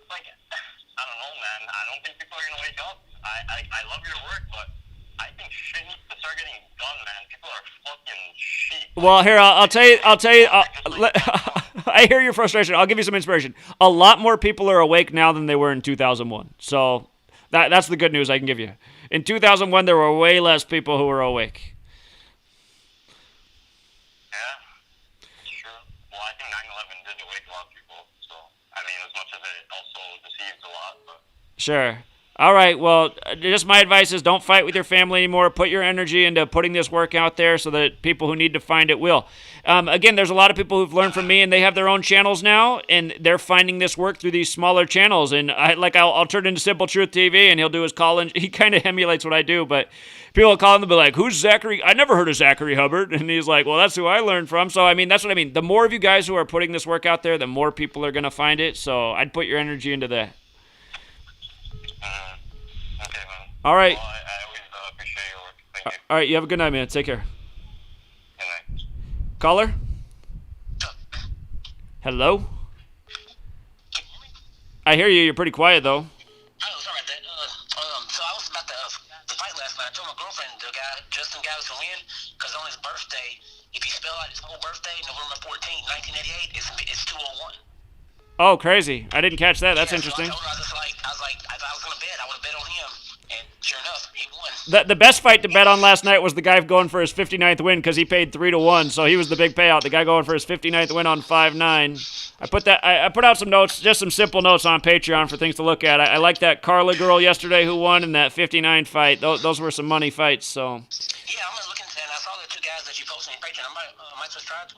like, I don't know, man. I don't think people are going to wake up. I love your work, but I think shit needs to start getting done, man. People are fucking sheep. Well, here, I'll tell you. I hear your frustration. I'll give you some inspiration. A lot more people are awake now than they were in 2001. So that's the good news I can give you. In 2001, there were way less people who were awake. Yeah, sure. Well, I think 9/11 did awake a lot of people. So, I mean, as much as it also deceived a lot, but... Sure. All right. Well, just my advice is don't fight with your family anymore. Put your energy into putting this work out there so that people who need to find it will. Again, there's a lot of people who've learned from me, and they have their own channels now, and they're finding this work through these smaller channels. And I'll turn into Simple Truth TV, and he'll do his call-in. He kind of emulates what I do, but people will call him and be like, "Who's Zachary? I never heard of Zachary Hubbard." And he's like, "Well, that's who I learned from." So, I mean, that's what I mean. The more of you guys who are putting this work out there, the more people are going to find it. So I'd put your energy into that. Okay, man. All right. Well, I always appreciate your work. Thank you. All right. You have a good night, man. Take care. Good night. Caller? Hello? I hear you. You're pretty quiet, though. Oh, sorry about that. So I was about the fight last night. I told my girlfriend the guy, Justin guy was to win, because on his birthday, if you spell out his whole birthday, November 14th, 1988, it's 201. Oh, crazy. I didn't catch that. That's Yeah, interesting. So I told her, I was like, if I was going to bet, I would have bet on him. And sure enough, he won. The best fight to bet on last night was the guy going for his 59th win because he paid 3-1, so he was the big payout. The guy going for his 59th win on 5-9. I put out some notes, just some simple notes on Patreon for things to look at. I like that Carla girl yesterday who won in that 59 fight. Those were some money fights. So. Yeah, I'm looking and I saw the two guys that you posted on your Patreon. I might just try to,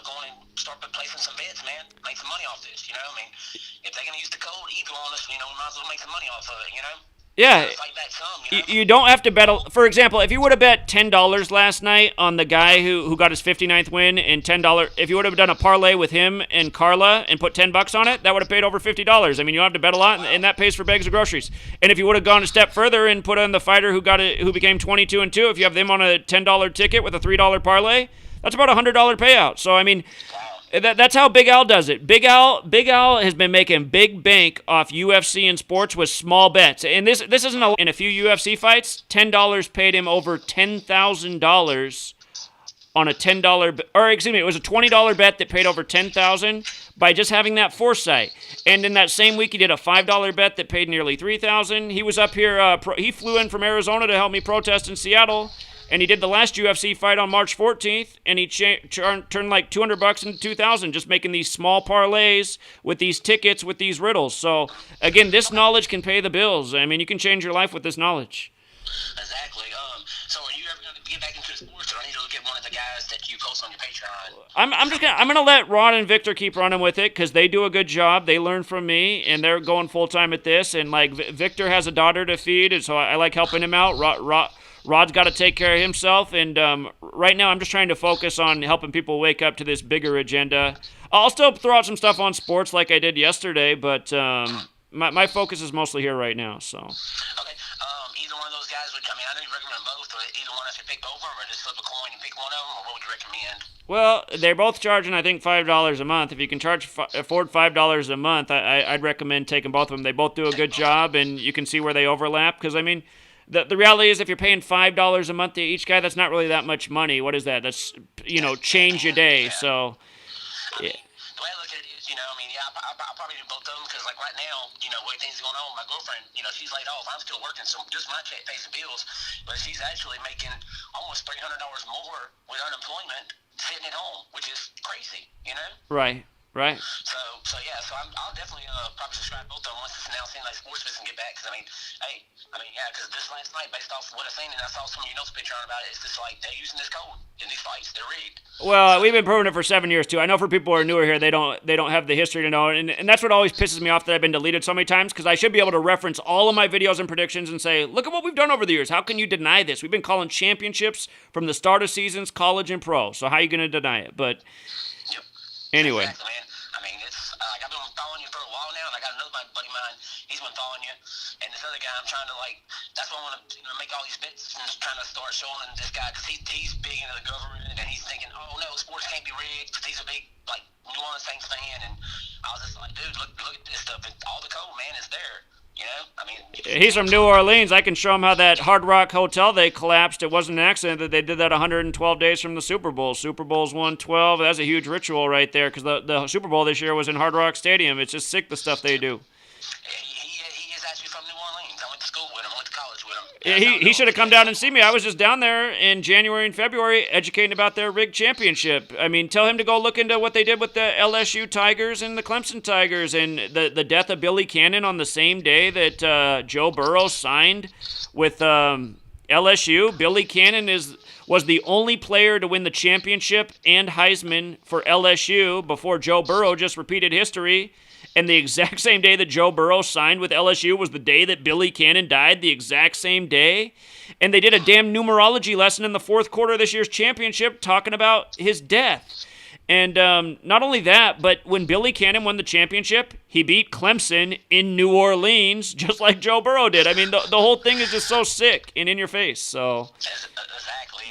go on and start placing some bets, man. Make some money off this, you know? I mean, if they're going to use the code evil on us, we might as well make some money off of it, you know? Yeah, Fight back some, you don't have to bet. For example, if you would have bet $10 last night on the guy who got his 59th win and $10, if you would have done a parlay with him and Carla and put $10 on it, that would have paid over $50. I mean, you don't have to bet a lot, and that pays for bags of groceries. And if you would have gone a step further and put on the fighter who became 22-2, if you have them on a $10 ticket with a $3 parlay, that's about a $100 payout. So I mean. That's how Big Al does it. Big Al has been making big bank off UFC and sports with small bets. And this isn't in a few UFC fights, $10 paid him over $10,000 on a it was a $20 bet that paid over $10,000 by just having that foresight. And in that same week, he did a $5 bet that paid nearly $3,000. He was up here. He flew in from Arizona to help me protest in Seattle. And he did the last UFC fight on March 14th, and he turned like $200 into $2,000 just making these small parlays with these tickets, with these riddles. So, again, this knowledge can pay the bills. I mean, you can change your life with this knowledge. Exactly. So are you ever going to get back into sports, or I need to look at one of the guys that you post on your Patreon? I'm gonna let Rod and Victor keep running with it because they do a good job. They learn from me, and they're going full time at this. And like Victor has a daughter to feed, and so I like helping him out. Rod's got to take care of himself, and right now I'm just trying to focus on helping people wake up to this bigger agenda. I'll still throw out some stuff on sports like I did yesterday, but my focus is mostly here right now. So. Okay. Either one of those guys, I know you recommend both, or either one I should pick both of them, or just flip a coin and pick one of them, or what would you recommend? Well, they're both charging, I think, $5 a month. If you can afford $5 a month, I'd recommend taking both of them. They both do a good job, and you can see where they overlap, because, I mean, the reality is if you're paying $5 a month to each guy, that's not really that much money. What is that? That's, change your day. So, yeah. The way I look at it is, I'll probably do both of them because, like, right now, what things going on, my girlfriend, she's laid off. I'm still working, so just my check pays the bills. But she's actually making almost $300 more with unemployment sitting at home, which is crazy, Right. So I'll definitely probably subscribe to both of them once this announcing like sports business can get back. Because because this last night, based off what I've seen, and I saw some of your notes picture on about it, it's just like they're using this code in these fights. They're rigged. Well, we've been proving it for 7 years too. I know for people who are newer here, they don't have the history to know, and that's what always pisses me off that I've been deleted so many times because I should be able to reference all of my videos and predictions and say, look at what we've done over the years. How can you deny this? We've been calling championships from the start of seasons, college and pro. So how are you going to deny it? But yep. Anyway. Exactly, man. It's I've been following you for a while now, and I got another buddy of mine. He's been following you, and this other guy, I'm trying to that's why I want to make all these bets and trying to start showing this guy because he's big into the government, and he's thinking, oh no, sports can't be rigged because he's a big New Orleans Saints fan, and I was just like, dude, look at this stuff, and all the code, man, is there. He's from New Orleans. I can show him how that Hard Rock Hotel they collapsed. It wasn't an accident that they did that 112 days from the Super Bowl. Super Bowl's 112. That's a huge ritual right there because the Super Bowl this year was in Hard Rock Stadium. It's just sick the stuff they do. He is actually from New Orleans. I went to school with him. I went to college with him. He should have come down and seen me. I was just down there in January and February educating about their rigged championship. I mean, tell him to go look into what they did with the LSU Tigers and the Clemson Tigers and the death of Billy Cannon on the same day that Joe Burrow signed with LSU. Billy Cannon was the only player to win the championship and Heisman for LSU before Joe Burrow just repeated history. And the exact same day that Joe Burrow signed with LSU was the day that Billy Cannon died, the exact same day. And they did a damn numerology lesson in the fourth quarter of this year's championship talking about his death. And not only that, but when Billy Cannon won the championship, he beat Clemson in New Orleans, just like Joe Burrow did. I mean, the whole thing is just so sick and in your face. So Exactly.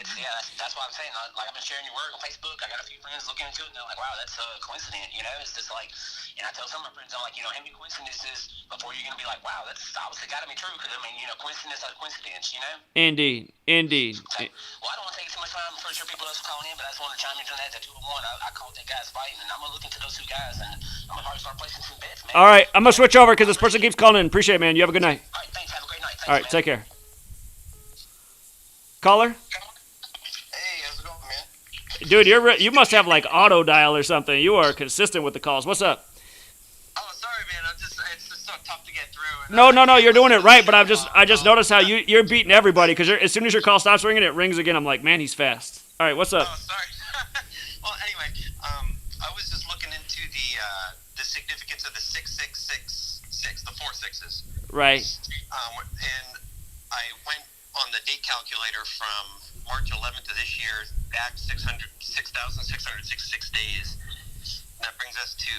That's why I'm saying, like, I've been sharing your work on Facebook. I got a few friends looking into it, and they're like, wow, that's a coincidence, you know? It's just like, and I tell some of my friends, I'm like, you know, how many coincidences before you're going to be like, wow, that's obviously got to be true, because, I mean, you know, coincidence is a coincidence, you know? Indeed. So, well, I don't want to take too much time. I'm pretty sure people else are calling in, but I just want to chime in on that. That 201, I called that guy's fighting, and I'm going to look into those two guys, and I'm going to probably start placing some bets, man. All right, I'm going to switch over because this person keeps calling in. Appreciate it, man. You have a good night. All right, thanks. Have a great night. Thanks, All right, man. take care. Caller? Hey, how's it going, man? Dude, you must have like auto dial or something. You are consistent with the calls. What's up? Oh, sorry, man. It's just so tough to get through. No, you're doing it right. But I just noticed how you're beating everybody because as soon as your call stops ringing, it rings again. I'm like, man, he's fast. All right, what's up? Oh, sorry. Well, anyway, I was just looking into the significance of the 6666, the 4 6s. Right. And I went on the date calculator from March 11th of this year back 6,666 days. And that brings us to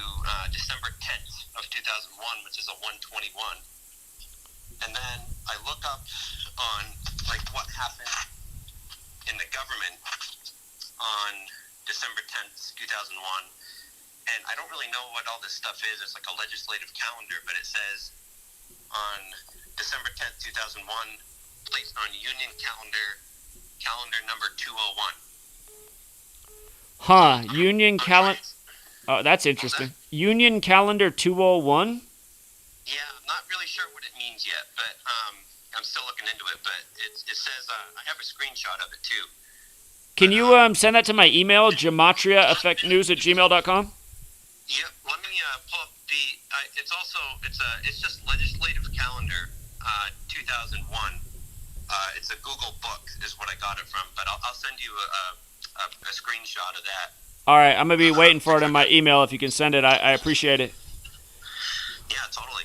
December 10th of 2001, which is a 121. And then I look up on like what happened in the government on December 10th, 2001. And I don't really know what all this stuff is. It's like a legislative calendar, but it says on December 10th, 2001, placed on Union calendar number 201. Huh, Union calendar. Oh, that's interesting. Union calendar 201? Yeah, I'm not really sure what it means yet, but I'm still looking into it. But it says, I have a screenshot of it too. Can you send that to my email, Gematria Effect News at gmail.com? Yep, let me pull up it's just legislative calendar 2001. It's a Google book is what I got it from, but I'll send you a screenshot of that. All right, I'm going to be waiting for it in my email. If you can send it, I appreciate it. Yeah, totally.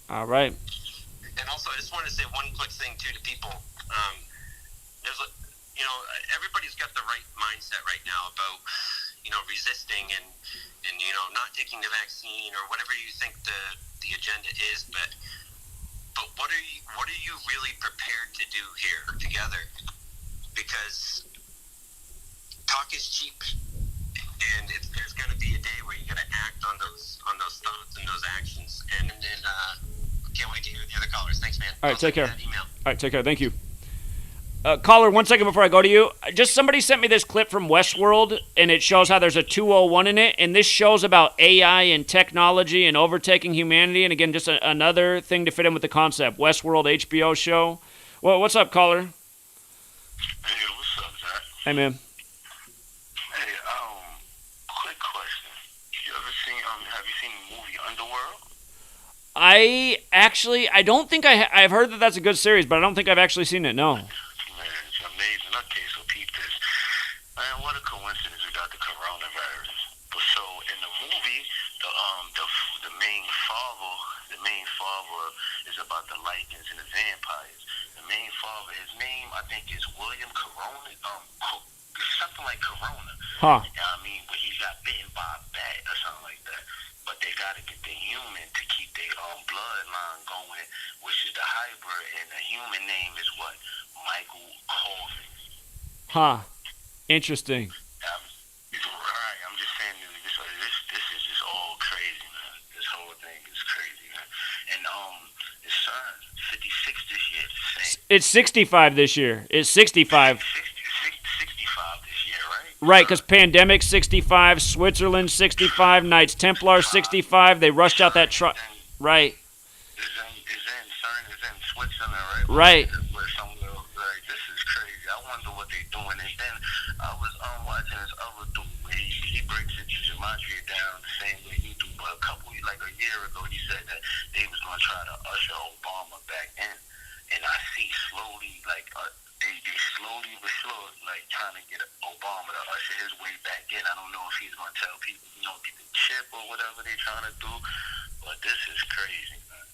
All right. And also, I just wanted to say one quick thing, too, to people. Everybody's got the right mindset right now about, resisting and not taking the vaccine or whatever you think the agenda is. But what are you really prepared to do here together? Because talk is cheap. And there's going to be a day where you're going to act on those thoughts and those actions. And then can't wait to hear the other callers. Thanks, man. All right, take care. Email. All right, take care. Thank you. Caller, 1 second before I go to you. Just somebody sent me this clip from Westworld, and it shows how there's a 201 in it. And this shows about AI and technology and overtaking humanity. And again, just another thing to fit in with the concept. Westworld HBO show. Well, what's up, caller? Hey, what's up, Zach? Hey, man. Hey, quick question. Have you seen the movie Underworld? I don't think I've heard that that's a good series, but I don't think I've actually seen it, no. Man, it's amazing. Okay, so peep this. Man, what a coincidence we got the coronavirus. But so in the movie, the main father is about the Lycans and the vampires. The main father, his name I think is William Corona. Something like Corona. Huh. You know what I mean? But he got bitten by a bat or something like that. But they got to get the human to keep their bloodline going, which is the hybrid, and the human name is what? Michael Colvin. Huh. Interesting. Right, I'm just saying this is just all crazy, man. This whole thing is crazy, man. And his son, 56 this year. It's 65 this year. It's 65. 65 this year, right? Right, because pandemic 65, Switzerland 65, Knights Templar 65. They rushed out that truck. Right. Is in Switzerland, right? Right. With wonder what they're doing. And then I was watching this other dude where he breaks into Gematria down the same way you do, but a year ago, he said that they was going to try to usher Obama back in. And I see slowly, they slowly but sure, trying to get Obama to usher his way back in. I don't know if he's going to tell people, get the chip or whatever they're trying to do, but this is crazy, man.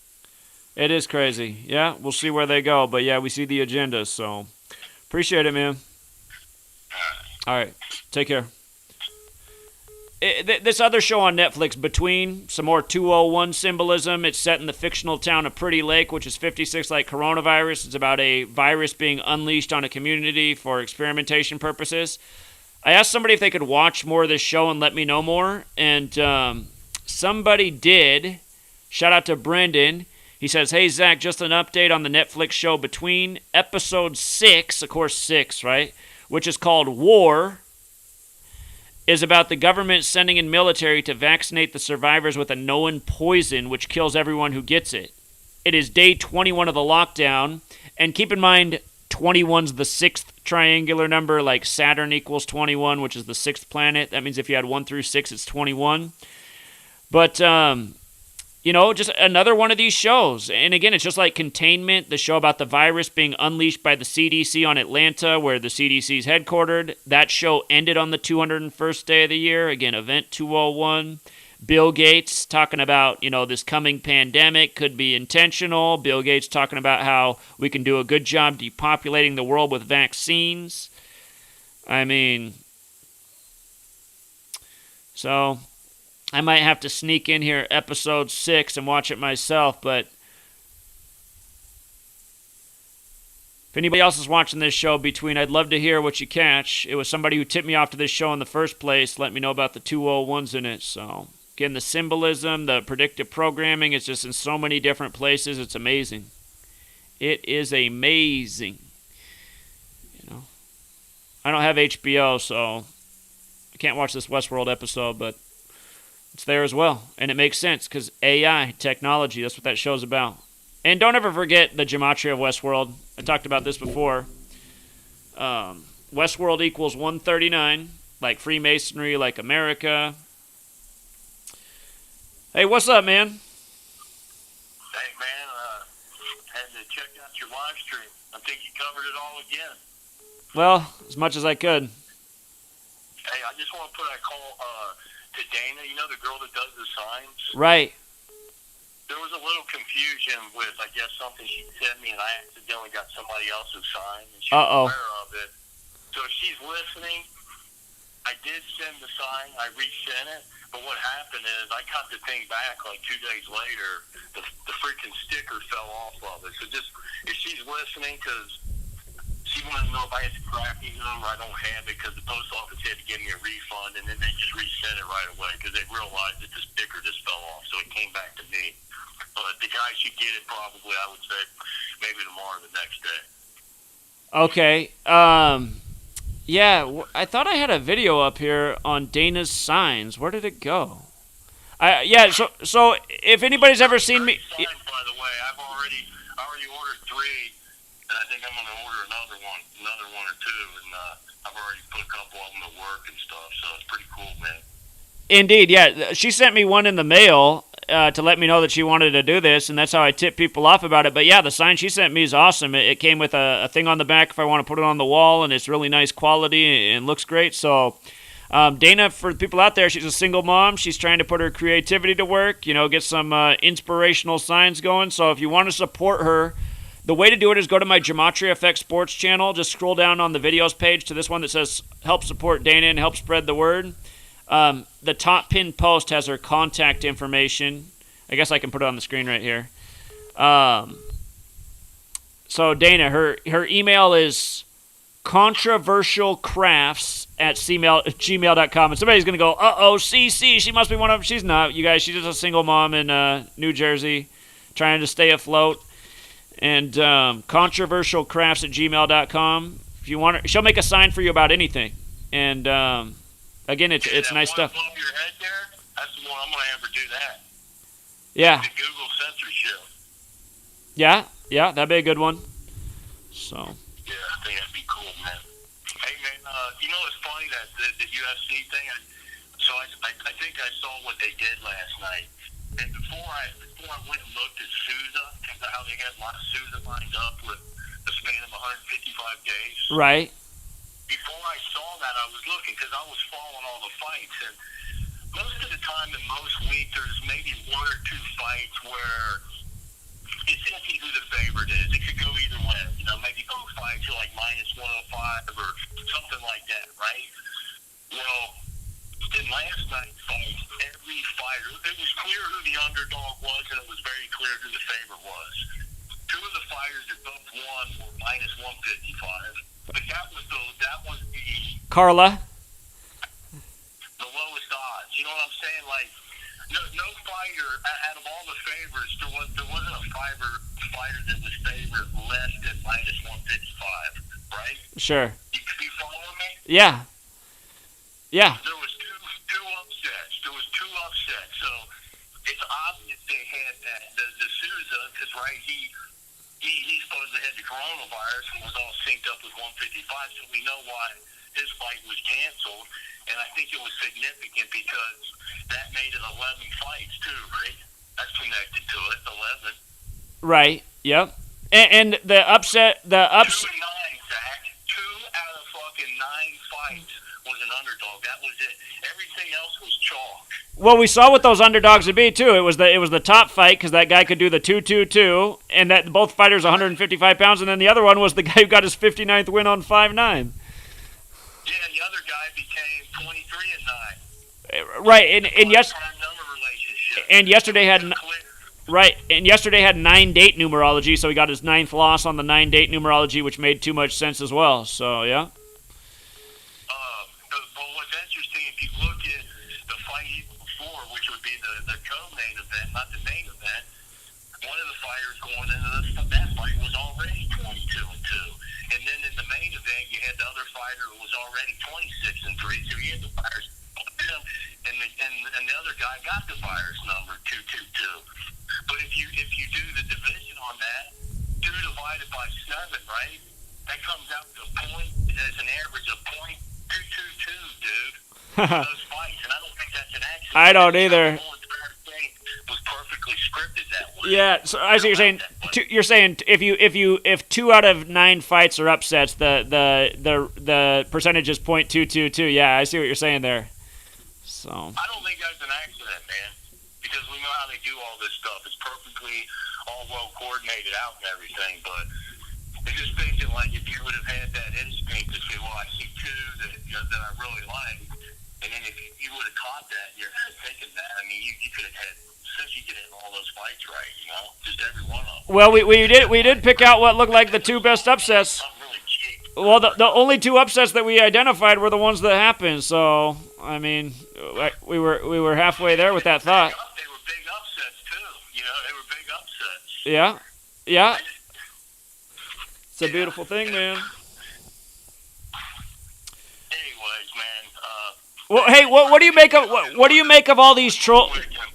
It is crazy. Yeah, we'll see where they go. But, yeah, we see the agenda, so appreciate it, man. All right. Take care. This other show on Netflix, Between, some more 201 symbolism. It's set in the fictional town of Pretty Lake, which is 56 like coronavirus. It's about a virus being unleashed on a community for experimentation purposes. I asked somebody if they could watch more of this show and let me know more, and somebody did. Shout out to Brendan. He says, hey, Zach, just an update on the Netflix show Between. Episode 6, of course 6, right, which is called War, is about the government sending in military to vaccinate the survivors with a known poison which kills everyone who gets it. It is day 21 of the lockdown, and keep in mind, 21's the sixth triangular number, like Saturn equals 21, which is the sixth planet. That means if you had 1 through 6, it's 21. But, just another one of these shows. And again, it's just like Containment, the show about the virus being unleashed by the CDC on Atlanta, where the CDC is headquartered. That show ended on the 201st day of the year. Again, Event 201. Bill Gates talking about, this coming pandemic could be intentional. Bill Gates talking about how we can do a good job depopulating the world with vaccines. So I might have to sneak in here episode 6 and watch it myself, but if anybody else is watching this show Between, I'd love to hear what you catch. It was somebody who tipped me off to this show in the first place. Let me know about the 201s in it. So, again, the symbolism, the predictive programming, it's just in so many different places. It's amazing. It is amazing. I don't have HBO, so I can't watch this Westworld episode, but it's there as well. And it makes sense because AI, technology, that's what that show's about. And don't ever forget the Gematria of Westworld. I talked about this before. Westworld equals 139, like Freemasonry, like America. Hey, what's up, man? Hey, man, had to check out your live stream. I think you covered it all again. Well, as much as I could. Hey, I just want to put a call to Dana, the girl that does the signs. Right. There was a little confusion with, I guess, something she sent me, and I accidentally got somebody else's sign, and she was aware of it. So if she's listening, I did send the sign. I resent it. But what happened is I got the thing back like 2 days later. The freaking sticker fell off of it. So just, if she's listening, because she wanted to know if I had the tracking number. I don't have it because the post office had to give me a refund, and then they just resent it right away because they realized that the sticker just fell off, so it came back to me. But the guy should get it probably, I would say, maybe tomorrow or the next day. Okay. Yeah, I thought I had a video up here on Dana's signs. Where did it go? So if anybody's ever seen me... Signs, by the way, I already ordered 3. And I think I'm going to order another one or 2, and I've already put a couple of them to work and stuff, so it's pretty cool, man. Indeed, yeah. She sent me one in the mail to let me know that she wanted to do this, and that's how I tip people off about it. But yeah, the sign she sent me is awesome. It came with a thing on the back if I want to put it on the wall, and it's really nice quality and looks great. So Dana, for the people out there, she's a single mom. She's trying to put her creativity to work, get some inspirational signs going. So if you want to support her, the way to do it is go to my Gematria Effect Sports channel. Just scroll down on the videos page to this one that says help support Dana and help spread the word. The top pinned post has her contact information. I guess I can put it on the screen right here. So Dana, her email is controversialcrafts@gmail.com. And somebody's going to go, CC, she must be one of them. She's not, you guys. She's just a single mom in New Jersey trying to stay afloat. And controversialcrafts@gmail.com. If you want her, she'll make a sign for you about anything. And again, it's nice stuff. Above your head there, that's the one I'm going to have her do that. Yeah. The Google censorship. Yeah, that'd be a good one. So. Yeah. think that'd be cool, man. Hey, man, you know it's funny that the UFC thing. I think I saw what they did last night. And before I went and looked at Souza, how they had Souza lined up with a span of 155 days. Right. Before I saw that, I was looking because I was following all the fights, and most of the time in most weeks, there's maybe one or two fights where it's iffy who the favorite is. It could go either way. You know, maybe both fights are like -105 or something like that, right? Well, in last night's fight, every fighter, it was clear who the underdog was, and it was very clear who the favorite was. Two of the fighters that both won were -155, but that was the Carla. the lowest odds. You know what I'm saying? Like, no fighter out of all the favorites, there wasn't a fighter that was favored less than -155, right? Sure. You following me? Yeah. Yeah. There was two upsets. So it's obvious they had that the Souza, because right, he's supposed to have the coronavirus and was all synced up with 155. So we know why his fight was canceled, and I think it was significant because that made it 11 fights too, right? That's connected to it, 11. Right. Yep. And the upset. 2 and 9, Zach. 2 out of fucking 9 fights was an underdog. That was it. Everything else was chalk. Well, we saw what those underdogs would be too. It was the top fight because that guy could do the 2-2-2, and that both fighters 155 pounds, and then the other one was the guy who got his 59th win on 5-9. Yeah, the other guy became 23 and 9. Right, and yes, Prime number relationship. and yesterday had Clear. right, and yesterday had 9-date numerology, so he got his 9th loss on the 9-date numerology, which made too much sense as well. So yeah. But what's interesting, if you look at the fight even before, which would be the co-main event, not the main event, one of the fighters going into that fight was already 22 and 2, and then in the main event, you had the other fighter who was already 26 and 3. So you had the fighters, and the other guy got the fighter's number 222. But if you do the division on that, 2 divided by 7, right? That comes out to a point as an average of .222, dude. Those fights, and I don't think that's an accident. I don't either. The whole entire thing was perfectly scripted that way. Yeah, so I see you're saying if 2 out of 9 fights are upsets, the percentage is .222. Yeah, I see what you're saying there. So I don't think that's an accident, man, because we know how they do all this stuff. It's perfectly all well coordinated out and everything, but I'm just thinking, like, if you would have had that instinct to say, well, I see 2 that I really like, and then if you would have caught that in your head thinking that, I mean, you could have had, since you could have all those fights right, you know, just every one of them. well, we did pick out what looked like the 2 best upsets. I'm really cheap. Well, the only 2 upsets that we identified were the ones that happened. So I mean, we were halfway there with that thought. They were big upsets too. You know, they were big upsets. Yeah, yeah. It's a beautiful thing, man. Anyways, man. Well, hey, what do you make of what do you make of all these troll?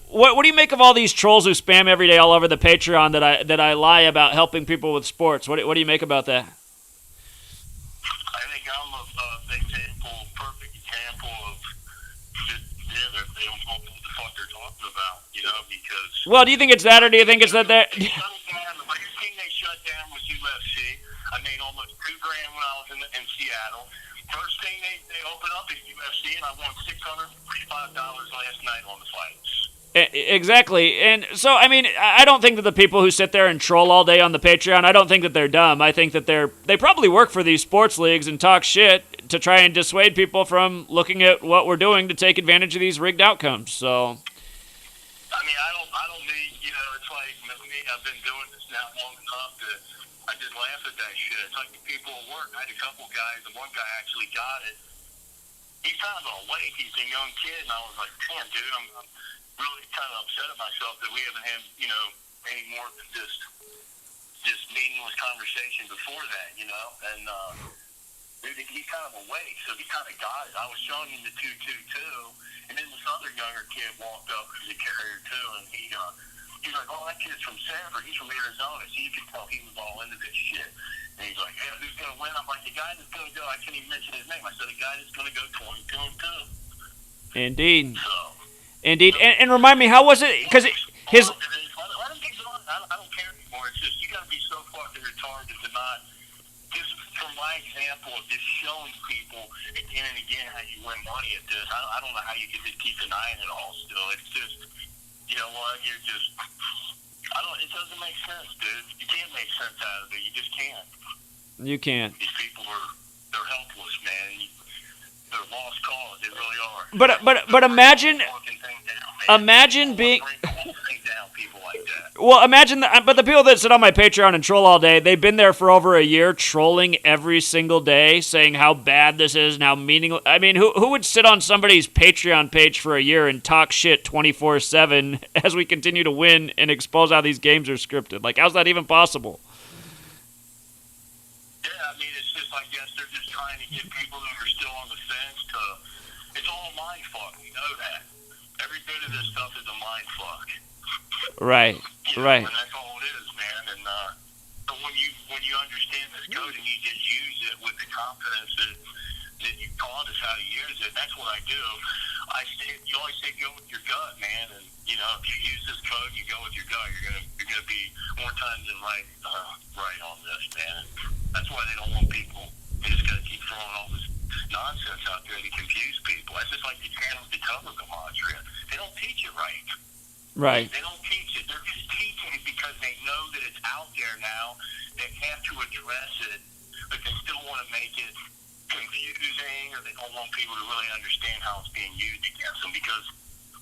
What do you make of all these trolls who spam every day all over the Patreon that I lie about helping people with sports? What do you make about that? I think I'm a perfect example of just, they don't know what the fuck they're talking about, you know, because... Well, do you think it's that, or do you think it's that they're... The biggest thing they shut down was UFC. I made almost $2,000 when I was in Seattle. First thing they opened up is UFC, and I won $645 last night on the fights. Exactly. And so, I mean, I don't think that the people who sit there and troll all day on the Patreon, I don't think that they're dumb. I think that they probably work for these sports leagues and talk shit to try and dissuade people from looking at what we're doing to take advantage of these rigged outcomes. So, I mean, I don't need, you know, it's like me, I've been doing this now long enough that I just laugh at that shit. It's like the people at work. I had a couple guys, and one guy actually got it. He's kind of awake. He's a young kid, and I was like, damn, dude, I'm really kind of upset at myself that we haven't had, you know, any more than just meaningless conversation before that, you know. And dude, he's kind of awake, so he kind of got it. I was showing him the 222, and then this other younger kid walked up who's a carrier too, and he's like, oh, that kid's from Sanford. He's from Arizona, so you can tell he was all into this shit. And he's like, yeah, who's going to win? I'm like, the guy that's going to go, I can't even mention his name. I said, the guy that's going to go 22-2. Indeed. So. Indeed. And remind me, how was it? Because his... Let him get going. I don't care anymore. It's just, you got to be so fucking retarded to not, just from my example of just showing people again and again how you win money at this, I don't know how you can just keep denying it all still. It's just, you know what, you're just, it doesn't make sense, dude. You can't make sense out of it. You just can't. You can't. These people they're helpless, man. They're lost cause. They really are. But imagine being... Well, imagine that. But the people that sit on my Patreon and troll all day, they've been there for over a year, trolling every single day, saying how bad this is and how meaningless. I mean, who would sit on somebody's Patreon page for a year and talk shit 24/7 as we continue to win and expose how these games are scripted? Like, how's that even possible? Yeah, I mean, it's just, I guess they're just trying to get people who are still on the fence to. It's all mind fuck. We know that. Every bit of this stuff is a mind fuck. Right. Right. And that's all it is, man. And so when you understand this code and you just use it with the confidence that you taught us how to use it, that's what I do. You always say go with your gut, man. And you know, if you use this code, you go with your gut. You're gonna be more times than right on this, man. That's why they don't want people. They just gotta keep throwing all this nonsense out there to confuse people. That's just like the channels that cover Gematria. They don't teach it right. Right. They don't teach it. They're just teaching it because they know that it's out there now. They have to address it, but they still want to make it confusing, or they don't want people to really understand how it's being used against them. Because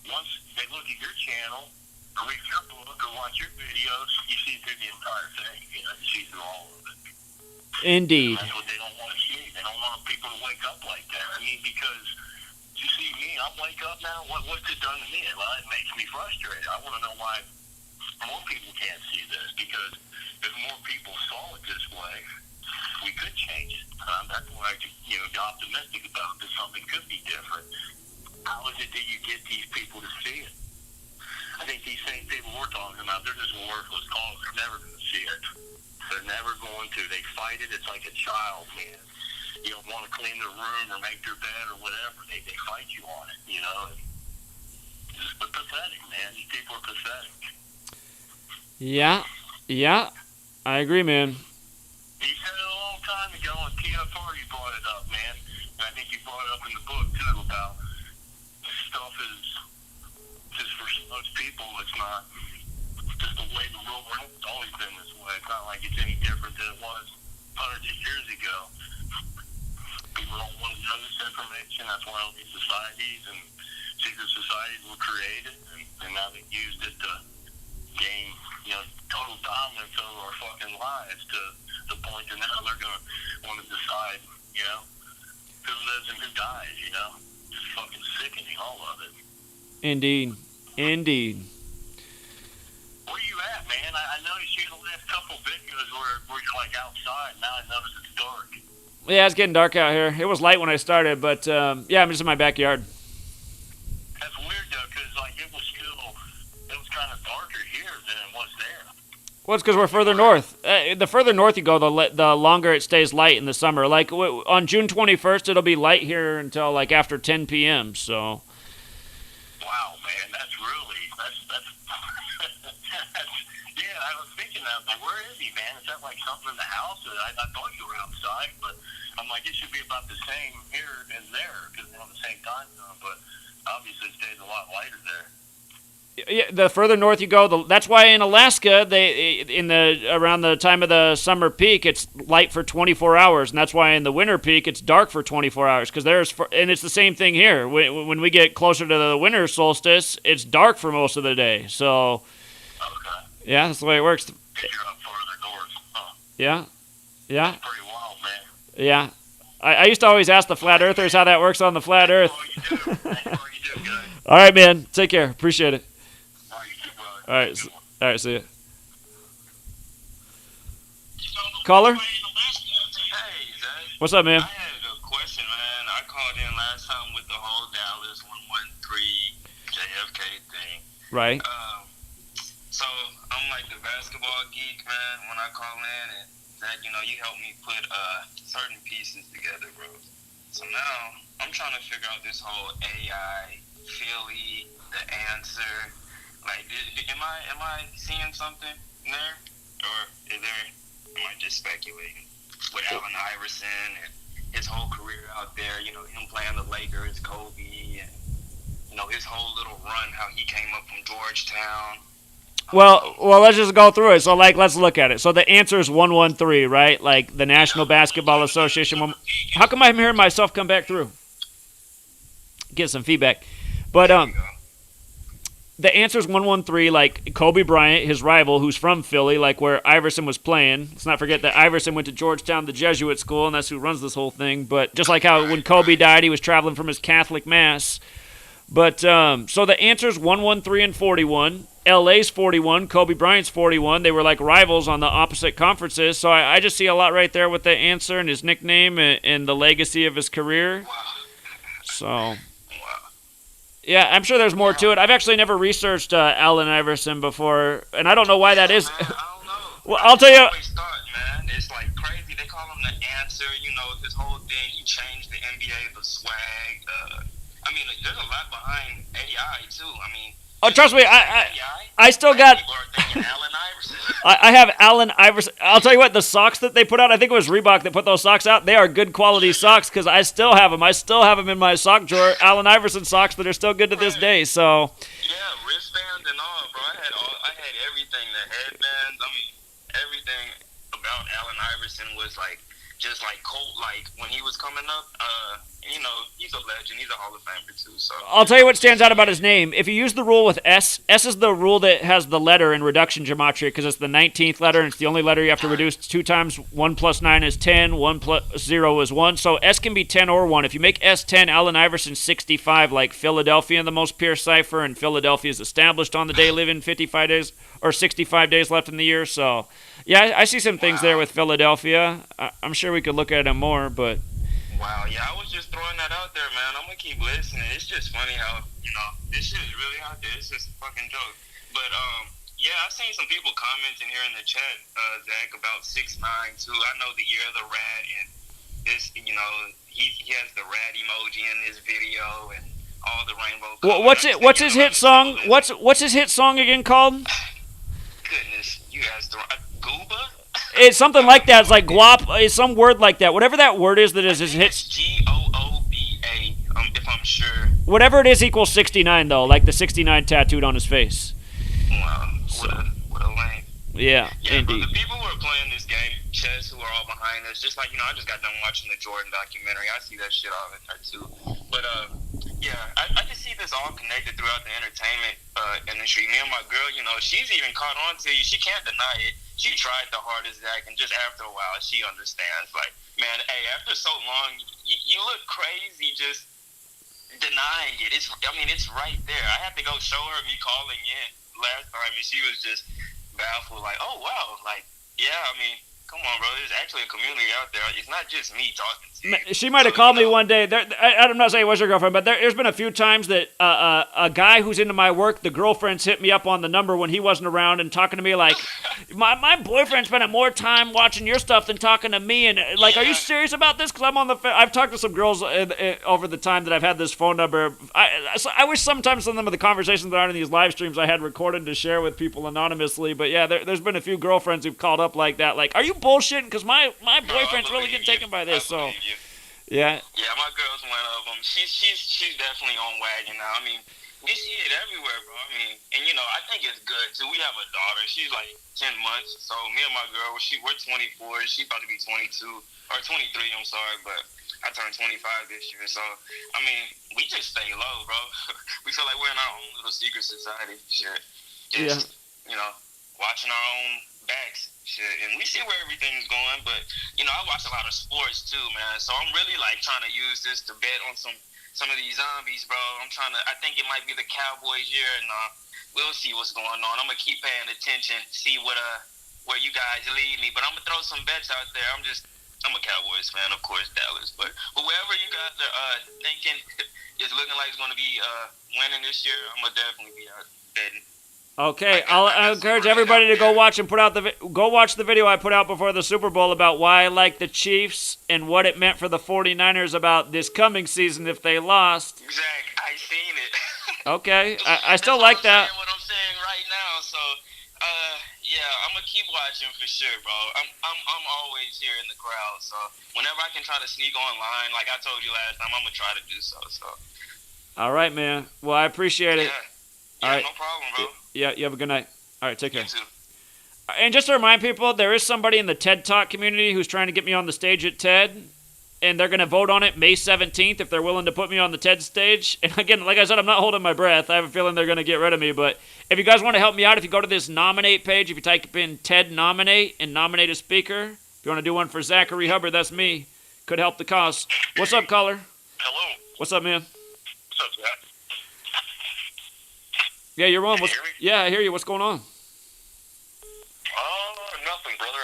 once they look at your channel, or read your book, or watch your videos, you see through the entire thing. You know, you see through all of it. Indeed. That's what they don't want to see. They don't want people to wake up like that. I mean, because you see me, I wake up now. What's it done to me? Well, it makes me frustrated. I want to know why more people can't see this. Because if more people saw it this way, we could change it. That's why I could, be optimistic about this. Something could be different. How is it that you get these people to see it? I think these same people we're talking about, they're just worthless calls. They're never going to see it. They're never going to. They fight it. It's like a child, man. You don't want to clean their room or make their bed or whatever. They fight you on it, you know. It's pathetic, man. These people are pathetic. Yeah. I agree, man. You said it a long time ago on TFR, you brought it up, man. And I think you brought it up in the book, too, about this stuff is just for most people, it's not just the way the real world has always been this way. It's not like it's any different than it was hundreds of years ago. People don't want to know this information. That's why all these societies and secret societies were created, and now they've used it to gain, total dominance over our fucking lives to the point that now they're going to want to decide, who lives and who dies, It's fucking sickening, all of it. Indeed. Where you at, man? I noticed you in the last couple videos where you're like outside. Now I notice it's dark. Yeah, it's getting dark out here. It was light when I started, but I'm just in my backyard. That's weird though, because it was kind of darker here than it was there. Well, it's because we're further north. The further north you go, the longer it stays light in the summer. Like on June 21st, it'll be light here until like after 10 p.m. So. Wow, man, that's yeah. I was thinking that, like, where is he, man? Is that like something in the house? I thought you were outside, but I'm like, it should be about the same here as there because they're on the same time zone. But obviously, it stays a lot lighter there. Yeah, the further north you go, that's why in Alaska, around the time of the summer peak, it's light for 24 hours, and that's why in the winter peak, it's dark for 24 hours. And it's the same thing here. When we get closer to the winter solstice, it's dark for most of the day. So, okay. Yeah, that's the way it works. You're up further north, huh? Yeah. That's pretty wild, man. Yeah. I used to always ask the flat earthers how that works on the flat earth. That's all you do. That's all you do, guys. All right, man. Take care. Appreciate it. All right, All right, see ya. Caller? Hey, Zach. What's up, man? I had a question, man. I called in last time with the whole Dallas 113 JFK thing. Right. So I'm like the basketball geek, man, when I call in, and Zach, you helped me put certain pieces together, bro. So now I'm trying to figure out this whole AI, Philly, the answer. Like, am I seeing something there, or am I just speculating? With Allen Iverson and his whole career out there, him playing the Lakers, Kobe, and his whole little run, how he came up from Georgetown. Well, let's just go through it. So, let's look at it. So the answer is 113, right? Like the National Basketball Association. How come I'm hearing myself come back through? Get some feedback. But the answer is 113. Like Kobe Bryant, his rival, who's from Philly, like where Iverson was playing. Let's not forget that Iverson went to Georgetown, the Jesuit school, and that's who runs this whole thing. But just like how when Kobe died, he was traveling from his Catholic mass. But so the answer is 113 and 41. LA's 41. Kobe Bryant's 41. They were like rivals on the opposite conferences. So I just see a lot right there with the answer and his nickname and the legacy of his career. So, yeah, I'm sure there's more to it. I've actually never researched Allen Iverson before, and I don't know why that is. Man, I don't know. Well, I'll tell you. I always thought, man, it's like crazy. They call him the answer. His whole thing. He changed the NBA, the swag. There's a lot behind AI too. Oh, trust me, I still got. People are thinking Allen Iverson. I have Allen Iverson. I'll tell you what, the socks that they put out, I think it was Reebok that put those socks out. They are good quality socks because I still have them. I still have them in my sock drawer. Allen Iverson socks that are still good to this day. So. Yeah, wristbands and all, bro. I had everything. The headbands. Everything about Allen Iverson was just cold. Like when he was coming up, he's a legend. He's a Hall of Famer too. So I'll tell you what stands out about his name. If you use the rule with S is the rule that has the letter in reduction gematria because it's the 19th letter and it's the only letter you have to reduce 2 times. 1 plus 9 is 10. 1 plus 0 is 1. So S can be 10 or 1. If you make S 10, Allen Iverson 65, like Philadelphia in the most pure cipher, and Philadelphia is established on the day living 55 days or 65 days left in the year. So, yeah, I see some things there with Philadelphia. I'm sure we could look at them more, but. Wow, yeah, I was just throwing that out there, man. I'm gonna keep listening. It's just funny how, this shit is really out there. It's just a fucking joke. But, yeah, I've seen some people commenting here in the chat, Zach, about 6ix9ine too. I know the year of the rat, and this, he has the rat emoji in his video and all the rainbow colors. Well, what's his hit song? What's his hit song again called? Goodness, you asked the Gooba? It's something like that. It's like guap. It's some word like that. Whatever that word is that is his hits. GOOBA, if I'm sure. Whatever it is equals 69 though, like the 69 tattooed on his face. Wow, what a lame. Yeah, Yeah, indeed. but the people who are playing this game, chess, who are all behind us, just like, I just got done watching the Jordan documentary. I see that shit all in there too. But, yeah, I just see this all connected throughout the entertainment industry. Me and my girl, she's even caught on to you. She can't deny it. She tried the hardest, Zach, and just after a while, she understands. Like, man, hey, after so long, you look crazy just denying it. It's right there. I had to go show her me calling in last time, and she was just baffled, like, oh, wow. Like, yeah, come on, bro. There's actually a community out there. It's not just me talking to you. She might have called me one day. I'm not saying it was her girlfriend, but there's been a few times that a guy who's into my work, the girlfriend's hit me up on the number when he wasn't around and talking to me like, my boyfriend's spending more time watching your stuff than talking to me. And like, Are you serious about this? Because I'm on the I've talked to some girls over the time that I've had this phone number. I wish sometimes some of the conversations that aren't in these live streams I had recorded to share with people anonymously. But yeah, there's been a few girlfriends who've called up like that. Like, are you bullshitting? Because my boyfriend's really getting taken by this. So. Yeah. Yeah, my girl's one of them. She's definitely on wagon now. We see it everywhere, bro. And I think it's good too. We have a daughter. She's like 10 months. So me and my girl, we're 24. She's about to be 22 or 23. I'm sorry, but I turned 25 this year. So we just stay low, bro. We feel like we're in our own little secret society. Shit. Just, watching our own backs. Shit, and we see where everything's going, but I watch a lot of sports too, man. So I'm really trying to use this to bet on some of these zombies, bro. I think it might be the Cowboys year, and we'll see what's going on. I'm gonna keep paying attention, see where you guys lead me. But I'm gonna throw some bets out there. I'm a Cowboys fan, of course, Dallas, but wherever you guys are thinking is looking like it's gonna be winning this year, I'm gonna definitely be out betting. Okay, I'll encourage everybody to go watch and go watch the video I put out before the Super Bowl about why I like the Chiefs and what it meant for the 49ers about this coming season if they lost. Exactly. I seen it. Okay, I still like that. What I'm saying right now. So, yeah, I'm gonna keep watching for sure, bro. I'm always here in the crowd. So whenever I can try to sneak online, like I told you last time, I'm gonna try to do so. So. All right, man. Well, I appreciate it. Yeah, All right. no problem, bro. Yeah, you have a good night. All right, take care. You too. And just to remind people, there is somebody in the TED Talk community who's trying to get me on the stage at TED, and they're going to vote on it May 17th if they're willing to put me on the TED stage. And again, like I said, I'm not holding my breath. I have a feeling they're going to get rid of me. But if you guys want to help me out, if you go to this nominate page, if you type in TED nominate and nominate a speaker, if you want to do one for Zachary Hubbard, that's me. Could help the cause. What's up, caller? Hello. What's up, man? What's up, Zach? Yeah, you're on. Can you hear me? Yeah, I hear you. What's going on? Nothing, brother.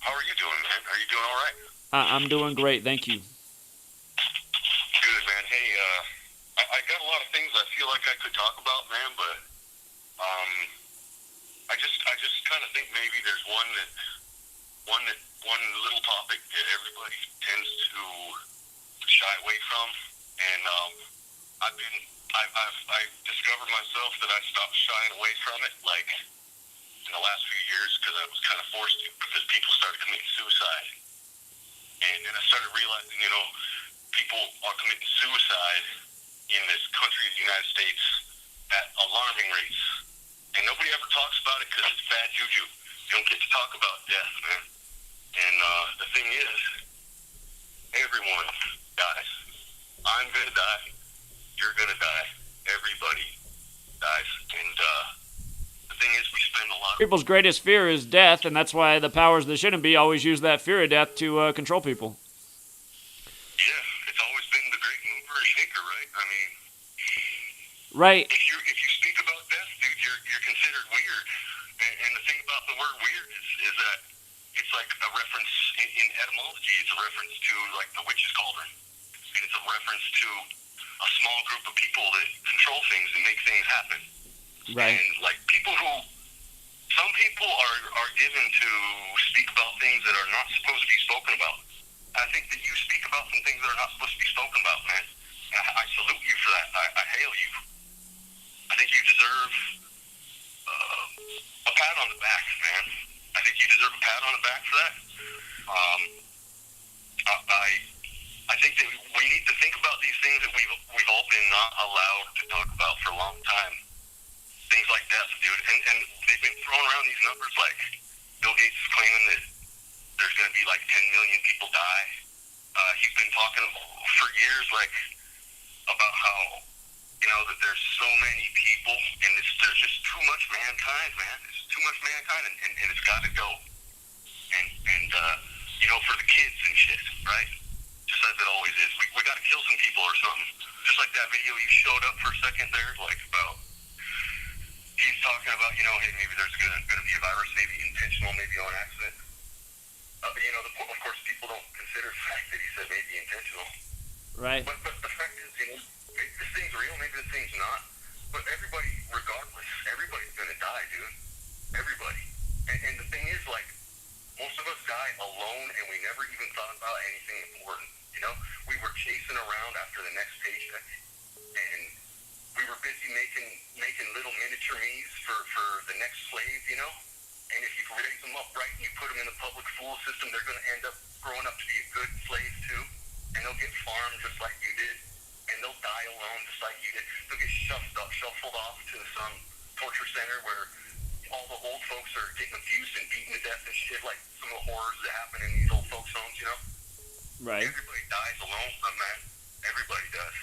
How are you doing, man? Are you doing all right? I'm doing great. Thank you. Good, man. Hey, I got a lot of things I feel like I could talk about, man, but I just kind of think maybe there's one little topic that everybody tends to shy away from, and I've discovered myself that I stopped shying away from it, like in the last few years, because I was kind of forced to, because people started committing suicide, and then I started realizing, people are committing suicide in this country of the United States at alarming rates, and nobody ever talks about it because it's bad juju. You don't get to talk about death, man. And the thing is, everyone dies. I'm gonna die. You're gonna die. Everybody dies. And the thing is, we spend a lot of People's greatest fear is death, and that's why the powers that shouldn't be always use that fear of death to control people. Yeah, it's always been the great mover and shaker, right? I mean, Right. if you speak about death, dude, you're considered weird. And the thing about the word weird is that it's like a reference in etymology. It's a reference to like the witch's cauldron, and it's a reference to a small group of people that control things and make things happen. Right. And like some people are given to speak about things that are not supposed to be spoken about. I think that you speak about some things that are not supposed to be spoken about, man. And I salute you for that. I hail you. I think you deserve a pat on the back, man. I think you deserve a pat on the back for that. I think that we need to think about these things that we've all been not allowed to talk about for a long time. Things like death, dude. And they've been throwing around these numbers like Bill Gates is claiming that there's going to be like 10 million people die. He's been talking for years like about how, that there's so many people and there's just too much mankind, man. It's too much mankind and it's got to go. And for the kids and shit, right? Just as it always is. We got to kill some people or something. Just like that video you showed up for a second there, like about, he's talking about, hey, maybe there's going to be a virus, maybe intentional, maybe on accident. Of course, people don't consider the fact that he said maybe intentional. Right. But the fact is, maybe this thing's real, maybe this thing's not. But everybody, regardless, everybody's going to die, dude. Everybody. And the thing is, like, most of us die alone, and we never even thought about anything important. We were chasing around after the next paycheck, and we were busy making little miniature me's for the next slave, And if you raise them up right and you put them in the public school system, they're going to end up growing up to be a good slave too, and they'll get farmed just like you did, and they'll die alone just like you did. They'll get shuffled off to some torture center where all the old folks are getting abused and beaten to death and shit, like some of the horrors that happen in these old folks' homes, Right. Everybody dies alone, man. Everybody does.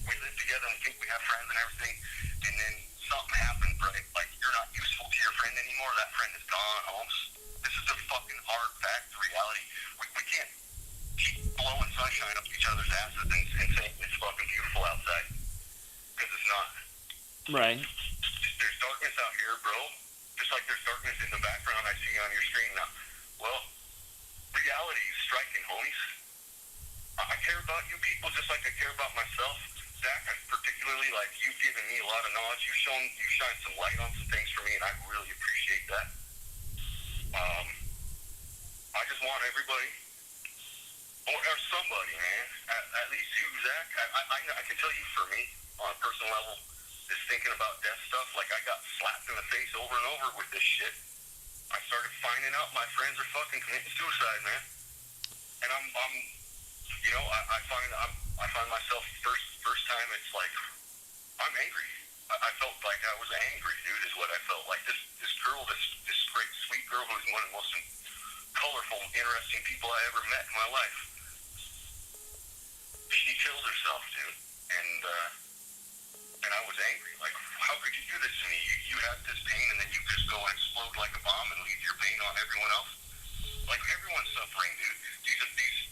We live together and think we have friends and everything, and then something happens, right? Like, you're not useful to your friend anymore. That friend is gone, Holmes. This is a fucking hard fact, reality. We can't keep blowing sunshine up each other's asses and saying it's fucking beautiful outside, because it's not. Right. There's darkness out here, bro. Just like there's darkness in the background I see on your screen now. Well, reality is striking, homies. I care about you people just like I care about myself. Zach, I particularly particularly, like, you've given me a lot of knowledge. You've shined some light on some things for me, and I really appreciate that. I just want everybody, or somebody, man, at least you, Zach. I can tell you, for me, on a personal level, just thinking about death stuff, like, I got slapped in the face over and over with this shit. I started finding out my friends are fucking committing suicide, man. And I'm you know, I find myself first time, it's like, I'm angry. I felt like I was angry, dude, is what I felt like. This girl, this great, sweet girl who's one of the most colorful, interesting people I ever met in my life, she killed herself, dude. And I was angry. Like, how could you do this to me? You have this pain, and then you just go and explode like a bomb and leave your pain on everyone else? Like, everyone's suffering, dude.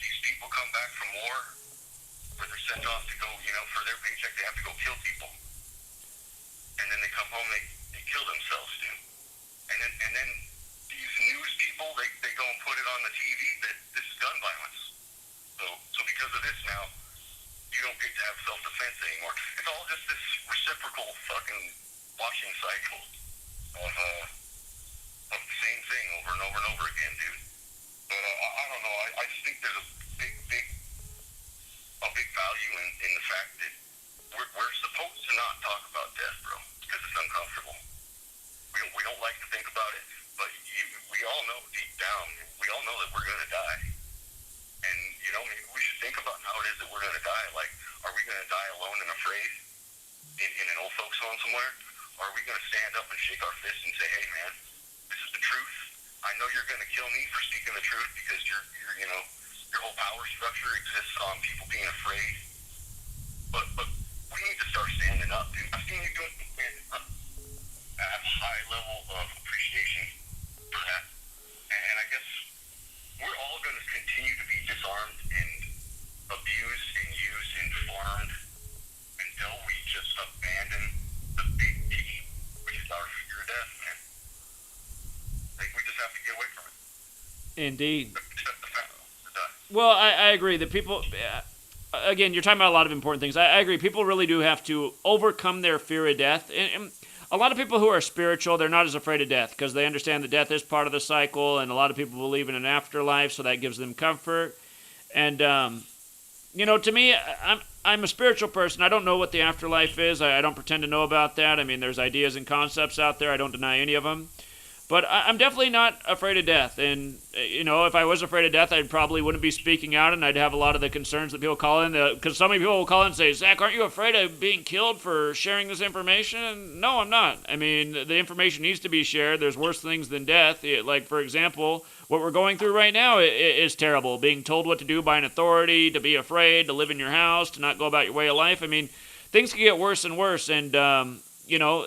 These people come back from war, where they're sent off to go, you know, for their paycheck, they have to go kill people. And then they come home, they kill themselves, dude. And then these news people, they go and put it on the TV that this is gun violence. So because of this now, you don't get to have self-defense anymore. It's all just this reciprocal fucking washing cycle of the same thing over and over and over again, dude. But I don't know. I just think there's a big value in the fact that we're supposed to not talk about death, bro, because it's uncomfortable. We don't like to think about it, but we all know deep down, we all know that we're gonna die. And, you know, maybe we should think about how it is that we're going to die. Like, are we going to die alone and afraid in an old folks home somewhere? Or are we going to stand up and shake our fists and say, hey, man, this is the truth. I know you're going to kill me for speaking the truth because you're you know, your whole power structure exists on people being afraid. But we need to start standing up, dude. I've seen you doing standing up. I have a high level of appreciation for that. And I guess we're all going to continue to be disarmed and abused and used and farmed until we just abandon the big T, which is our fear of death, man. Like, we just have to get away from it. Indeed. Accept the fact we're done. Well, I agree that people, again, you're talking about a lot of important things. I agree. People really do have to overcome their fear of death. And a lot of people who are spiritual, they're not as afraid of death because they understand that death is part of the cycle, and a lot of people believe in an afterlife, so that gives them comfort. And, you know, to me, I'm a spiritual person. I don't know what the afterlife is. I don't pretend to know about that. I mean, there's ideas and concepts out there. I don't deny any of them. But I'm definitely not afraid of death. And, you know, if I was afraid of death, I probably wouldn't be speaking out, and I'd have a lot of the concerns that people call in. Because so many people will call in and say, Zach, aren't you afraid of being killed for sharing this information? No, I'm not. I mean, the information needs to be shared. There's worse things than death. Like, for example, what we're going through right now is terrible. Being told what to do by an authority, to be afraid, to live in your house, to not go about your way of life. I mean, things can get worse and worse. And, you know,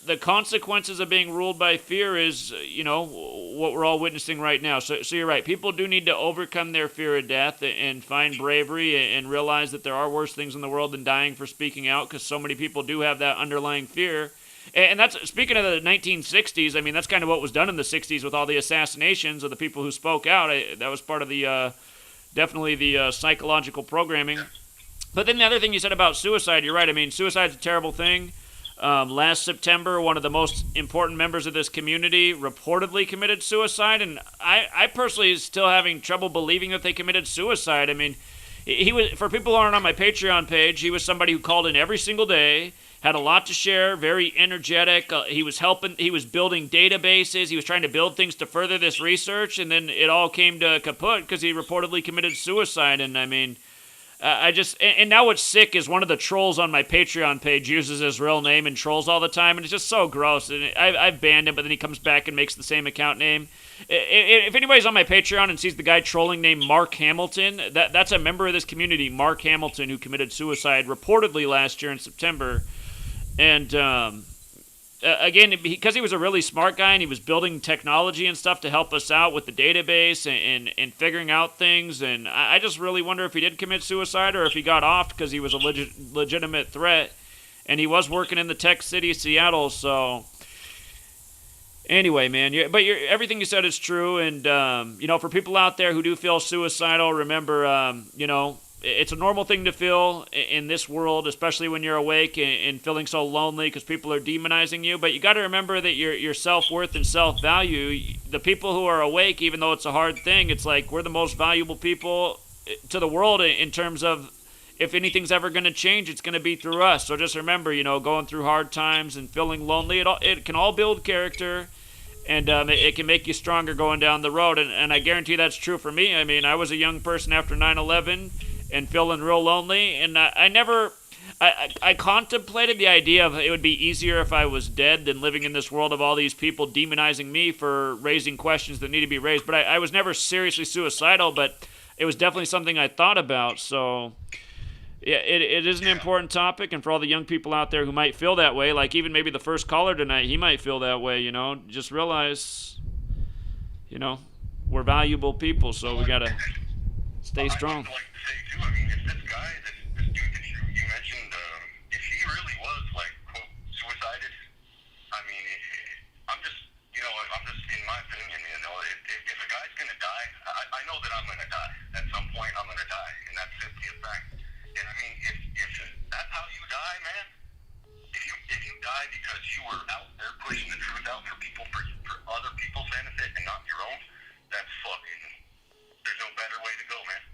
the consequences of being ruled by fear is, you know, what we're all witnessing right now. So you're right. People do need to overcome their fear of death and find bravery and realize that there are worse things in the world than dying for speaking out, because so many people do have that underlying fear. And that's, speaking of the 1960s, I mean, that's kind of what was done in the 60s with all the assassinations of the people who spoke out. That was part of the, definitely the psychological programming. But then the other thing you said about suicide, you're right. I mean, suicide's a terrible thing. Last September, one of the most important members of this community reportedly committed suicide, and I personally is still having trouble believing that they committed suicide. I mean, he was, for people who aren't on my Patreon page, he was somebody who called in every single day, had a lot to share, very energetic. He was building databases, he was trying to build things to further this research, and then it all came to kaput because he reportedly committed suicide. And I mean, and now what's sick is one of the trolls on my Patreon page uses his real name and trolls all the time, and it's just so gross. And I've banned him, but then he comes back and makes the same account name. If anybody's on my Patreon and sees the guy trolling named Mark Hamilton, that's a member of this community, Mark Hamilton, who committed suicide reportedly last year in September. And again, because he was a really smart guy and he was building technology and stuff to help us out with the database and figuring out things. And I just really wonder if he did commit suicide or if he got off because he was a legitimate threat. And he was working in the tech city of Seattle. So anyway, man, everything you said is true. And, you know, for people out there who do feel suicidal, remember, you know, it's a normal thing to feel in this world, especially when you're awake and feeling so lonely because people are demonizing you. But you got to remember that your self-worth and self-value, the people who are awake, even though it's a hard thing, it's like we're the most valuable people to the world in terms of if anything's ever going to change, it's going to be through us. So just remember, going through hard times and feeling lonely, it can all build character. And it can make you stronger going down the road. And I guarantee that's true for me. I mean, I was a young person after 9/11 and feeling real lonely. And I contemplated the idea of it would be easier if I was dead than living in this world of all these people demonizing me for raising questions that need to be raised. But I was never seriously suicidal, but it was definitely something I thought about. So yeah, it is an important topic, and for all the young people out there who might feel that way, like even maybe the first caller tonight, he might feel that way, just realize, we're valuable people, so we got to stay strong. I'd like to say, too, I mean, if this guy, this dude that you mentioned, if he really was, like, quote, suicided, I mean, I'm just, in my opinion, if a guy's going to die, I know that I'm going to die. At some point, I'm going to die, and that's simply a fact. And I mean, if that's how you die, man, if you die because you were out there pushing the truth out for people, for other people's benefit and not your own, that's fucking, there's no better way to go, man.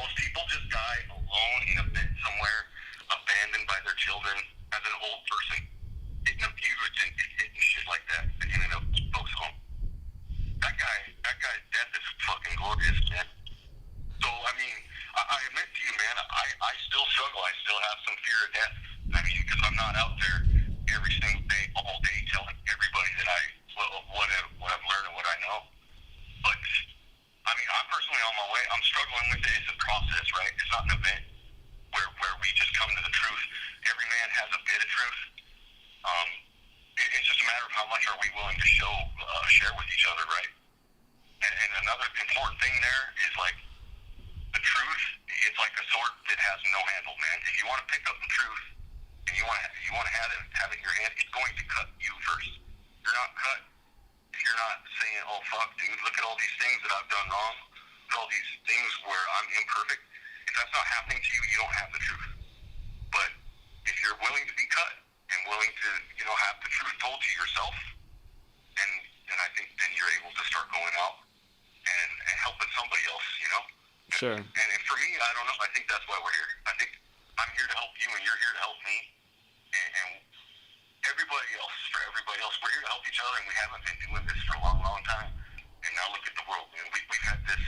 Most people just die alone in a pit somewhere, abandoned by their children, as an old person, getting abused and hitting shit like that, in a folks' home. That guy's death is fucking glorious, man. So, I mean, I admit to you, man, I still struggle. I still have some fear of death. I mean, because I'm not out there every single day, all day, telling everybody that what I've learned and what I know. But, I mean, I'm personally on my way. I'm struggling with it. It's a process, right? It's not an event where we just come to the truth. Every man has a bit of truth. It's just a matter of how much are we willing to share with each other, right? And another important thing there is, like, the truth, it's like a sword that has no handle, man. If you want to pick up the truth and you want to have it in your hand, it's going to cut you first. You're not cut if you're not saying, "Oh fuck, dude, look at all these things that I've done wrong, look at all these things where I'm imperfect." If that's not happening to you, you don't have the truth. But if you're willing to be cut and willing to, have the truth told to yourself, then I think then you're able to start going out and helping somebody else, Sure. And for me, I don't know. I think that's why we're here. I think I'm here to help you, and you're here to help me, and everybody else. For everybody else, we're here to help each other, and we haven't been doing this for a long, long time. And now look at the world. We've had this.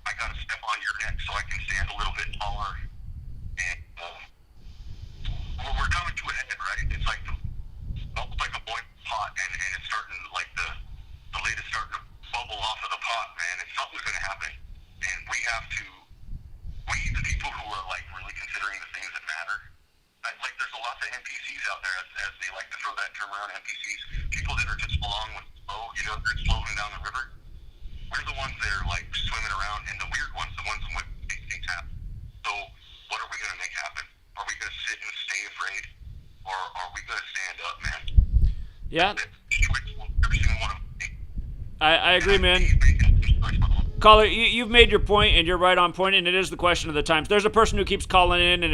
I got to step on your neck so I can stand a little bit taller, and we're coming to a head, right? It's like almost like a boiling pot, and it's starting like the lid is starting to bubble off of the pot, man. And something's going to happen. And we the people who are like really considering the things that matter, like there's a lot of NPCs out there, as they like to throw that term around, NPCs, people that are just along with the flow, they're floating down the river. We're the ones that are like swimming around, and the weird ones, the ones that make things happen. So what are we going to make happen? Are we going to sit and stay afraid, or are we going to stand up, man? Yeah. Every single one of them. I agree, man. Caller, you've made your point, and you're right on point, and it is the question of the times. There's a person who keeps calling in, and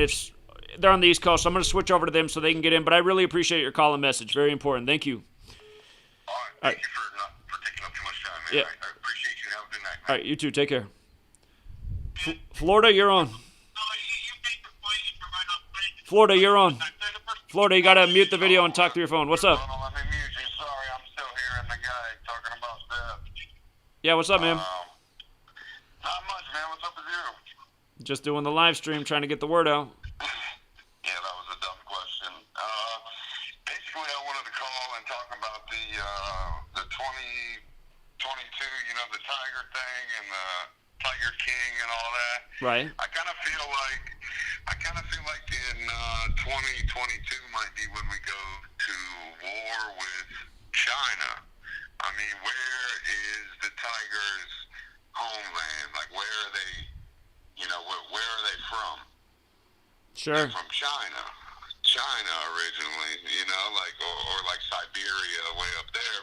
they're on the East Coast, so I'm going to switch over to them so they can get in, but I really appreciate your call and message. Very important. Thank you. All right. Thank you for taking up too much time, man. Yeah. I appreciate you. Have a good night, man. All right, you too. Take care. Florida, you're on. Florida, you're on. Florida, you got to mute the video and talk through your phone. What's up? Hold on, let me mute you. Sorry, I'm still hearing the guy talking about death. Yeah, what's up, man? Not much, man. What's up with you? Just doing the live stream, trying to get the word out. Yeah, that was a dumb question. Basically, I wanted to call and talk about the 2022, the Tiger thing and the Tiger King and all that. Right. I kind of feel like in 2022 might be when we go to war with China. I mean, where is the Tigers' homeland? Like, where are they? Where are they from? Sure. They're from China originally. Or like Siberia, way up there,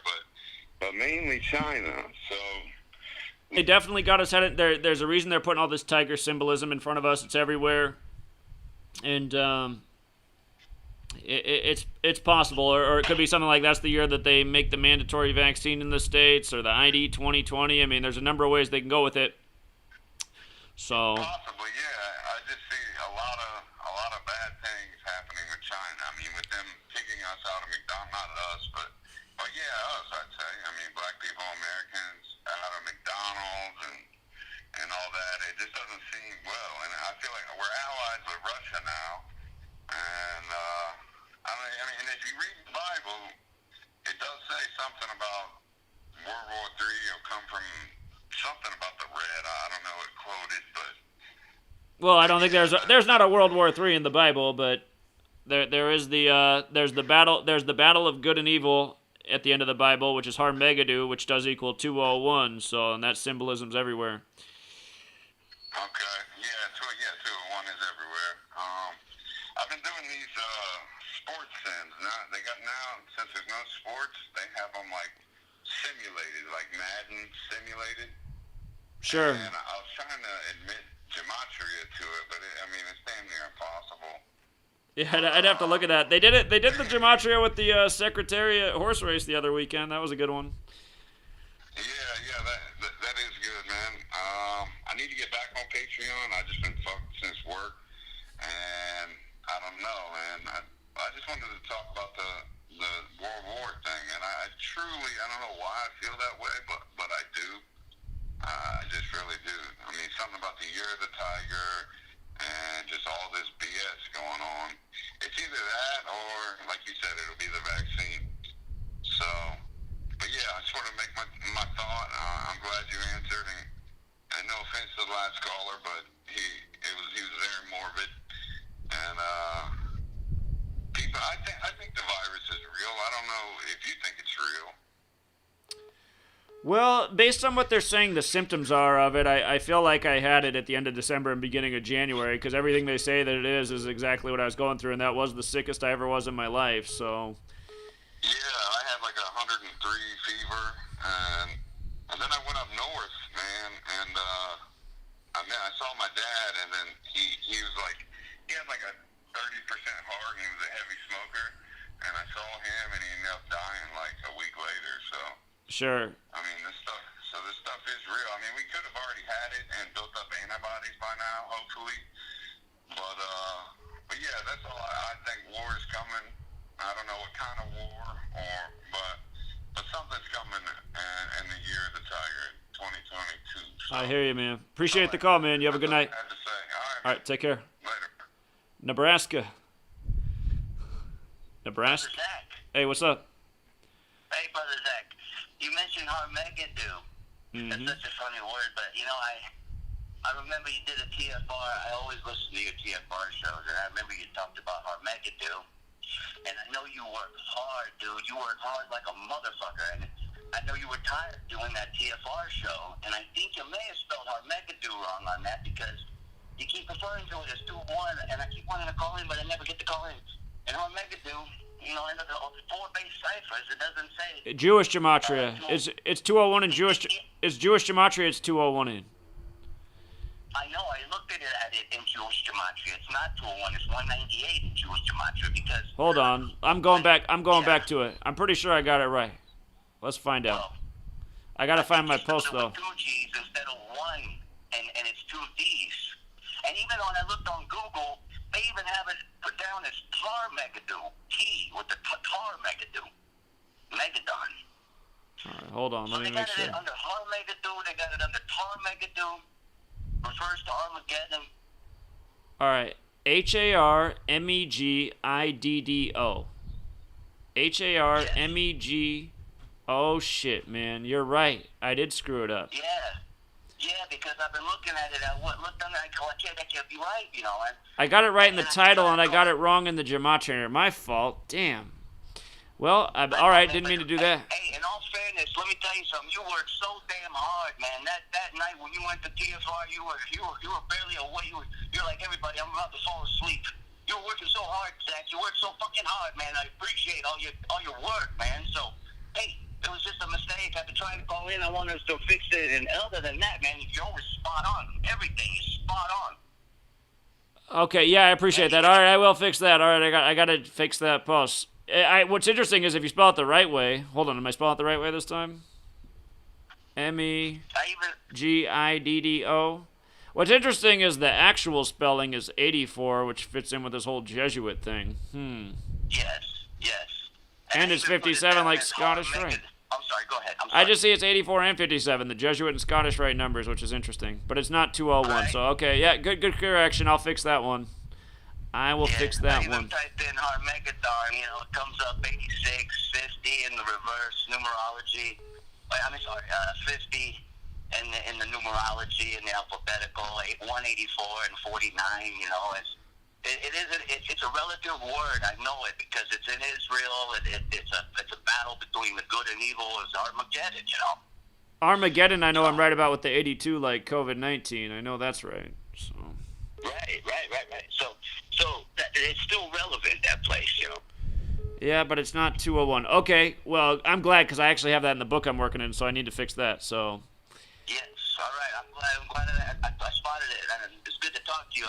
but mainly China. So They definitely got us headed there. There's a reason they're putting all this tiger symbolism in front of us. It's everywhere, and it's possible, or it could be something like that's the year that they make the mandatory vaccine in the States, or the ID 2020. I mean, there's a number of ways they can go with it. So Possibly, yeah. I just see a lot of bad things happening with China. I mean, with them kicking us out of McDonald's, not us, but yeah, us, I'd say. I mean, black people, Americans, out of McDonald's and all that. It just doesn't seem well. And I feel like we're allies with Russia now. And, I mean, if you read the Bible, it does say something about World War III will come from something about the red. I don't know what quoted, but... well, I don't think there's not a World War III in the Bible, but there's the battle of good and evil at the end of the Bible, which is Harmegadu, which does equal 201. So, and that symbolism's everywhere. Okay, yeah, 201 is everywhere. I've been doing these sports sims. Now, since there's no sports, they have them like simulated, like Madden simulated. Sure. And I was trying to admit Gematria to it, but it's damn near impossible. Yeah, I'd have to look at that. They did it. They did the Gematria with the Secretariat horse race the other weekend. That was a good one. Yeah, that is good, man. I need to get back on Patreon. I just been fucked since work, and I don't know, man. I just wanted to talk about the World War thing, and I don't know why I feel that way, but I do. I just really do. I mean, something about the Year of the Tiger and just all this BS going on. It's either that or, like you said, it'll be the vaccine. So, but yeah, I just want to make my thought. I'm glad you answered, and no offense to the last caller, but he was very morbid, and people, I think the virus is real. I don't know if you think it's real. Well, based on what they're saying the symptoms are of it, I feel like I had it at the end of December and beginning of January, because everything they say that it is exactly what I was going through, and that was the sickest I ever was in my life, so... Yeah, I had like 103 fever, and then I went up north, man, and I saw my dad, and then he was like, he had like a 30% heart, and he was a heavy smoker, and I saw him, and he ended up dying like a week later, so... Sure. I mean, this stuff is real. I mean, we could have already had it and built up antibodies by now, hopefully. But yeah, that's all. I think war is coming. I don't know what kind of war, but something's coming in the Year of the Tiger, 2022. So, I hear you, man. Appreciate the call, man. You have a good night. I had to say. All right, take care. Later. Nebraska. Zach. Hey, what's up? Hey, Brother Zach. You mentioned Harmegadu. Mm-hmm. That's such a funny word, but I remember you did a TFR. I always listen to your TFR shows, and I remember you talked about Harmegadu. And I know you work hard, dude. You work hard like a motherfucker. And I know you were tired doing that TFR show, and I think you may have spelled Harmegadu wrong on that because you keep referring to it as 2-1, and I keep wanting to call in, but I never get to call in. And Harmegadu, in the 4-base ciphers, it doesn't say... Jewish Gematria. It's 201 in Jewish... It's Jewish Gematria, it's 201 in. I know, I looked at it in Jewish Gematria. It's not 201, it's 198 in Jewish Gematria because... Hold on. I'm going back to it. I'm pretty sure I got it right. Let's find out. Well, I gotta find my post, though. With 2 G's instead of 1, and it's 2 D's. And even when I looked on Google, they even have it put down as Tar-Megadu. T with the Tar-Megadu. Megadon. All right, hold on. So Let me they make got sure. it under Har-Megadu, they got it under Tar-Megadu. Refers to Armageddon. All right. Harmegiddo. Harmeg. Oh, shit, man. You're right. I did screw it up. Yeah, because I've been looking at it. I looked on it. I go, yeah, that can't be right, you know. And I got it right in the title, and I got it wrong in the Gematria. My fault. Damn. Well, all right. Didn't mean to do that. Hey, in all fairness, let me tell you something. You worked so damn hard, man. That night when you went to TFR, you were barely awake. You're like everybody. I'm about to fall asleep. You were working so hard, Zach. You worked so fucking hard, man. I appreciate all your work, man. So, hey, It was just a mistake. I tried to call in. I wanted us to fix it. And other than that, man, you're always spot on. Everything is spot on. Okay, yeah, I appreciate that. All right, I will fix that. All right, I got to fix that post. What's interesting is if you spell it the right way. Hold on, am I spelling it the right way this time? MEGIDDO. What's interesting is the actual spelling is 84, which fits in with this whole Jesuit thing. Yes. And it's 57 like Scottish Rite. I'm sorry, go ahead. I'm sorry. I just see it's 84 and 57, the Jesuit and Scottish Rite numbers, which is interesting. But it's not 201, right. So okay, yeah, good correction. I'll fix that one. I will fix that I even one. typed in Harmegathon, it comes up 86, 50 in the reverse numerology. 50 in the numerology and the alphabetical, 184 and 49, it's a relative word. I know it because it's in Israel. It's a battle between the good and evil. It's Armageddon, Armageddon, I know I'm right about with the 82, like COVID-19. I know that's right. So. Right. So it's still relevant, that place, Yeah, but it's not 201. Okay, well, I'm glad because I actually have that in the book I'm working in, so I need to fix that. So. Yes, all right. I'm glad I spotted it, and it's good to talk to you.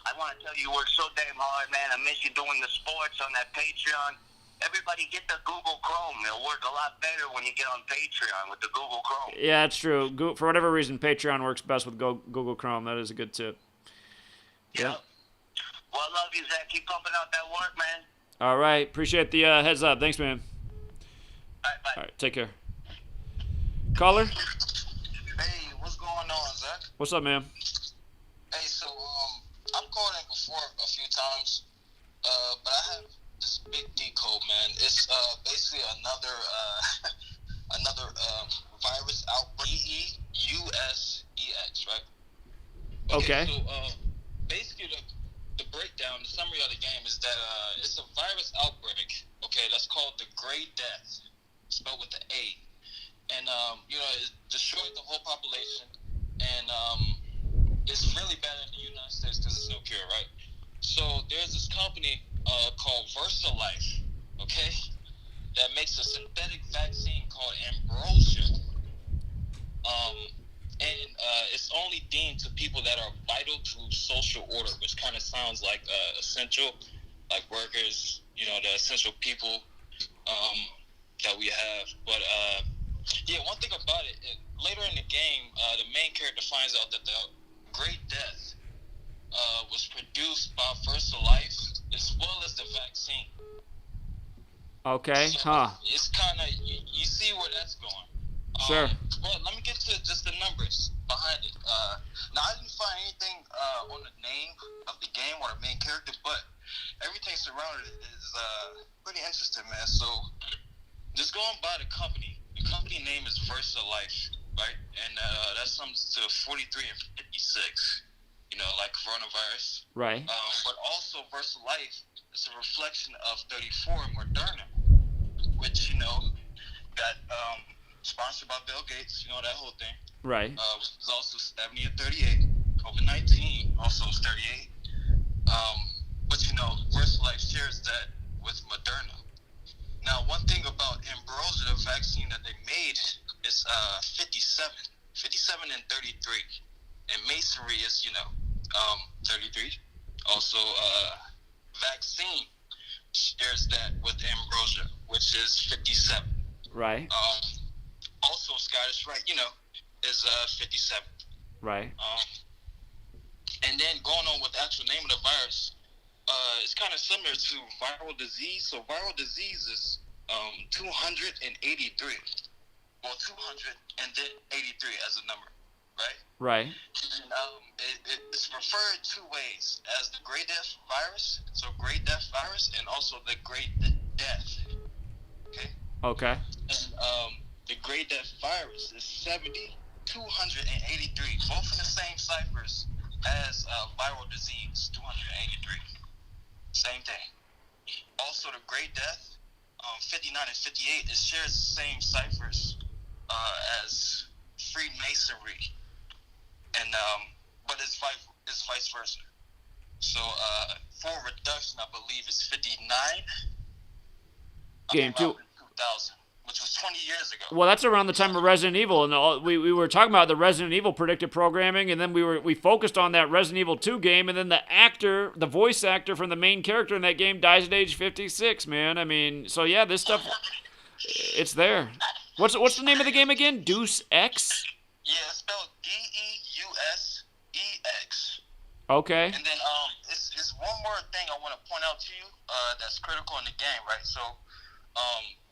I want to tell you work so damn hard, man. I miss you doing the sports on that Patreon. Everybody get the Google Chrome. It'll work a lot better when you get on Patreon with the Google Chrome. Yeah, that's true. For whatever reason, Patreon works best with Google Chrome. That is a good tip. Yeah. Well, I love you, Zach. Keep pumping out that work, man. All right. Appreciate the heads up. Thanks, man. All right, bye. All right. Take care. Caller? Hey, what's going on, Zach? What's up, man? Hey, so, I've called in before a few times, but I have this big D code, man. It's, basically another virus outbreak. DEUSEX, right? Okay. So, basically the breakdown, the summary of the game is that, it's a virus outbreak, okay, that's called the Great Death, spelled with the A. And, it destroyed the whole population, and, it's really bad in the United States because there's no cure, right? So there's this company called VersaLife, okay, that makes a synthetic vaccine called Ambrosia. And it's only deemed to people that are vital to social order, which kind of sounds like essential, like workers, the essential people that we have. But one thing about it, later in the game, the main character finds out that the Great Death was produced by VersaLife as well as the vaccine. Okay. So it's kind of, you see where that's going. Sure. Well, let me get to just the numbers behind it. Now, I didn't find anything on the name of the game or the main character, but everything surrounding it is pretty interesting, man. So, just going by the company name is VersaLife, right? And that sums to 43 and 56, like coronavirus. Right. But also VersaLife is a reflection of 34 and Moderna, which, got sponsored by Bill Gates, that whole thing. Right. It's also 70 and 38. COVID-19 also is 38. But VersaLife shares that with Moderna. Now, one thing about Ambrosia, the vaccine that they made, is 57 and 33. And Masonry is, 33. Also, vaccine shares that with Ambrosia, which is 57. Right. Also, Scottish Rite, is 57. Right. And then going on with the actual name of the virus, it's kind of similar to viral disease. So viral disease is 283. Well, 200 and then 83 as a number, right? Right. And, it's referred two ways, as the Great Death virus, so Great Death virus, and also the Great Death. Okay. Okay. And the Great Death virus is 70, 283, both in the same ciphers as viral disease, 283. Same thing. Also, the Great Death, 59 and 58, it shares the same ciphers as Freemasonry, and but it's vice versa. So for reduction, I believe it's 59. Game two. 2000. which was 20 years ago. Well, that's around the time of Resident Evil, and we were talking about the Resident Evil predictive programming, and then we focused on that Resident Evil 2 game, and then the voice actor from the main character in that game dies at age 56, man. I mean, so yeah, this stuff, it's there. What's the name of the game again? Deus Ex? Yeah, it's spelled DEUSEX. Okay. And then it's one more thing I want to point out to you that's critical in the game, right? So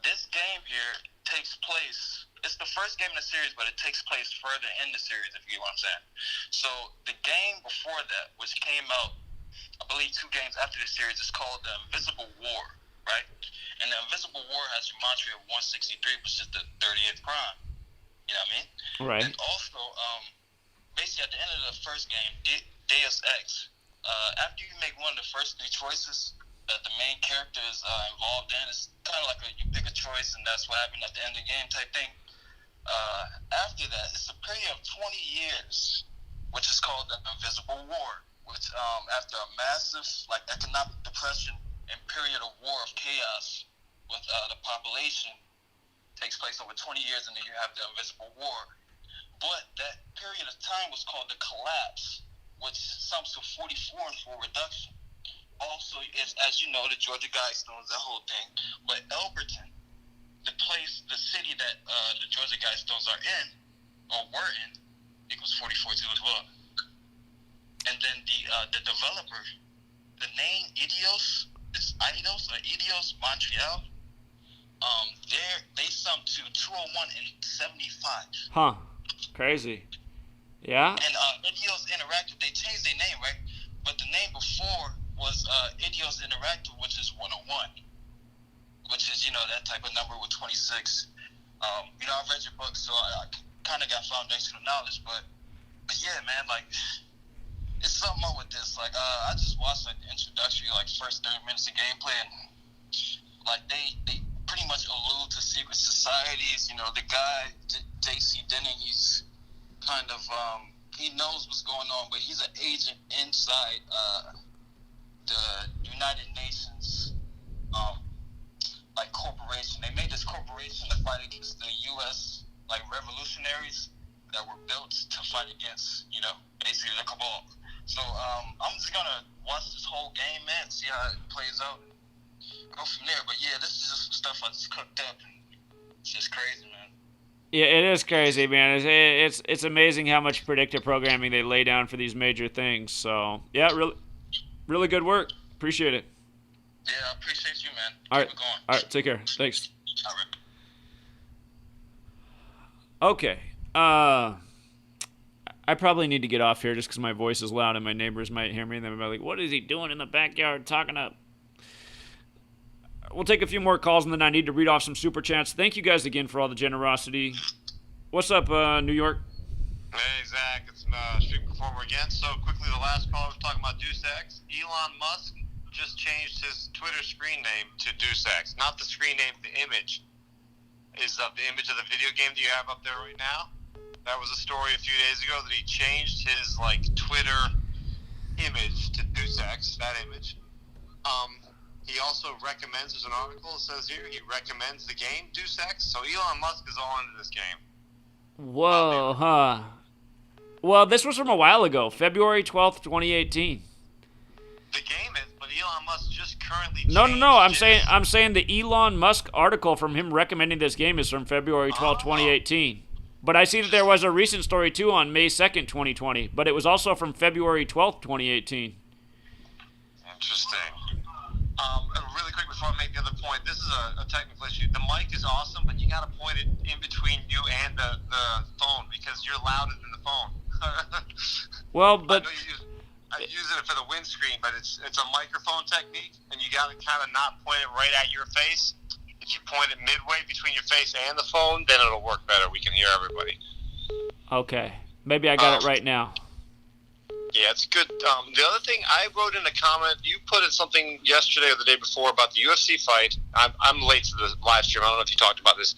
this game here takes place. It's the first game in the series, but it takes place further in the series, if you get what I'm saying. So the game before that, which came out, I believe 2 games after the series, is called The Invisible War, right? And The Invisible War has Gematria 163, which is the 30th prime. You know what I mean? Right. And also, basically at the end of the first game, Deus Ex, after you make one of the first 3 choices that the main character is involved in, it's kind of like you pick a choice and that's what happened at the end of the game type thing. After that, it's a period of 20 years, which is called the Invisible War, which after a massive economic depression and period of war of chaos with the population takes place over 20 years, and then you have the Invisible War. But that period of time was called the Collapse, which sums to 44 and full reduction. Also, it's, as you know, the Georgia Guidestones, that whole thing. But Elberton, the city that the Georgia Guidestones are in, or were in, equals 44 too as well. And then the developer, the name Eidos, it's Eidos Montreal. They sum to 201 and 75. Huh. Crazy. Yeah. And Eidos Interactive, they changed their name, right? But the name before was Eidos Interactive, which is 101, which is, that type of number with 26. I've read your book, so I kind of got foundational knowledge, but yeah, man, it's something up with this. I just watched the introductory, first 30 minutes of gameplay, and they pretty much allude to secret societies. The guy, J.C. Denning, he's kind of, he knows what's going on, but he's an agent inside the United Nations, corporation. They made this corporation to fight against the U.S., revolutionaries that were built to fight against, basically the cabal. So I'm just going to watch this whole game, man, see how it plays out, and go from there. But yeah, this is just some stuff I just cooked up. It's just crazy, man. Yeah, it is crazy, man. It's amazing how much predictive programming they lay down for these major things. So yeah, really good work. Appreciate it. Yeah, I appreciate you, man. All right. Keep it going. All right, take care. Thanks. All right. Okay. I probably need to get off here just because my voice is loud and my neighbors might hear me and they'll be like, what is he doing in the backyard talking up? We'll take a few more calls and then I need to read off some super chats. Thank you guys again for all the generosity. What's up, New York? Hey, Zach. It's Street Performer again. So, quickly, the last caller was talking about Deus Ex. Elon Musk just changed his Twitter screen name to Deus Ex. Not the screen name, the image is of the image of the video game that you have up there right now. That was a story a few days ago that he changed his, Twitter image to Deus Ex, that image. He also recommends, there's an article that says here, he recommends the game Deus Ex. So Elon Musk is all into this game. Whoa, huh. Well, this was from a while ago, February 12th, 2018. The game is, but Elon Musk just currently No. I'm saying the Elon Musk article from him recommending this game is from February 12th, 2018. But I see that there was a recent story too on May 2nd, 2020, but it was also from February 12th, 2018. Interesting. Really quick before I make the other point, this is a technical issue. The mic is awesome, but you got to point it in between you and the phone because you're louder than the phone. Well, but I use it for the windscreen, but it's a microphone technique, and you got to kind of not point it right at your face. If you point it midway between your face and the phone, then it'll work better. We can hear everybody. Okay. Maybe I got it right now. Yeah, it's good. The other thing, I wrote in a comment, you put in something yesterday or the day before about the UFC fight. I'm late to the live stream. I don't know if you talked about this.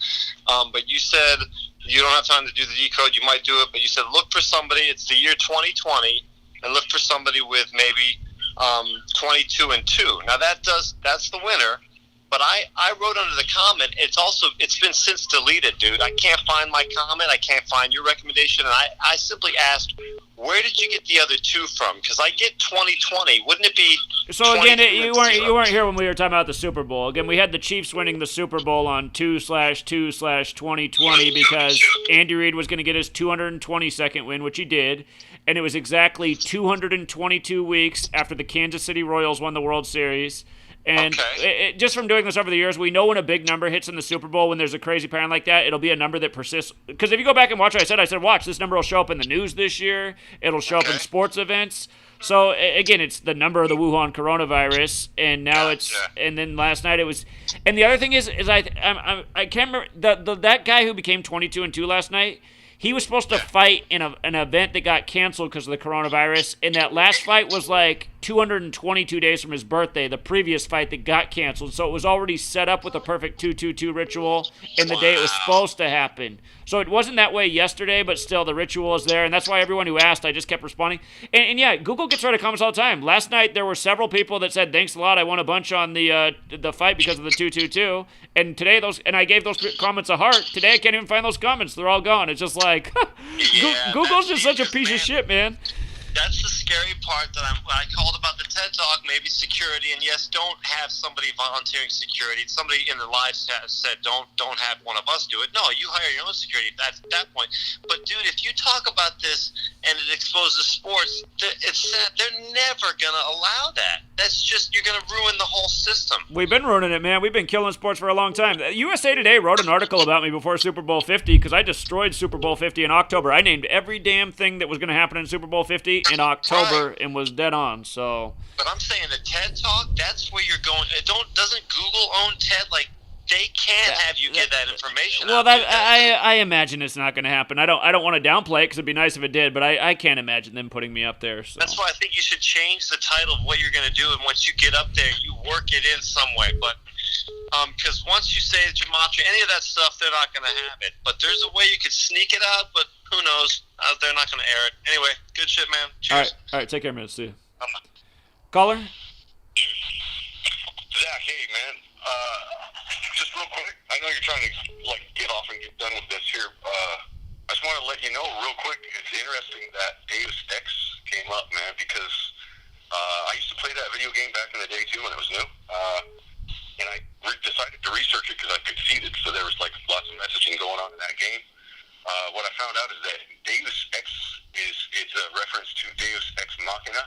But you said you don't have time to do the decode. You might do it, but you said look for somebody. It's the year 2020, and look for somebody with maybe 22-2. Now, that's the winner. But I wrote under the comment. It's been since deleted, dude. I can't find my comment. I can't find your recommendation. And I simply asked, where did you get the other two from? Because I get 2020. Wouldn't it be? So again, you weren't here when we were talking about the Super Bowl. Again, we had the Chiefs winning the Super Bowl on 2/2/2020 because Andy Reid was going to get his 222nd win, which he did, and it was exactly 222 weeks after the Kansas City Royals won the World Series. And just from doing this over the years, we know when a big number hits in the Super Bowl, when there's a crazy pattern like that, it'll be a number that persists. Because if you go back and watch what I said, watch, this number will show up in the news this year. It'll show up in sports events. So, again, it's the number of the Wuhan coronavirus, and now and then last night it was, and the other thing is I can't remember, that guy who became 22-2 last night, he was supposed to fight in an event that got canceled because of the coronavirus, and that last fight was like 222 days from his birthday, the previous fight that got canceled. So it was already set up with a perfect 2-2-2 ritual in the day it was supposed to happen. So it wasn't that way yesterday, but still the ritual is there, and that's why everyone who asked, I just kept responding. And yeah, Google gets rid of comments all the time. Last night there were several people that said, thanks a lot, I won a bunch on the fight because of the 2-2-2. And today I gave those comments a heart. Today I can't even find those comments. They're all gone. It's just like, Google's just such a piece of shit, man. That's the scary part that I called about the TED Talk, maybe security, and yes, don't have somebody volunteering security. Somebody in the live chat said, don't have one of us do it. No, you hire your own security at that point. But dude, if you talk about this and it exposes sports, it's sad. They're never gonna allow that. That's just, you're gonna ruin the whole system. We've been ruining it, man. We've been killing sports for a long time. USA Today wrote an article about me before Super Bowl 50 because I destroyed Super Bowl 50 in October. I named every damn thing that was going to happen in Super Bowl 50 in October and was dead on. So, but I'm saying the TED Talk, that's where you're going. Doesn't Google own TED? Like, they can't have you get that information. Well, I imagine it's not going to happen. I don't want to downplay it because it'd be nice if it did, but I can't imagine them putting me up there. So. That's why I think you should change the title of what you're going to do, and once you get up there, you work it in some way. But because once you say Gematria, any of that stuff, they're not going to have it. But there's a way you could sneak it out, but who knows? They're not going to air it. Anyway, good shit, man. Cheers. All right. Take care, man. See you. Caller? Zach, hey, man. Just real quick, I know you're trying to get off and get done with this here. I just want to let you know real quick, it's interesting that Deus Ex came up, man, because I used to play that video game back in the day, too, when it was new. And I decided to research it because I could see that, so there was lots of messaging going on in that game. What I found out is that Deus Ex it's a reference to Deus Ex Machina,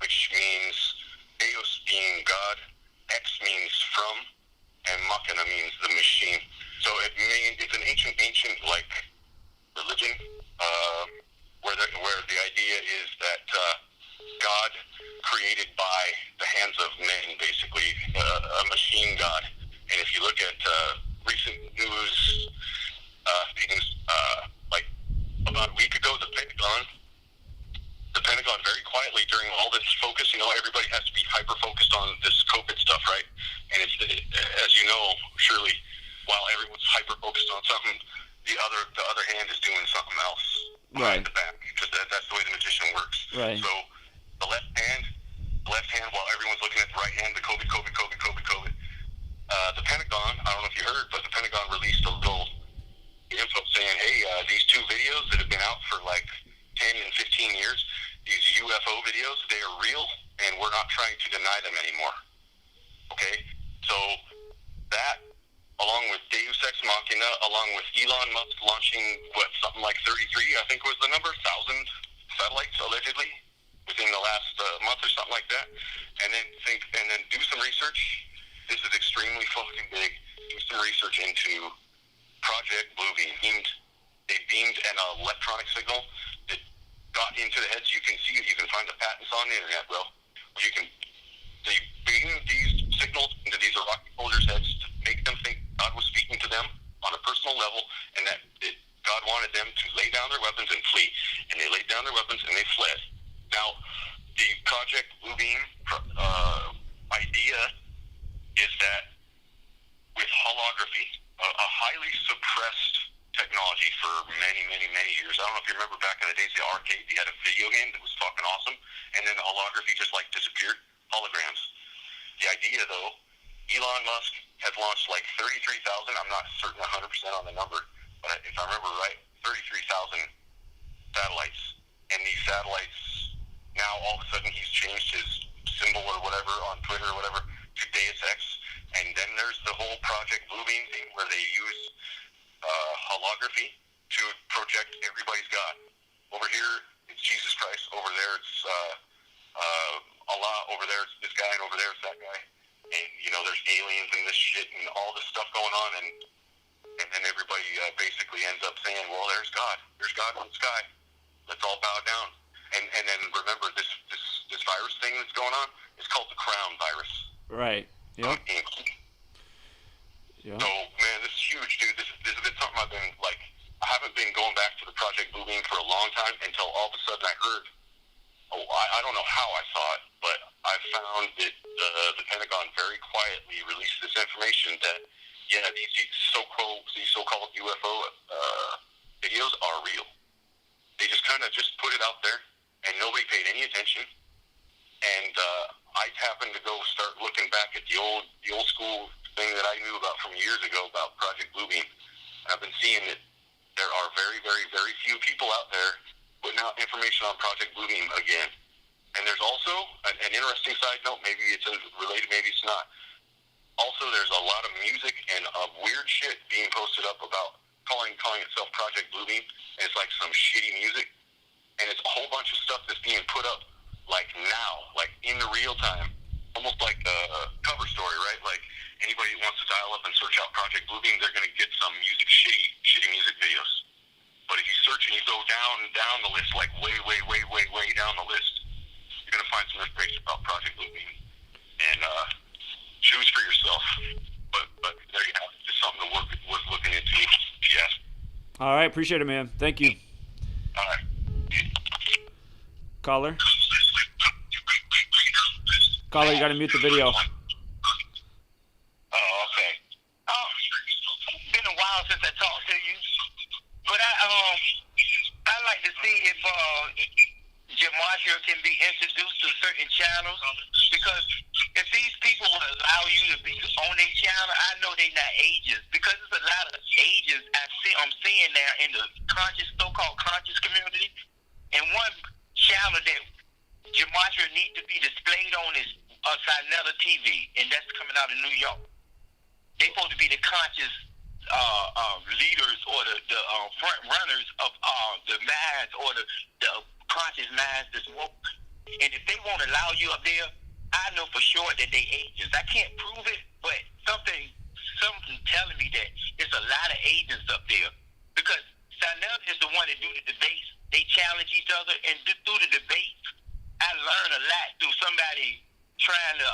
which means Deus being God, Ex means from, and Machina means the machine. So it's an ancient religion where the idea is that God created by the hands of men, basically a machine God. And if you look at recent news things, like about a week ago, the Pentagon very quietly during all this focus, everybody has to be hyper-focused on this COVID stuff, right? And it's, as you know, surely, while everyone's hyper-focused on something, the other hand is doing something else behind the back. Because that's the way the magician works. Right. So the left hand, while everyone's looking at the right hand, the COVID. The Pentagon, I don't know if you heard, but the Pentagon released a little info saying, hey, these two videos that have been out for 10 and 15 years, these UFO videos, they are real, and we're not trying to deny them anymore. Okay? So that, along with Deus Ex Machina, along with Elon Musk launching, something like 33, I think was the number, 1,000 satellites, allegedly, within the last month or something like that, and then do some research. This is extremely fucking big. Do some research into Project Bluebeam. They beamed an electronic signal that got into the heads. You can see it. You can find the patents on the internet, bro. They beamed these signals into these Iraqi soldiers' heads to make them think God was speaking to them on a personal level, and that God wanted them to lay down their weapons and flee. And they laid down their weapons and they fled. Now, the Project Bluebeam idea is that with holography, a highly suppressed technology for many, many, many years. I don't know if you remember back in the days, the arcade, they had a video game that was fucking awesome, and then the holography just disappeared. Holograms. The idea, though, Elon Musk has launched like 33,000. I'm not certain 100% on the number, but if I remember right, 33,000 satellites. And these satellites, now all of a sudden he's changed his symbol or whatever on Twitter or whatever to Deus Ex. And then there's the whole Project Bluebeam thing where they use holography to project everybody's God. Over here, it's Jesus Christ. Over there, it's Allah. Over there, it's this guy. And over there, it's that guy. And, you know, there's aliens and this shit and all this stuff going on. And then everybody basically ends up saying, well, there's God. There's God in the sky. Let's all bow down. And then remember, this virus thing that's going on is called the Crown virus. Right. Yep. Yeah. So, man, this is huge, dude. This has been something I've been, like, I haven't been going back to the Project Bluebeam for a long time until all of a sudden I heard, I don't know how I saw it, but I found that the Pentagon very quietly released this information that, yeah, these so-called UFO videos are real. They just kind of just put it out there, and nobody paid any attention. And I happened to go start looking back at the old school thing that I knew about from years ago about Project Bluebeam. I've been seeing that there are very, very, very few people out there putting out information on Project Bluebeam again. And there's also an interesting side note. Maybe it's related, maybe it's not. Also, there's a lot of music and weird shit being posted up about calling itself Project Bluebeam, and it's like some shitty music, and it's a whole bunch of stuff that's being put up like now, like in the real time, almost like a cover story, right? Like anybody who wants to dial up and search out Project Bluebeam, they're going to get some shitty music videos. But if you search and you go down the list, like way down the list, you're going to find some information about Project Bluebeam, and choose for yourself. But there you have it. Just something worth looking into. Yes. All right, appreciate it, man. Thank you. All right. Caller, you got to mute the video. Oh, okay. Been a while since I talked to you, but I like to see if Gematria can be introduced to certain channels, because if these people will allow you to be on their channel, I know they're not agents, because there's a lot of agents I'm seeing now in the so-called conscious community, and one channel that Gematria needs to be displayed on is Singularity TV, and that's coming out of New York. They're supposed to be the conscious leaders or the front runners of the minds, or the conscious minds that's woke. And if they won't allow you up there, I know for sure that they agents. I can't prove it, but something telling me that there's a lot of agents up there, because Singularity is the one that do the debates. They challenge each other, and through the debates, I learn a lot through somebody trying to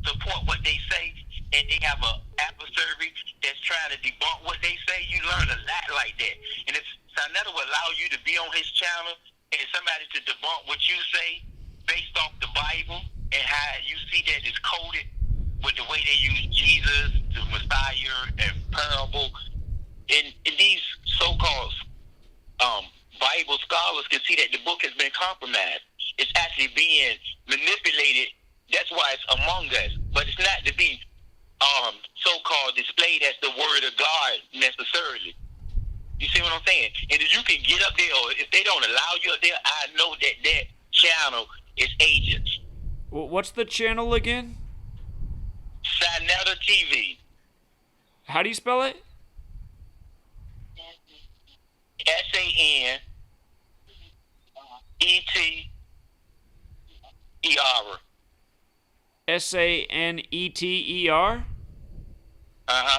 support what they say, and they have an adversary that's trying to debunk what they say. You learn a lot like that. And if Singularity will allow you to be on his channel and somebody to debunk what you say based off the Bible and how you see that it's coded with the way they use Jesus, the Messiah, and parable, and these so-called Bible scholars can see that the book has been compromised. It's actually being manipulated. That's why it's among us. But it's not to be so-called displayed as the word of God necessarily. You see what I'm saying? And if you can get up there, or if they don't allow you up there, I know that channel is agents. What's the channel again? Singularity TV. How do you spell it? SANETER. SANETER?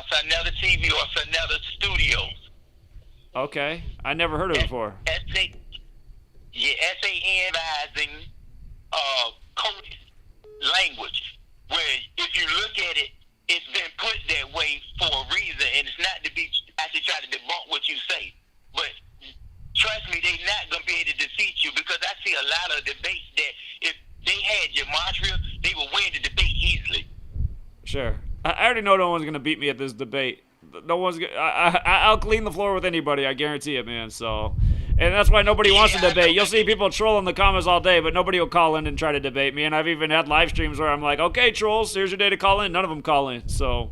Singularity TV or Singularity Studios. Okay, I never heard of it before. SAN coded language, where if you look at it, it's been put that way for a reason, and it's not to be actually try to debunk what you say. But trust me, they're not going to be able to defeat you, because I see a lot of debates that if they had Gematria, they would win the debate easily. Sure. I already know no one's going to beat me at this debate. No one's. I'll clean the floor with anybody. I guarantee it, man. So, And that's why nobody wants to Yeah, I debate. know. You'll see people troll in the comments all day, but nobody will call in and try to debate me. And I've even had live streams where I'm like, okay, trolls, here's your day to call in. None of them call in. So,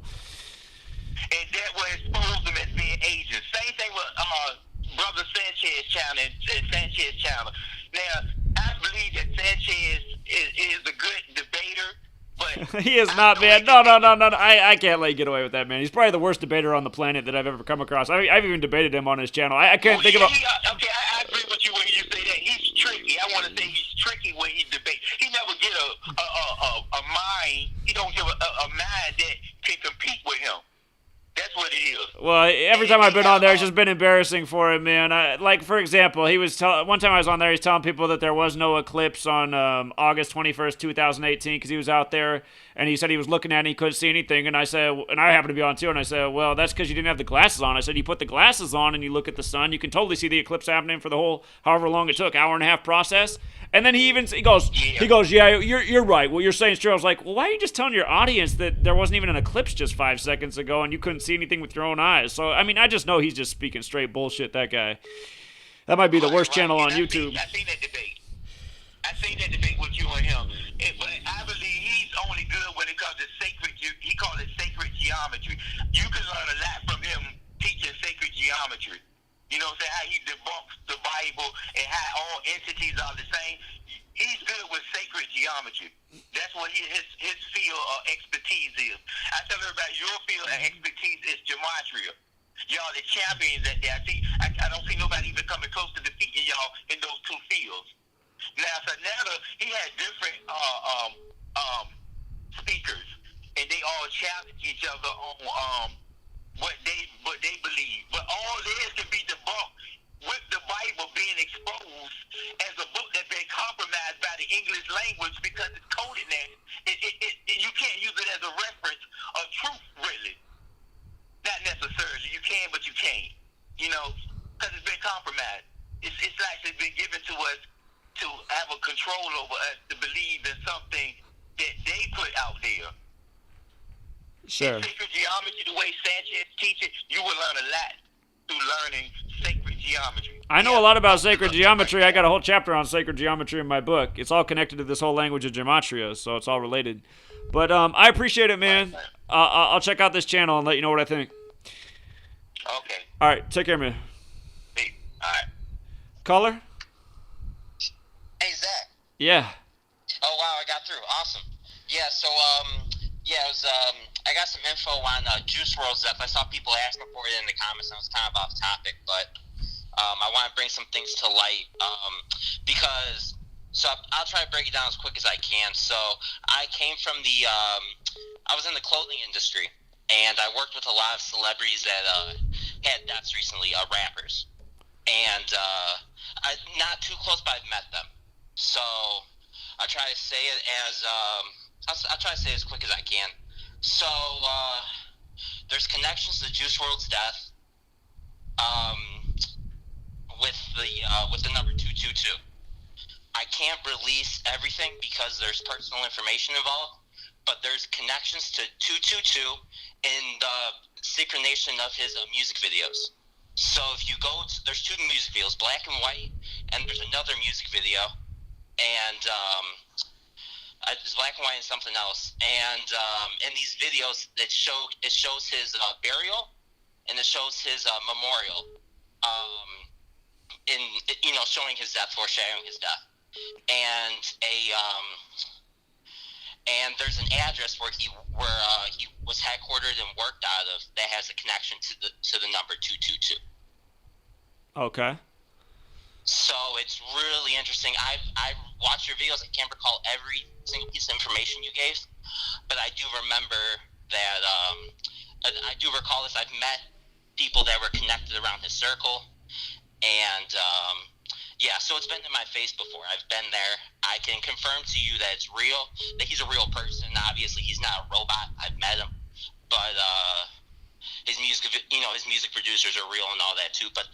And that will expose them as being agents. Same thing with Brother Sanchez channel and Sanchez channel. Now, I believe that Sanchez is a good debater, but he is not, man. No. I can't let you get away with that, man. He's probably the worst debater on the planet that I've ever come across. I've even debated him on his channel. I can't think of a... Okay, I agree with you when you say that. He's tricky. I want to say he's tricky when he debates. He never get a mind. He don't give a mind that can compete with him. That's what it is. Well, every time I've been on there, it's just been embarrassing for him, man. Like, for example, he was one time I was on there, he's telling people that there was no eclipse on August 21st, 2018, because he was out there, and he said he was looking at it and he couldn't see anything, and I said, and I happened to be on too, and I said, well, that's because you didn't have the glasses on. I said, you put the glasses on and you look at the sun, you can totally see the eclipse happening for the whole, however long it took, hour and a half process. And then he goes, yeah, you're right. What you're saying is true. I was like, well, why are you just telling your audience that there wasn't even an eclipse just 5 seconds ago and you couldn't see anything with your own eyes? So, I mean, I just know he's just speaking straight bullshit, that guy. That might be the worst channel on YouTube. I seen that debate. With you and him. But I believe he's only good when it comes to sacred, he called it sacred geometry. You can learn a lot from him teaching sacred geometry. You know what I'm saying? How he debunks the Bible and how all entities are the same. He's good with sacred geometry. That's what his field of expertise is. I tell everybody, your field of expertise is gematria. Y'all the champions at that. I don't see nobody even coming close to defeating y'all in those two fields. Now, Sonata, he had different speakers, and they all challenge each other on what they believe. But all this can be debunked with the Bible being exposed as a book that's been compromised by the English language because it's coded there. You can't use it as a reference of truth, really. Not necessarily. You can, but you can't. You know, because it's been compromised. It's actually been given to us to have a control over us to believe in something that they put out there. Sure. Sacred geometry, the way Sanchez teaches, you will learn a lot through learning sacred geometry. I know a lot about sacred geometry. I got a whole chapter on sacred geometry in my book. It's all connected to this whole language of gematria, so it's all related. But I appreciate it, man. I'll check out this channel and let you know what I think. Okay. All right, take care, man. Hey, all right. Caller? Hey, Zach. Yeah. Oh, wow, I got through. Awesome. Yeah, so, it was, I got some info on Juice WRLD's death. I saw people asking for it in the comments, and it was kind of off topic, but I want to bring some things to light because, so I'll try to break it down as quick as I can. So I came from I was in the clothing industry, and I worked with a lot of celebrities that had deaths recently, rappers. And I'm not too close, but I've met them. So I try to say it as I'll try to say it as quick as I can. So there's connections to Juice WRLD's death with the number 222. I can't release everything because there's personal information involved, but there's connections to 222 in the synchronization of his music videos. So if you go to, there's two music videos, black and white, and there's another music video, and it's black and white and something else. And in these videos, it shows his burial, and it shows his memorial, showing his death, foreshadowing his death. And and there's an address where he was headquartered and worked out of that has a connection to the number 222. Okay. So it's really interesting. I watched your videos. I can't recall every single piece of information you gave, but I do remember that. I do recall this. I've met people that were connected around his circle, and so it's been in my face before. I've been there. I can confirm to you that it's real. That he's a real person. Obviously, he's not a robot. I've met him, but his music producers are real and all that too. But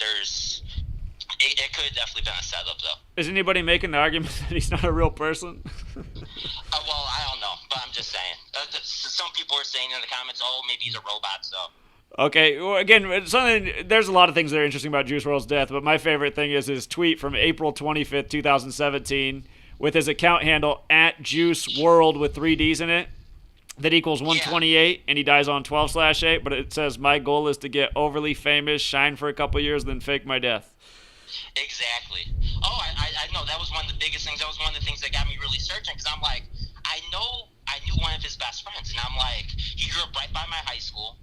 it could have definitely been a setup, though. Is anybody making the argument that he's not a real person? Well, I don't know, but I'm just saying. Some people are saying in the comments, oh, maybe he's a robot, so. Okay, well, again, there's a lot of things that are interesting about Juice WRLD's death, but my favorite thing is his tweet from April 25th, 2017, with his account handle at Juice WRLD with 3 Ds in it. That equals 128, and he dies on 12/8, but it says, my goal is to get overly famous, shine for a couple years, then fake my death. Exactly. Oh, I know. That was one of the biggest things. That was one of the things that got me really searching, because I'm like, I knew one of his best friends, and I'm like, he grew up right by my high school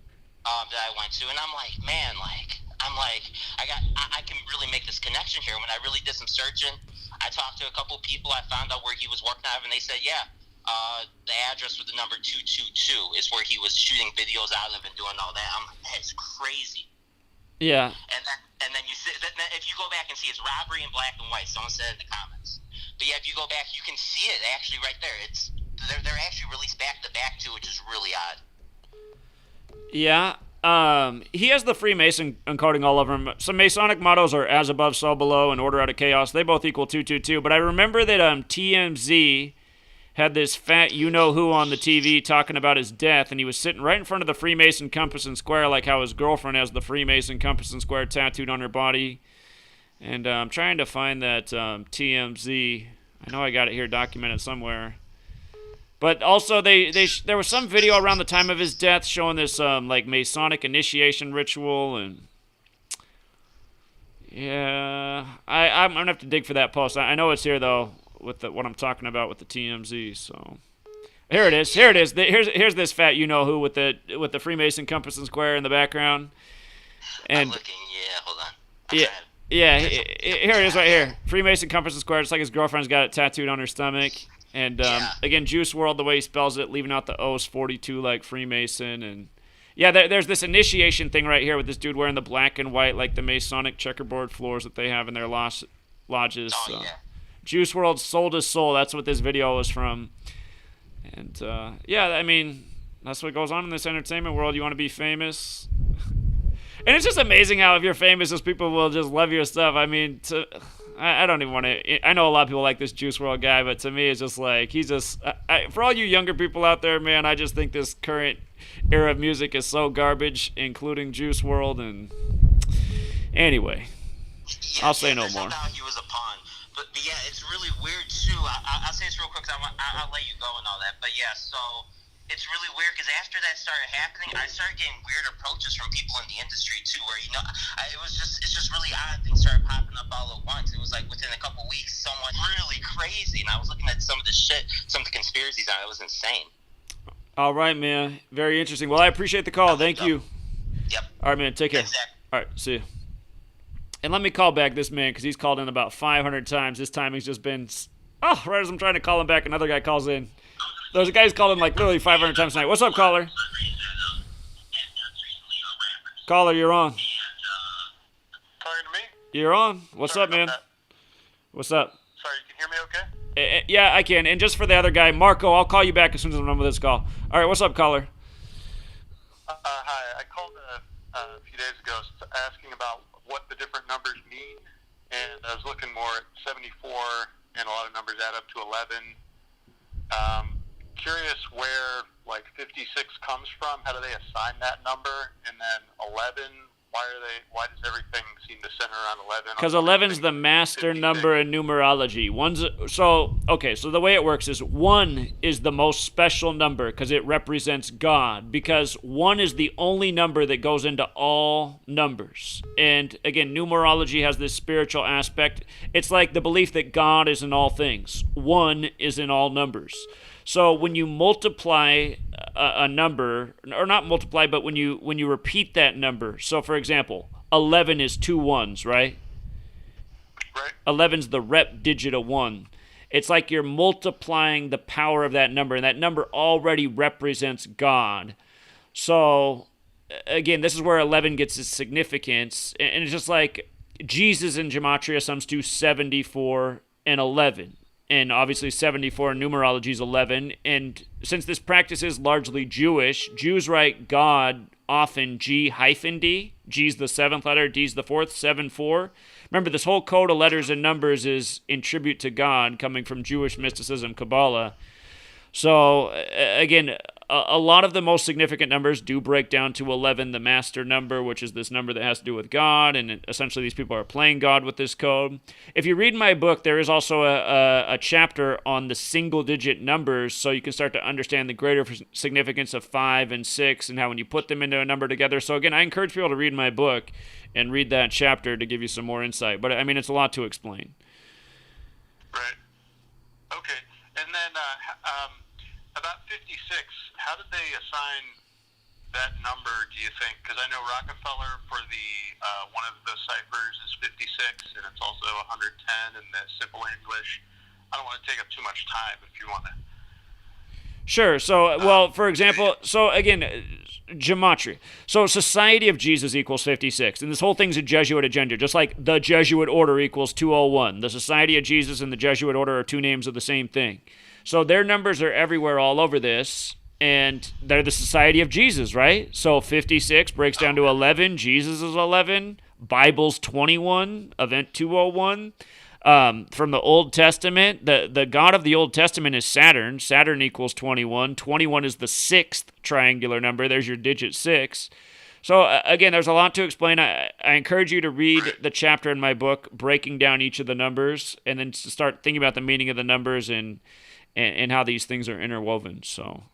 that I went to, and I'm like, man, I can really make this connection here. When I really did some searching, I talked to a couple of people. I found out where he was working out of, and they said, yeah, the address with the number 222 is where he was shooting videos out of and doing all that. I'm like, that's crazy. Yeah. And then you see, if you go back and see, it's robbery in black and white. Someone said in the comments. But yeah, if you go back, you can see it actually right there. They're actually released back to back too, which is really odd. Yeah. He has the Freemason encoding all over him. Some Masonic mottos are as above, so below, and order out of chaos. They both equal 222. But I remember that TMZ had this fat you-know-who on the TV talking about his death, and he was sitting right in front of the Freemason compass and square, like how his girlfriend has the Freemason compass and square tattooed on her body. And I'm trying to find that TMZ. I know I got it here documented somewhere. But also, there was some video around the time of his death showing this like Masonic initiation ritual, and yeah, I'm gonna have to dig for that post. I know it's here though, with what I'm talking about with the TMZ. So here it is. Here's this fat you-know-who with the Freemason compass and square in the background. And I'm looking. Yeah, hold on. Yeah, here it is right here. Freemason compass and square. It's like his girlfriend's got it tattooed on her stomach. And again, Juice WRLD, the way he spells it, leaving out the O's 42 like Freemason. And yeah, there's this initiation thing right here with this dude wearing the black and white, like the Masonic checkerboard floors that they have in their lodges. Oh, yeah. Juice WRLD sold his soul. That's what this video was from. And yeah, I mean, that's what goes on in this entertainment world. You want to be famous. And it's just amazing how if you're famous, those people will just love your stuff. I mean, I don't even want to. I know a lot of people like this Juice WRLD guy, but to me, it's just like he's just. For all you younger people out there, man, I just think this current era of music is so garbage, including Juice WRLD. And anyway, I'll say no more. He was a pawn, but yeah, it's really weird too. I'll say this real quick, 'cause I'll let you go and all that. But yeah, so. It's really weird because after that started happening, I started getting weird approaches from people in the industry too, where it's just really odd. Things started popping up all at once. It was like within a couple weeks, someone really crazy, and I was looking at some of the shit, some of the conspiracies, and it was insane. All right, man. Very interesting. Well, I appreciate the call. Thank you. Yep. All right, man. Take care. Exactly. All right. See you. And let me call back this man because he's called in about 500 times. This timing's just been. Oh, right as I'm trying to call him back, another guy calls in. There's a guy who's called in like literally 500 times tonight. What's up, caller? Caller, you're on. Talking to me? You're on. What's up, man? What's up? Sorry, you can hear me okay? Yeah, I can. And just for the other guy, Marco, I'll call you back as soon as I'm done with this call. All right, what's up, caller? Hi, I called a few days ago asking about what the different numbers mean, and I was looking more at 74, and a lot of numbers add up to 11. Curious where like 56 comes from. How do they assign that number? And then 11, why does everything seem to center around 11? Because 11's the master 56. number in numerology. So the way it works is 1 is the most special number because it represents God. Because 1 is the only number that goes into all numbers. And again, numerology has this spiritual aspect. It's like the belief that God is in all things. 1 is in all numbers. So when you multiply a number, or not multiply, but when you repeat that number, so for example, 11 is 2 ones, right? Right. 11's the rep digit of 1. It's like you're multiplying the power of that number, and that number already represents God. So again, this is where 11 gets its significance, and it's just like Jesus in Gematria sums to 74 and 11. And obviously 74 in numerology is 11. And since this practice is largely Jewish, Jews write God often G-D. G's the 7th letter, D's the 4th, 7-4. Remember, this whole code of letters and numbers is in tribute to God, coming from Jewish mysticism, Kabbalah. So, again, a lot of the most significant numbers do break down to 11, the master number, which is this number that has to do with God, and essentially these people are playing God with this code. If you read my book, there is also a chapter on the single-digit numbers, so you can start to understand the greater significance of 5 and 6 and how when you put them into a number together. So again, I encourage people to read my book and read that chapter to give you some more insight. But I mean, it's a lot to explain. Right. Okay. And then about 56, how did they assign that number, do you think? Because I know Rockefeller for the one of the ciphers is 56, and it's also 110 in the simple English. I don't want to take up too much time if you want to. Sure. So, well, for example, so again, Gematria. So Society of Jesus equals 56. And this whole thing's a Jesuit agenda, just like the Jesuit Order equals 201. The Society of Jesus and the Jesuit Order are two names of the same thing. So their numbers are everywhere all over this, and they're the Society of Jesus, right? So 56 breaks down to 11. Jesus is 11. Bible's 21. Event 201. From the Old Testament, the God of the Old Testament is Saturn. Saturn equals 21. 21 is the sixth triangular number. There's your digit 6. So, again, there's a lot to explain. I encourage you to read the chapter in my book breaking down each of the numbers and then to start thinking about the meaning of the numbers and how these things are interwoven. So.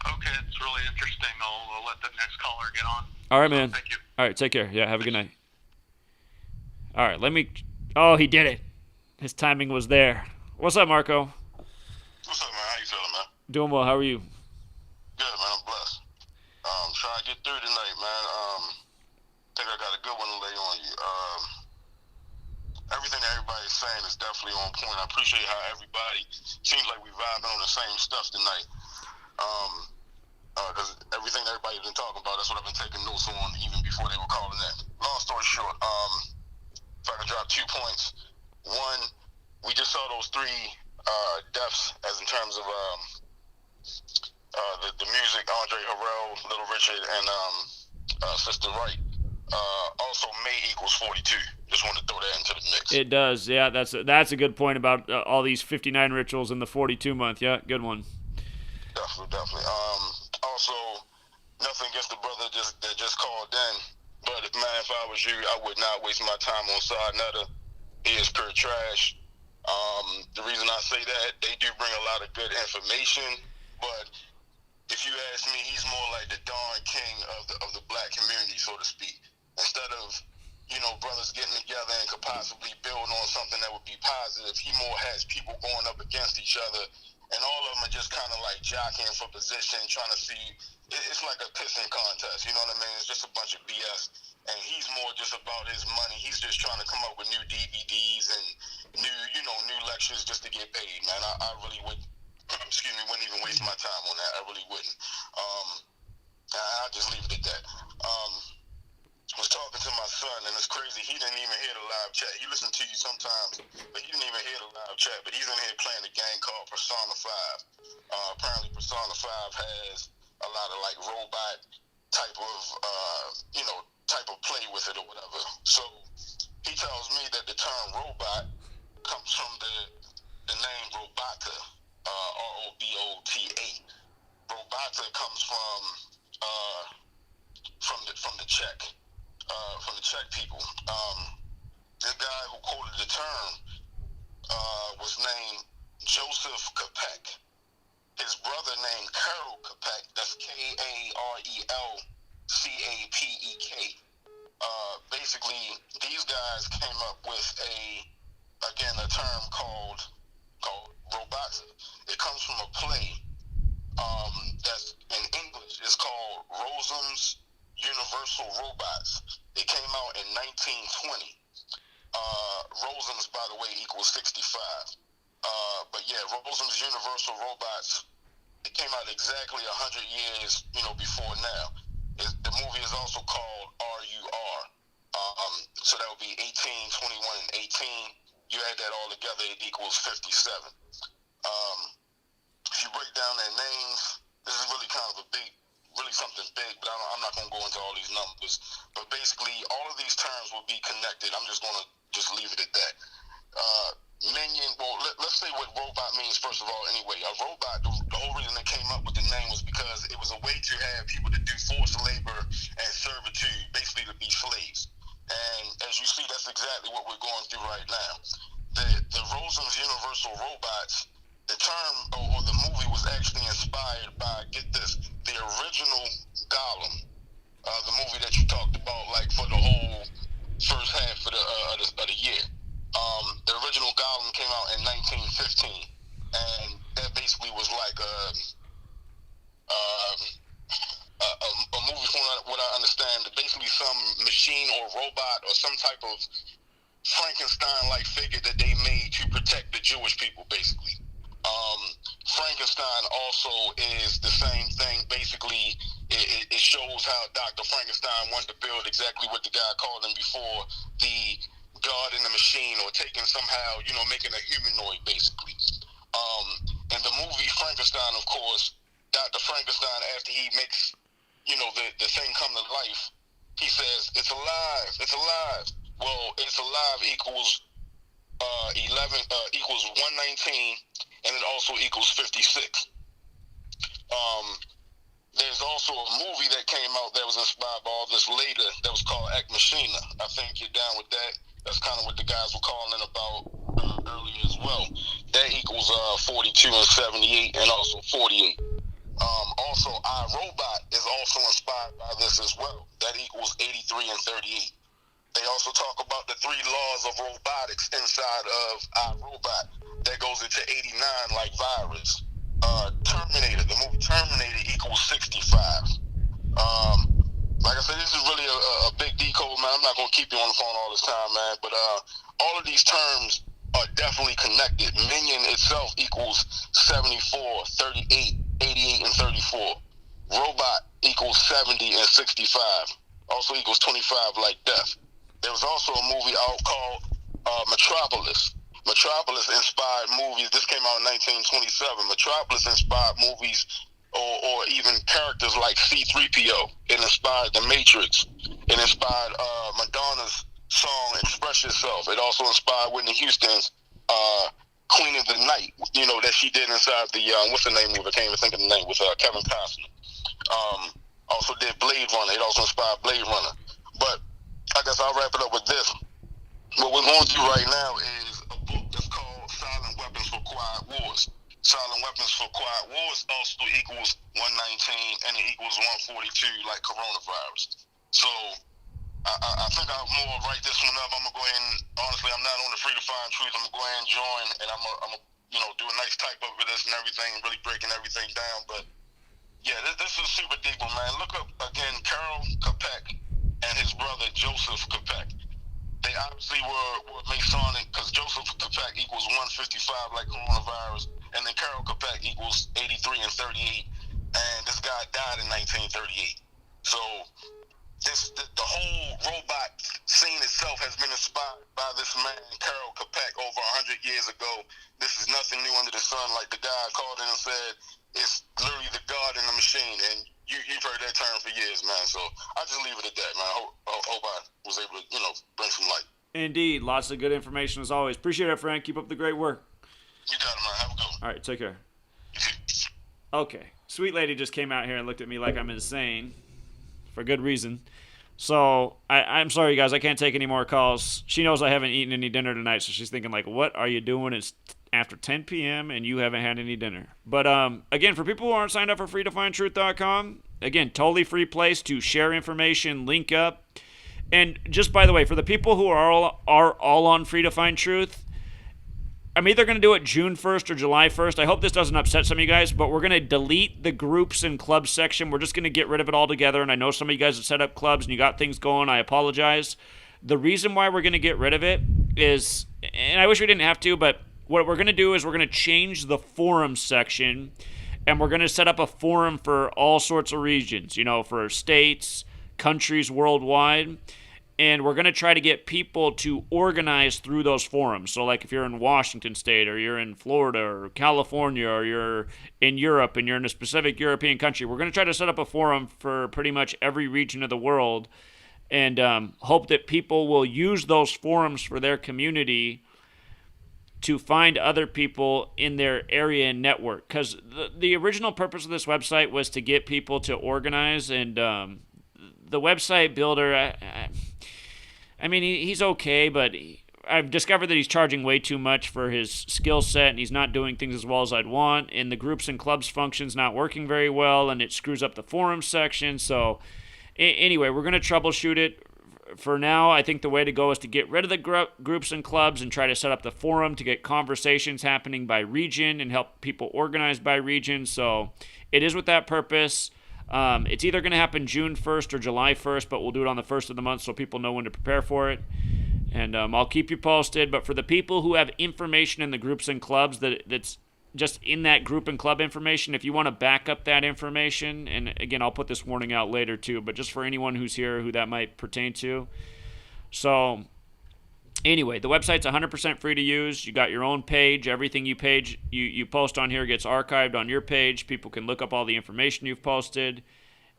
Okay, it's really interesting. I'll let the next caller get on. All right, man. Thank you. All right, take care. Yeah, have a good night. All right, let me... Oh, he did it. His timing was there. What's up, Marco? What's up, man? How you feeling, man? Doing well. How are you? Good, man. I'm blessed. Trying to get through tonight, man. Think I got a good one to lay on you. Everything that everybody's saying is definitely on point. I appreciate how everybody seems like we vibing on the same stuff tonight. Because everything that everybody's been talking about, that's what I've been taking notes on even before they were calling in. Long story short, if I could drop 2 points. One, we just saw those 3 deaths as in terms of the music, Andre Harrell, Little Richard, and Sister Wright. Also, May equals 42. Just wanted to throw that into the mix. It does. Yeah, that's a good point about all these 59 rituals in the 42 month. Yeah, good one. Definitely. Also, nothing against the brother that just called in. But if I was you, I would not waste my time on Side Nutter. He is pure trash. The reason I say that, they do bring a lot of good information, but if you ask me, he's more like the Don King of the black community, so to speak. Instead of, brothers getting together and could possibly build on something that would be positive, he more has people going up against each other, and all of them are just kind of like jockeying for position, trying to see. It's like a pissing contest, you know what I mean? It's just a bunch of BS, and he's more just about his money. He's just trying to come up with new DVDs and new lectures just to get paid, man. I really would, wouldn't even waste my time on that. I really wouldn't. I'll just leave it at that. Was talking to my son, and it's crazy. He didn't even hear the live chat. He listened to you sometimes, but he didn't even hear the live chat. But he's in here playing a game called Persona 5. Apparently, Persona 5 has a lot of like robot type of play with it or whatever. So he tells me that the term robot comes from the name Robota, Robota. Robota comes from the Czech people. The guy who quoted the term was named Joseph Kopek. His brother named Karel Kopek. That's Karelcapek. Basically, these guys came up with a term called Robota. It comes from a play that's in English. It's called Rosam's Universal Robots. It came out in 1920. Rosam's, by the way, equals 65. But yeah, Rosam's Universal Robots, it came out exactly 100 years, before now. The movie is also called RUR. So that would be 18, 21, and 18. You add that all together, it equals 57. If you break down their names, this is really kind of really something big, but I'm not going to go into all these numbers. But basically, all of these terms will be connected. I'm just going to leave it at that. Minion, let's say what robot means first of all anyway. A robot, the whole reason they came up with the name a way to have people to do forced labor and servitude, basically to be slaves. And as you see, that's exactly what we're going through right now. The Rosen's Universal Robots, the term or the movie was actually inspired by, get this, the original Gollum, the movie that you talked about, like for the whole first half of the year. The original Gollum came out in 1915, and that basically was like a movie, from what I understand, basically some machine or robot or some type of Frankenstein-like figure that they made to protect the Jewish people, basically. Frankenstein also is the same thing. Basically, it shows how Dr. Frankenstein wanted to build exactly what the guy called him before, the God in the machine, or taking somehow, making a humanoid, basically. In the movie Frankenstein, of course, Dr. Frankenstein, after he makes, the thing come to life, he says, it's alive, it's alive. Well, it's alive equals 11 equals 119, and it also equals 56. There's also a movie that came out that was inspired by all this later that was called Ex Machina. I think you're down with that. That's kind of what the guys were calling about earlier as well. That equals 42 and 78, and also 48. Also, iRobot is also inspired by this as well. That equals 83 and 38. They also talk about the 3 laws of robotics inside of iRobot. That goes into 89, like virus. Terminator, the movie Terminator equals 65. Like I said, this is really a big decode, man. I'm not going to keep you on the phone all this time, man. But all of these terms are definitely connected. Minion itself equals 74, 38, 88, and 34. Robot equals 70 and 65. Also equals 25, like death. There was also a movie out called Metropolis. Metropolis inspired movies. This came out in 1927. Metropolis inspired movies or even characters like C-3PO. It inspired theMatrix. It inspired Madonna's song Express Yourself. It also inspired Whitney Houston's Queen of the Night, that she did inside the, what's the name of it? I can't even think of the name, with Kevin Costner. Also did Blade Runner. It also inspired Blade Runner. But I guess I'll wrap it up with this. What we're going through right now is a book that's called Silent Weapons for Quiet Wars. Silent Weapons for Quiet Wars also equals 119, and it equals 142, like coronavirus. So I think I'll more write this one up. I'm going to go ahead and, honestly, I'm not on the Free to Find Truth. I'm going to go ahead and join, and I'm going to do a nice type up with this and everything, really breaking everything down. But, yeah, this is super deep one, man. Look up, again, Carol Capek and his brother Joseph Capek. They obviously were Masonic, because Joseph Capek equals 155, like coronavirus, and then Carol Capek equals 83 and 38, and this guy died in 1938. So the whole robot scene itself has been inspired by this man, Carol Capek, over 100 years ago. This is nothing new under the sun. Like the guy called in and said, it's literally the God in the machine, and you've heard that term for years, man. So I just leave it at that, man. I hope I was able to, bring some light. Indeed. Lots of good information as always. Appreciate it, Frank. Keep up the great work. You got it, man. Have a good one. All right, take care. Okay. Sweet lady just came out here and looked at me like I'm insane for good reason. So I'm sorry, guys. I can't take any more calls. She knows I haven't eaten any dinner tonight, so she's thinking, like, what are you doing? It's after 10 p.m. and you haven't had any dinner. But, again, for people who aren't signed up for freetofindtruth.com, again, totally free place to share information, link up. And just by the way, for the people who are all on Free to Find Truth, I'm either going to do it June 1st or July 1st. I hope this doesn't upset some of you guys, but we're going to delete the groups and clubs section. We're just going to get rid of it altogether, and I know some of you guys have set up clubs and you got things going. I apologize. The reason why we're going to get rid of it is, and I wish we didn't have to, but what we're going to do is we're going to change the forum section, and we're going to set up a forum for all sorts of regions, for states, countries worldwide. And we're going to try to get people to organize through those forums. So, like, if you're in Washington State, or you're in Florida, or California, or you're in Europe, and you're in a specific European country, we're going to try to set up a forum for pretty much every region of the world, and hope that people will use those forums for their community to find other people in their area and network. Because the original purpose of this website was to get people to organize, and the website builder, I mean, he's okay, but I've discovered that he's charging way too much for his skill set, and he's not doing things as well as I'd want, and the groups and clubs function's not working very well, and it screws up the forum section. So anyway, we're going to troubleshoot it. For now, I think the way to go is to get rid of the groups and clubs and try to set up the forum to get conversations happening by region and help people organize by region. So it is with that purpose. It's either going to happen June 1st or July 1st, but we'll do it on the 1st of the month so people know when to prepare for it. And I'll keep you posted. But for the people who have information in the groups and clubs that's just in that group and club information, if you want to back up that information, and again, I'll put this warning out later too, but just for anyone who's here who that might pertain to. So anyway, the website's 100% free to use. You got your own page. Everything you post on here gets archived on your page. People can look up all the information you've posted.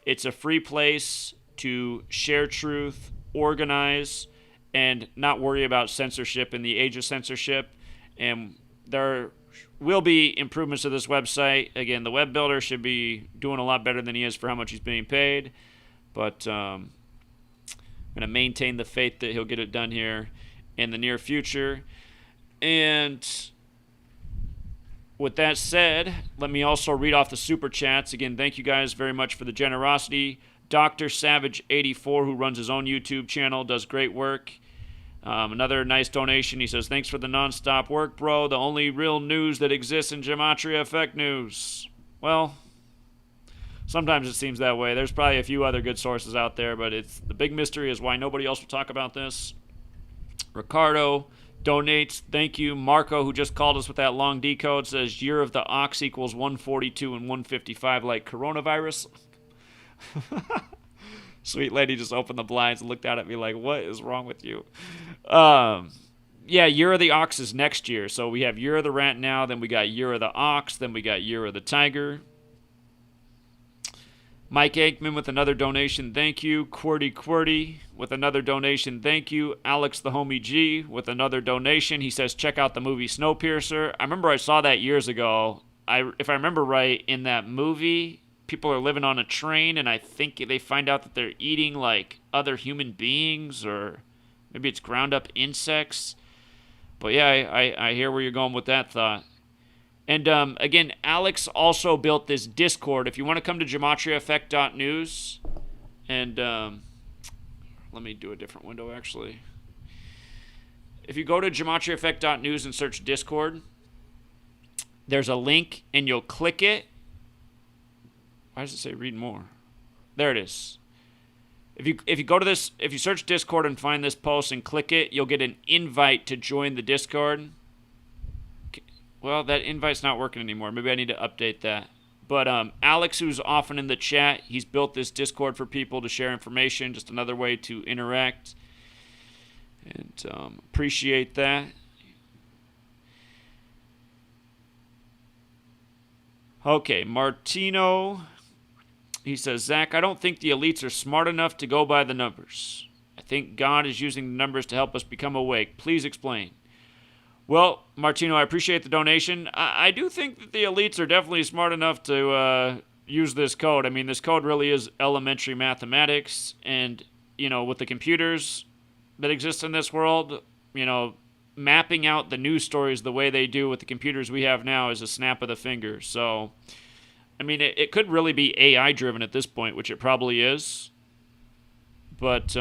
It's a free place to share truth, organize, and not worry about censorship in the age of censorship. And there will be improvements to this website. Again, the web builder should be doing a lot better than he is for how much he's being paid. But I'm going to maintain the faith that he'll get it done here in the near future. And with that said, let me also read off the super chats. Again, thank you guys very much for the generosity. Dr. Savage 84, who runs his own YouTube channel, does great work. Another nice donation. He says, thanks for the nonstop work, bro. The only real news that exists in Gematria Effect news. Well, sometimes it seems that way. There's probably a few other good sources out there, but it's the big mystery is why nobody else will talk about this. Ricardo donates. Thank you. Marco, who just called us with that long decode, says year of the ox equals 142 and 155 like coronavirus. Sweet lady just opened the blinds and looked out at me like, what is wrong with you? Yeah, Year of the Ox is next year. So we have Year of the Rat now, then we got Year of the Ox, then we got Year of the Tiger. Mike Aikman with another donation, thank you. QWERTY with another donation, thank you. Alex the Homie G with another donation. He says, check out the movie Snowpiercer. I remember I saw that years ago. If I remember right, in that movie, people are living on a train, and I think they find out that they're eating, like, other human beings, or maybe it's ground up insects. But yeah, I hear where you're going with that thought. And again, Alex also built this Discord. If you want to come to gematriaeffect.news, and let me do a different window, actually. If you go to gematriaeffect.news and search Discord, there's a link, and you'll click it. Why does it say read more? There it is. If you go to this, if you search Discord and find this post and click it, you'll get an invite to join the Discord. Well, that invite's not working anymore. Maybe I need to update that. But Alex, who's often in the chat, he's built this Discord for people to share information, just another way to interact. And appreciate that. Okay, Martino. He says, Zach, I don't think the elites are smart enough to go by the numbers. I think God is using the numbers to help us become awake. Please explain. Well, Martino, I appreciate the donation. I do think that the elites are definitely smart enough to use this code. I mean, this code really is elementary mathematics. And, you know, with the computers that exist in this world, you know, mapping out the news stories the way they do with the computers we have now is a snap of the finger. So, I mean, it could really be AI-driven at this point, which it probably is. But,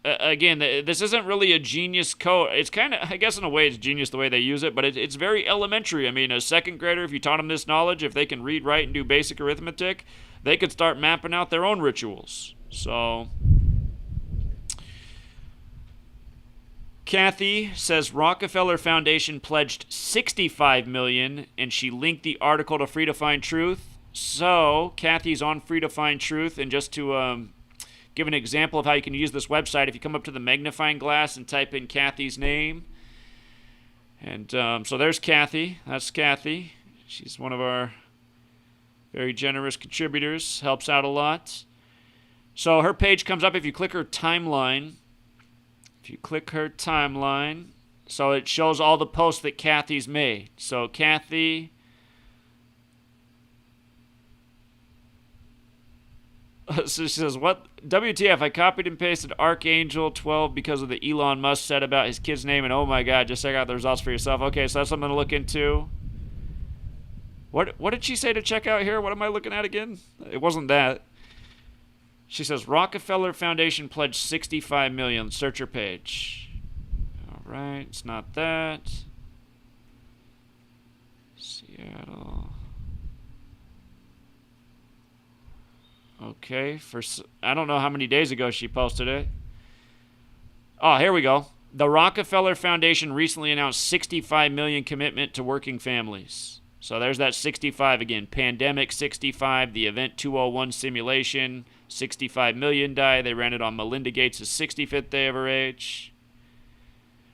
again, this isn't really a genius code. It's kind of, I guess in a way it's genius the way they use it, but it's very elementary. I mean, a second grader, if you taught them this knowledge, if they can read, write, and do basic arithmetic, they could start mapping out their own rituals. So, Kathy says Rockefeller Foundation pledged $65 million, and she linked the article to Free to Find Truth. So, Kathy's on Free to Find Truth, and just to give an example of how you can use this website, if you come up to the magnifying glass and type in Kathy's name, and so there's Kathy. That's Kathy. She's one of our very generous contributors, helps out a lot. So her page comes up if you click her timeline. If you click her timeline, So it shows all the posts that Kathy's made. So Kathy... So she says, what? WTF, I copied and pasted Archangel 12 because of the Elon Musk said about his kid's name, and oh my god, just check out the results for yourself. Okay, so that's something to look into. What did she say to check out here? What am I looking at again? It wasn't that. She says, Rockefeller Foundation pledged $65 million. Search her page. All right, it's not that. Seattle. Okay, I don't know how many days ago she posted it. Oh, here we go. The Rockefeller Foundation recently announced $65 million commitment to working families. So there's that 65 again. Pandemic 65, the Event 201 simulation, 65 million die. They ran it on Melinda Gates' 65th day of her age.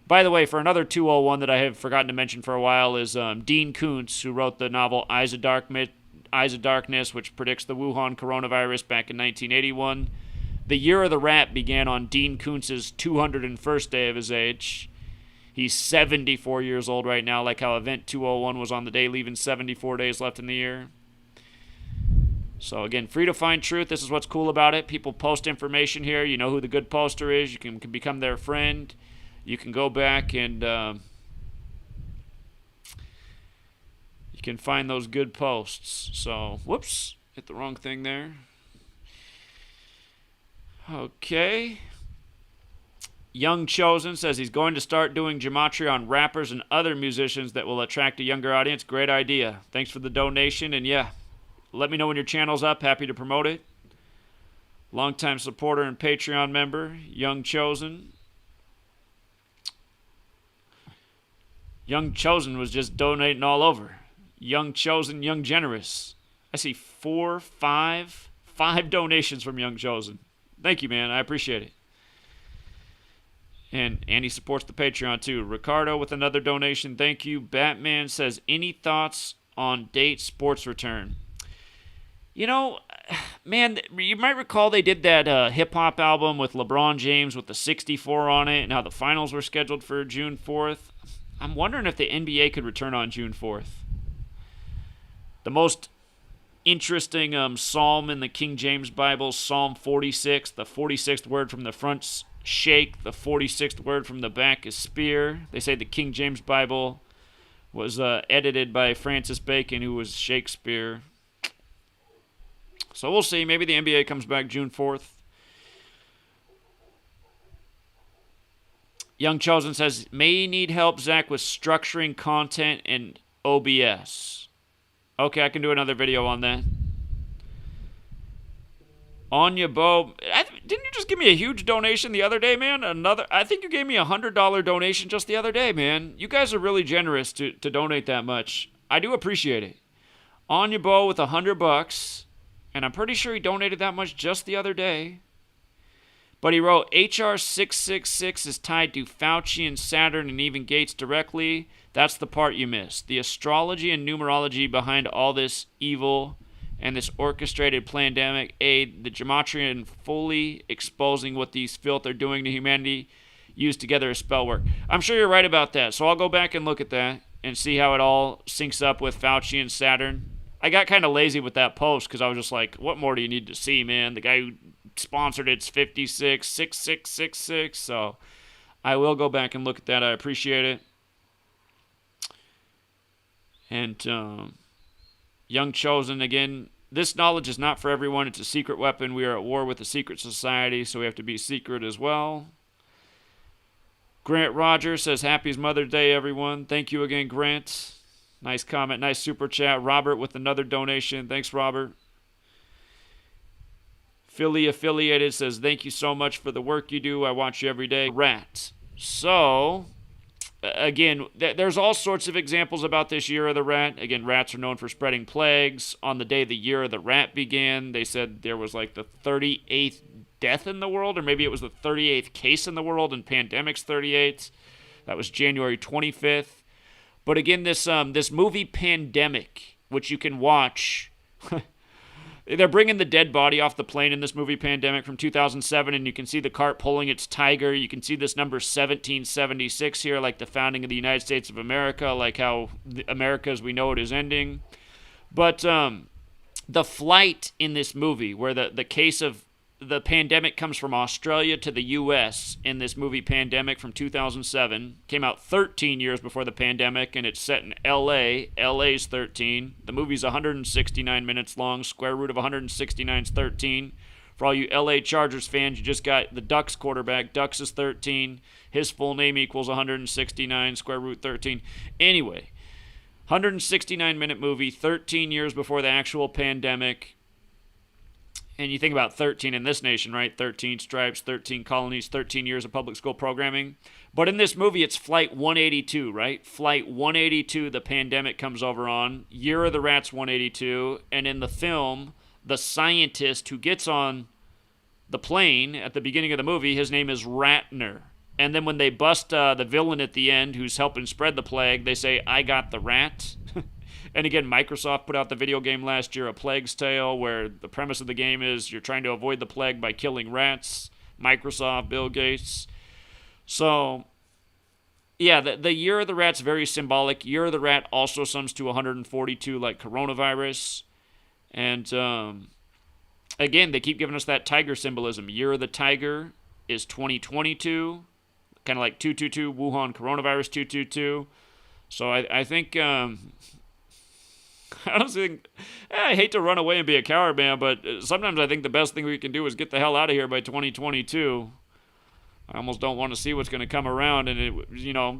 By the way, for another 201 that I have forgotten to mention for a while is Dean Koontz, who wrote the novel Eyes of Darkness, which predicts the Wuhan coronavirus back in 1981. The Year of the Rat began on Dean Koontz's 201st day of his age. He's 74 years old right now, like how Event 201 was on the day, leaving 74 days left in the year. So again, free to find truth. This is what's cool about it. People post information here. You know who the good poster is. You can become their friend. You can go back and you can find those good posts. So, whoops, hit the wrong thing there. Okay. Young Chosen says he's going to start doing Gematria on rappers and other musicians that will attract a younger audience. Great idea. Thanks for the donation. And yeah, let me know when your channel's up. Happy to promote it. Longtime supporter and Patreon member, Young Chosen. Young Chosen was just donating all over. Young Chosen, Young Generous. I see 5 donations from Young Chosen. Thank you, man. I appreciate it. And he supports the Patreon, too. Ricardo with another donation. Thank you. Batman says, any thoughts on date sports return? You know, man, you might recall they did that hip-hop album with LeBron James with the 64 on it, and how the finals were scheduled for June 4th. I'm wondering if the NBA could return on June 4th. The most interesting psalm in the King James Bible, Psalm 46, the 46th word from the front's shake, the 46th word from the back is spear. They say the King James Bible was edited by Francis Bacon, who was Shakespeare. So we'll see. Maybe the NBA comes back June 4th. Young Chosen says, may need help, Zach, with structuring content in OBS. Okay, I can do another video on that. Anya Bo, didn't you just give me a huge donation the other day, man? I think you gave me $100 donation just the other day, man. You guys are really generous to donate that much. I do appreciate it. Anya Bo with $100, and I'm pretty sure he donated that much just the other day. But he wrote, HR 666 is tied to Fauci and Saturn and even Gates directly. That's the part you missed. The astrology and numerology behind all this evil and this orchestrated pandemic aid, the Gematria and fully exposing what these filth are doing to humanity used together as spell work. I'm sure you're right about that, so I'll go back and look at that and see how it all syncs up with Fauci and Saturn. I got kind of lazy with that post because I was just like, what more do you need to see, man? The guy who sponsored it's 566666, so I will go back and look at that. I appreciate it. And Young Chosen, again, this knowledge is not for everyone. It's a secret weapon. We are at war with a secret society, so we have to be secret as well. Grant Rogers says, happy Mother's Day, everyone. Thank you again, Grant. Nice comment, nice super chat. Robert with another donation. Thanks, Robert. Philly Affiliated says, thank you so much for the work you do. I watch you every day. Rat. So, again, there's all sorts of examples about this Year of the Rat. Again, rats are known for spreading plagues. On the day the Year of the Rat began, they said there was like the 38th death in the world, or maybe it was the 38th case in the world, and pandemic's 38th. That was January 25th. But again, this movie Pandemic, which you can watch... They're bringing the dead body off the plane in this movie Pandemic from 2007, and you can see the cart pulling its tiger. You can see this number 1776 here, like the founding of the United States of America, like how America as we know it is ending. But the flight in this movie, where the case of the pandemic comes from Australia to the U.S. in this movie Pandemic from 2007, came out 13 years before the pandemic, and it's set in L.A. L.A.'s 13. The movie's 169 minutes long. Square root of 169 is 13. For all you L.A. Chargers fans, you just got the Ducks quarterback. Ducks is 13. His full name equals 169, square root 13. Anyway, 169-minute movie, 13 years before the actual pandemic. And you think about 13 in this nation, right? 13 stripes, 13 colonies, 13 years of public school programming. But in this movie, it's Flight 182, right? Flight 182, the pandemic comes over on. Year of the Rats 182. And in the film, the scientist who gets on the plane at the beginning of the movie, his name is Ratner. And then when they bust the villain at the end who's helping spread the plague, they say, I got the rat. And again, Microsoft put out the video game last year, A Plague's Tale, where the premise of the game is you're trying to avoid the plague by killing rats. Microsoft, Bill Gates. So, yeah, the Year of the Rat's very symbolic. Year of the Rat also sums to 142 like coronavirus. And, again, they keep giving us that tiger symbolism. Year of the Tiger is 2022. Kind of like 222, Wuhan coronavirus 222. So I think... I don't think, I hate to run away and be a coward, man, but sometimes I think the best thing we can do is get the hell out of here by 2022. I almost don't want to see what's going to come around, and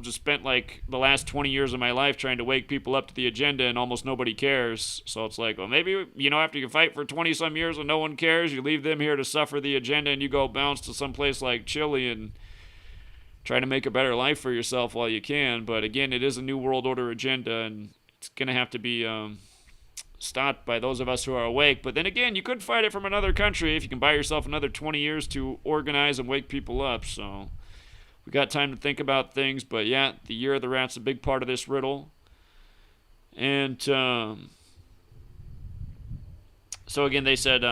just spent like the last 20 years of my life trying to wake people up to the agenda, and almost nobody cares. So it's like, well, maybe, after you fight for 20-some years and no one cares, you leave them here to suffer the agenda, and you go bounce to some place like Chile and try to make a better life for yourself while you can. But again, it is a New World Order agenda, and it's going to have to be stopped by those of us who are awake. But then again, you could fight it from another country if you can buy yourself another 20 years to organize and wake people up. So we got time to think about things. But yeah, the Year of the Rat's a big part of this riddle. And so again, they said,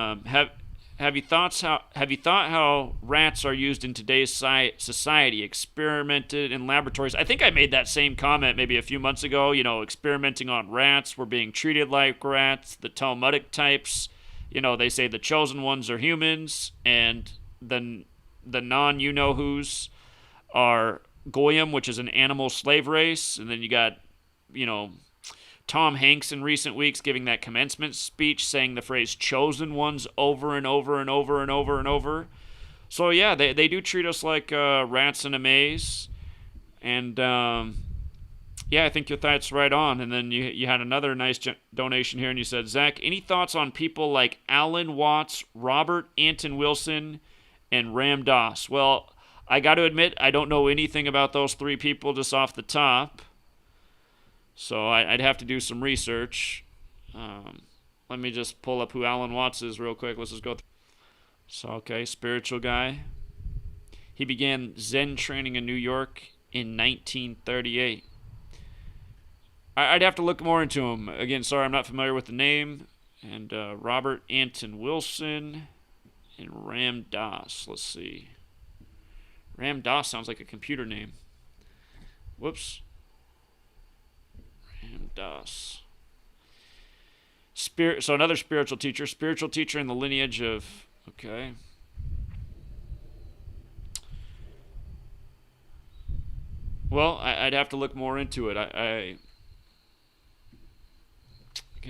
Have you thought how rats are used in today's society, experimented in laboratories? I think I made that same comment maybe a few months ago, experimenting on rats. We're being treated like rats. The Talmudic types, they say the chosen ones are humans, and the non-you-know-whos are Goyim, which is an animal slave race. And then you got, Tom Hanks in recent weeks giving that commencement speech saying the phrase chosen ones over and over and over and over and over. So yeah, they do treat us like rats in a maze. And yeah, I think your thought's right on. And then you had another nice donation here, and you said, Zach, any thoughts on people like Alan Watts, Robert Anton Wilson, and Ram Dass? Well, I got to admit, I don't know anything about those three people just off the top. So I'd have to do some research. Let me just pull up who Alan Watts is real quick. Let's just go through. So, okay, spiritual guy. He began Zen training in New York in 1938. I'd have to look more into him. Again, sorry, I'm not familiar with the name. And Robert Anton Wilson and Ram Dass. Let's see. Ram Dass sounds like a computer name. Whoops. Dass. So another spiritual teacher in the lineage of, okay. Well, I'd have to look more into it. Again,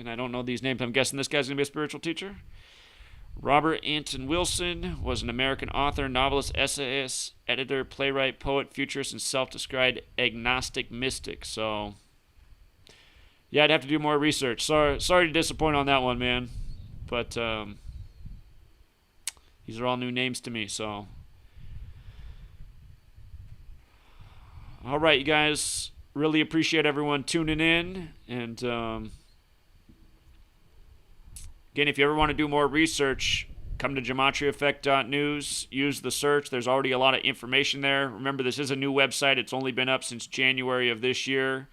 I don't know these names. I'm guessing this guy's going to be a spiritual teacher. Robert Anton Wilson was an American author, novelist, essayist, editor, playwright, poet, futurist, and self-described agnostic mystic. So yeah, I'd have to do more research. Sorry to disappoint on that one, man. But these are all new names to me, so. All right, you guys. Really appreciate everyone tuning in. And again, if you ever want to do more research, come to gematriaeffect.news. Use the search. There's already a lot of information there. Remember, this is a new website. It's only been up since January of this year.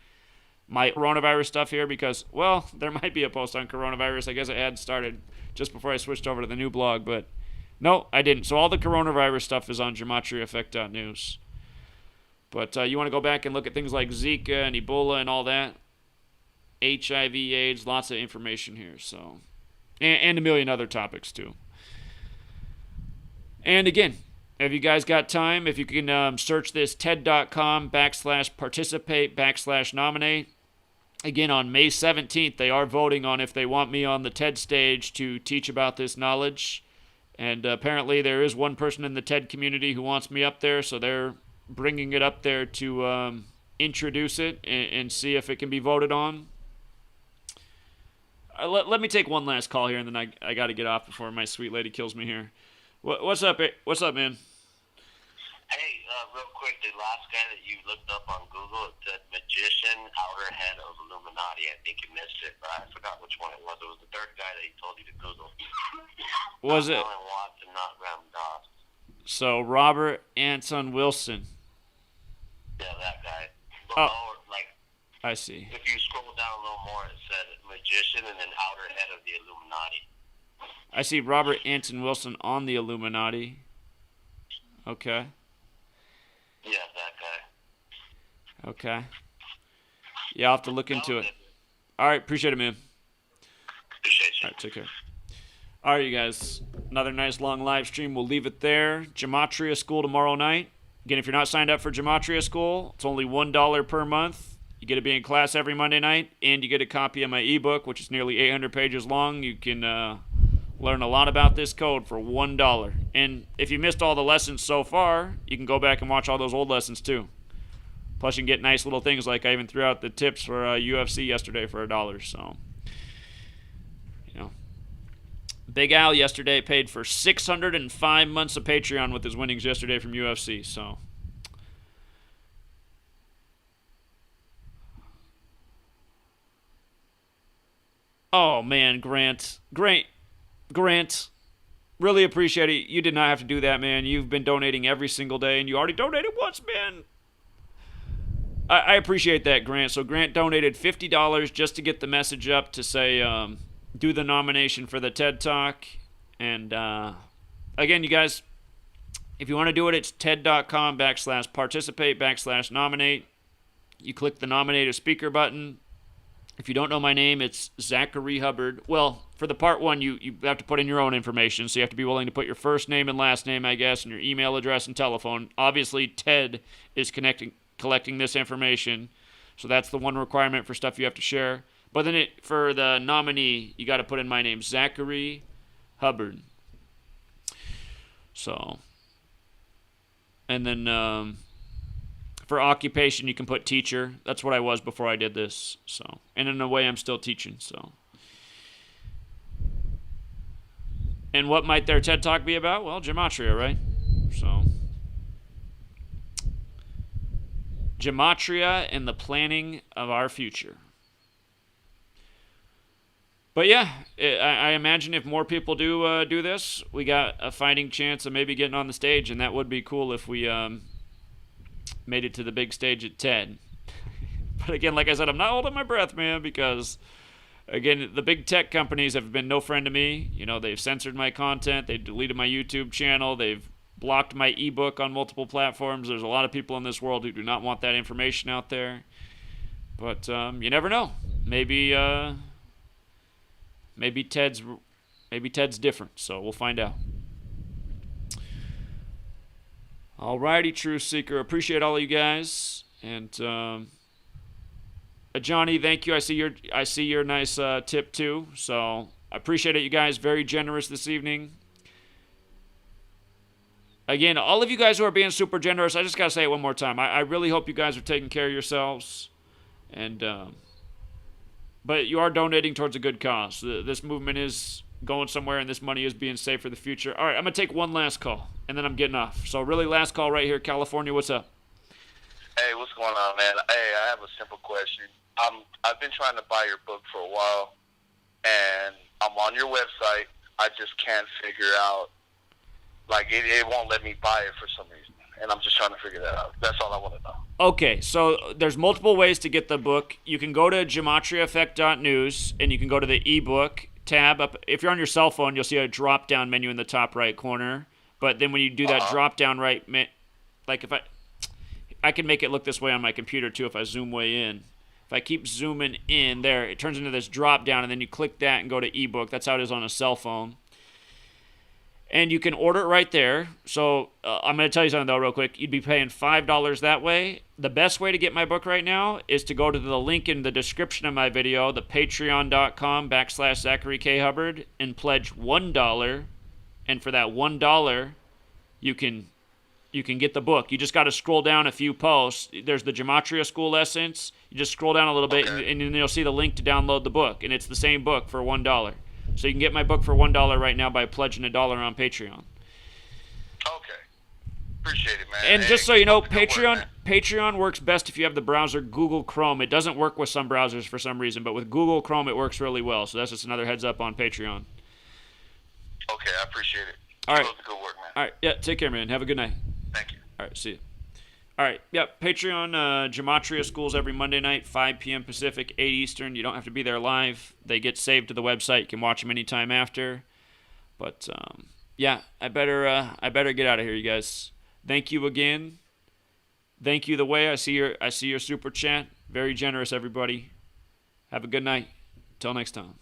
my coronavirus stuff here because, well, there might be a post on coronavirus. I guess it had started just before I switched over to the new blog, but no, I didn't. So all the coronavirus stuff is on GematriaEffect.news. But you want to go back and look at things like Zika and Ebola and all that, HIV, AIDS, lots of information here. So, and a million other topics too. And again, if you guys got time, if you can search this TED.com/participate/nominate. Again, on May 17th, they are voting on if they want me on the TED stage to teach about this knowledge. And apparently there is one person in the TED community who wants me up there, so they're bringing it up there to introduce it and see if it can be voted on. Let me take one last call here, and then I got to get off before my sweet lady kills me here. What's up? What's up, man? Hey, real quick, the last guy that you looked up on Google, it said magician, outer head of Illuminati. I think you missed it, but I forgot which one it was. It was the third guy that he told you to Google. Was it? Alan Watson, not Ram Dass. So Robert Anton Wilson. Yeah, that guy. Oh, like, I see. if you scroll down a little more, it said magician and then outer head of the Illuminati. I see Robert Anton Wilson on the Illuminati. Okay. Yeah, that guy. Okay. Yeah, I'll have to look into it. All right, appreciate it, man. Appreciate you. All right, take care. All right, you guys. Another nice long live stream. We'll leave it there. Gematria School tomorrow night. Again, if you're not signed up for Gematria School, it's only $1 per month. You get to be in class every Monday night, and you get a copy of my ebook, which is nearly 800 pages long. You can learn a lot about this code for $1. And if you missed all the lessons so far, you can go back and watch all those old lessons too. Plus, you can get nice little things like I even threw out the tips for UFC yesterday for $1. So, you know, Big Al yesterday paid for 605 months of Patreon with his winnings yesterday from UFC. So, oh man, Grant, really appreciate it. You did not have to do that, man. You've been donating every single day, and you already donated once, man. I appreciate that, Grant. So Grant donated $50 just to get the message up to say, do the nomination for the TED Talk. And again, you guys, if you want to do it, it's TED.com/participate/nominate. You click the nominate a speaker button. If you don't know my name, it's Zachary Hubbard. Well, for the part one, you have to put in your own information, so you have to be willing to put your first name and last name, I guess, and your email address and telephone. Obviously, TED is collecting this information, so that's the one requirement for stuff you have to share. But then for the nominee, you got to put in my name, Zachary Hubbard. So, and then for occupation, you can put teacher. That's what I was before I did this. So, and in a way, I'm still teaching. So, and what might their TED Talk be about? Well, Gematria, right? So, Gematria and the planning of our future. But yeah, I imagine if more people do this, we got a fighting chance of maybe getting on the stage, and that would be cool if we made it to the big stage at TED. But again, like I said, I'm not holding my breath, man, because again, the big tech companies have been no friend to me. You know, they've censored my content, they've deleted my YouTube channel, they've blocked my ebook on multiple platforms. There's a lot of people in this world who do not want that information out there. But you never know. Maybe Ted's different, so we'll find out. Alrighty, True Seeker. Appreciate all of you guys. And Johnny, thank you. I see your nice tip too. So I appreciate it, you guys. Very generous this evening. Again, all of you guys who are being super generous, I just gotta say it one more time. I really hope you guys are taking care of yourselves. And but you are donating towards a good cause. This movement is going somewhere, and this money is being saved for the future. All right, I'm going to take one last call, and then I'm getting off. So really, last call right here, California. What's up? Hey, what's going on, man? Hey, I have a simple question. I've been trying to buy your book for a while, and I'm on your website. I just can't figure out, like, it won't let me buy it for some reason. and I'm just trying to figure that out. That's all I want to know. Okay, so there's multiple ways to get the book. You can go to gematriaeffect.news, and you can go to the ebook tab. Up, if you're on your cell phone, you'll see a drop-down menu in the top right corner. But then when you do that drop-down right, like if I can make it look this way on my computer too if I zoom way in. If I keep zooming in there, it turns into this drop-down, and then you click that and go to ebook. That's how it is on a cell phone. And you can order it right there. So I'm going to tell you something, though, real quick. You'd be paying $5 that way. The best way to get my book right now is to go to the link in the description of my video, the patreon.com/Zachary K. Hubbard, and pledge $1. And for that $1, you can get the book. You just got to scroll down a few posts. There's the Gematria School Lessons. You just scroll down a little bit, and then you'll see the link to download the book. And it's the same book for $1. So you can get my book for $1 right now by pledging $1 on Patreon. Okay. Appreciate it, man. And just so you know, Patreon works best if you have the browser Google Chrome. It doesn't work with some browsers for some reason, but with Google Chrome it works really well. So that's just another heads up on Patreon. Okay, I appreciate it. All right. Keep up the good work, man. All right. Yeah, take care, man. Have a good night. Thank you. All right, see you. All right, yeah, Patreon, Gematria Schools every Monday night, 5 p.m. Pacific, 8 Eastern. You don't have to be there live. They get saved to the website. You can watch them anytime after. But, yeah, I better get out of here, you guys. Thank you again. Thank you the way. I see your super chat. Very generous, everybody. Have a good night. Till next time.